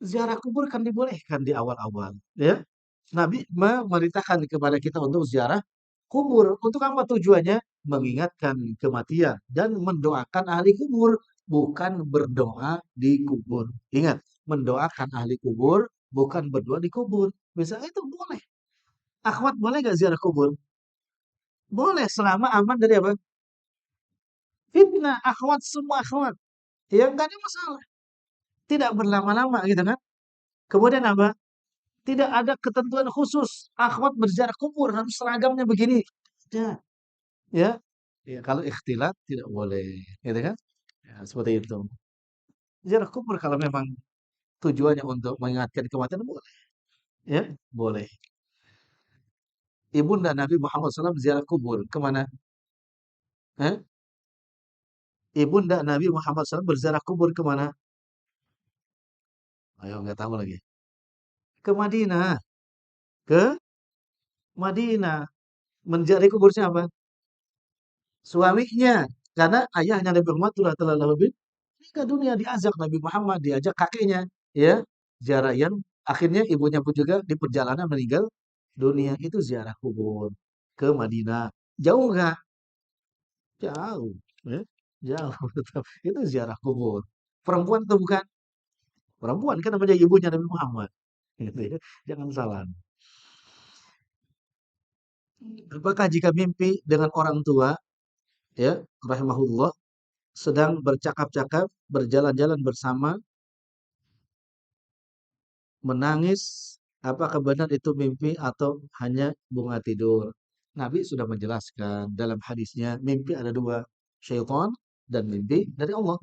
ziarah kubur kan dibolehkan di awal-awal, ya. Nabi memerintahkan kepada kita untuk ziarah kubur. Untuk apa tujuannya? Mengingatkan kematian dan mendoakan ahli kubur, bukan berdoa di kubur. Ingat, mendoakan ahli kubur bukan berdoa di kubur. Misalnya itu boleh. Akhwat boleh nggak ziarah kubur? Boleh selama aman dari apa? Fitnah. Akhwat semua akhwat. Ya nggak ada masalah. Tidak berlama-lama gitu kan. Kemudian apa? Tidak ada ketentuan khusus. Akhwat berziarah kubur harus seragamnya begini. Tidak. Ya. Ya, kalau ikhtilat tidak boleh, gitu kan? Ya, seperti itu. Ziarah kubur kalau memang tujuannya untuk mengingatkan kematian boleh, ya, boleh. Ibunda Nabi Muhammad SAW ziarah kubur kemana? Eh? Ibunda Nabi Muhammad SAW berziarah kubur kemana? Ayo nggak tahu lagi. Ke Madinah, ke Madinah. Menziarahi kubur siapa? Suaminya. Karena ayahnya Nabi Muhammad telah lebih ke dunia diajak Nabi Muhammad, diajak kakeknya, ya, ziarah yang akhirnya ibunya pun juga di perjalanan meninggal dunia itu ziarah kubur ke Madinah. Jauh nggak? Jauh, ya. Jauh tetap. Itu ziarah kubur. Perempuan atau bukan? Perempuan kan namanya ibunya Nabi Muhammad. Gitu ya. Jangan salah. Apakah jika mimpi dengan orang tua, ya, rahimahullah, sedang bercakap-cakap, berjalan-jalan bersama, menangis, apakah benar itu mimpi atau hanya bunga tidur? Nabi sudah menjelaskan dalam hadisnya, mimpi ada dua, syaitan dan mimpi dari Allah.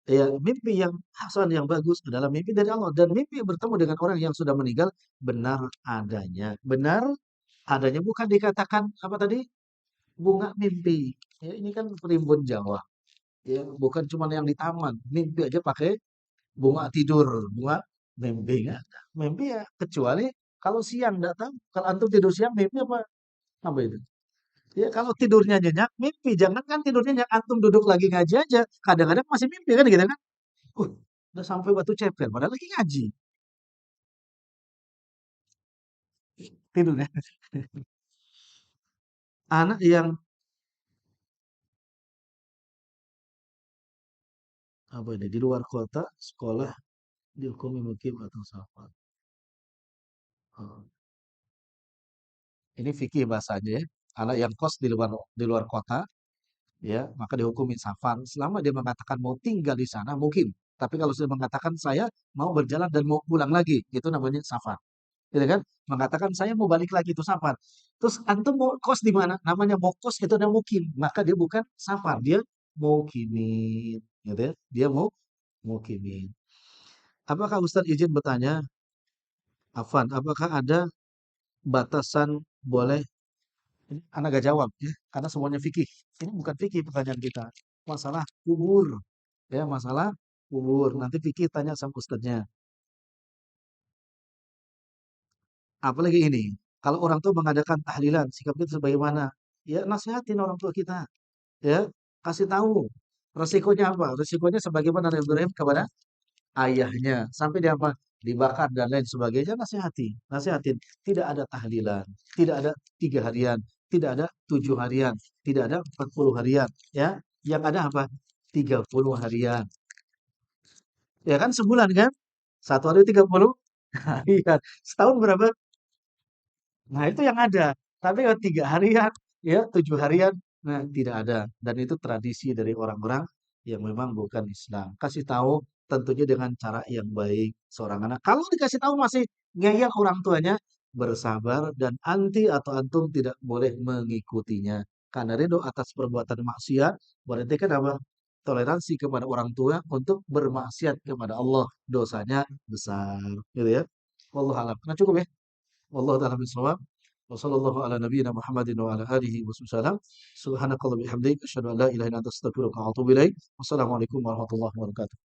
Ya, mimpi yang hasan yang bagus adalah mimpi dari Allah dan mimpi yang bertemu dengan orang yang sudah meninggal benar adanya. Benar adanya bukan dikatakan apa tadi? Bunga mimpi. Ya, ini kan primbon Jawa. Ya, bukan cuma yang di taman. Mimpi aja pakai bunga tidur, bunga mimpi nggak ada. Mimpi ya kecuali kalau siang nggak tahu. Kalau antum tidur siang mimpi apa? Apa itu? Ya kalau tidurnya nyenyak mimpi. Jangan kan tidurnya nyenyak antum duduk lagi ngaji aja. Kadang-kadang masih mimpi kan gitu kan? Uh, udah sampai batu ceper, padahal lagi ngaji. Tidurnya. Anak yang apa ini di luar kota sekolah dihukumi mukim atau safar. Oh, ini fikih bahasanya ya. Anak yang kos di luar kota, ya maka dihukumi safar. Selama dia mengatakan mau tinggal di sana mungkin. Tapi kalau sudah mengatakan saya mau berjalan dan mau pulang lagi, itu namanya safar. Gitu kan? Mengatakan saya mau balik lagi itu safar. Terus antum mau kos di mana? Namanya mau kos itu namanya mukim. Maka dia bukan safar, dia mukimin. Gitu ya. Dia mau mukimin. Apakah Ustadz izin bertanya, Afan, apakah ada batasan boleh? Ini anak gak jawab ya, karena semuanya fikih. Ini bukan fikih pertanyaan kita. Masalah kubur. Ya, masalah kubur. Nanti fikih tanya sama ustadznya. Apalagi ini, kalau orang tua mengadakan tahlilan, sikap kita sebagaimana? Ya, nasihatin orang tua kita. Ya, kasih tahu. Resikonya apa? Resikonya sebagaimana Nabi Ibrahim kepada ayahnya. Sampai dia apa? Dibakar dan lain sebagainya. Nasihatin. Tidak ada tahlilan. Tidak ada 3 harian. Tidak ada 7 harian. Tidak ada 40 harian. Ya, yang ada apa? 30 harian. Ya kan sebulan kan? Satu hari 30 harian. Setahun berapa? Nah, itu yang ada. Tapi kalau 3 harian, ya 7 harian, nah tidak ada. Dan itu tradisi dari orang-orang yang memang bukan Islam. Kasih tahu tentunya dengan cara yang baik seorang anak. Kalau dikasih tahu masih ngeyel orang tuanya, bersabar dan anti atau antum tidak boleh mengikutinya. Karena ridho atas perbuatan maksiat, berarti kan apa? Toleransi kepada orang tua untuk bermaksiat kepada Allah. Dosanya besar. Gitu ya. Wallahu a'lam. Nah cukup ya. Wallahu ta'ala bisawab. Wa sallallahu ala nabiyyina Muhammadin wa ala alihi wa sallam. Subhanakallah bihamdik. Asyhadu an la ilaha illa anta astaghfiruka wa atubu ilaik. Wassalamualaikum warahmatullahi wabarakatuh.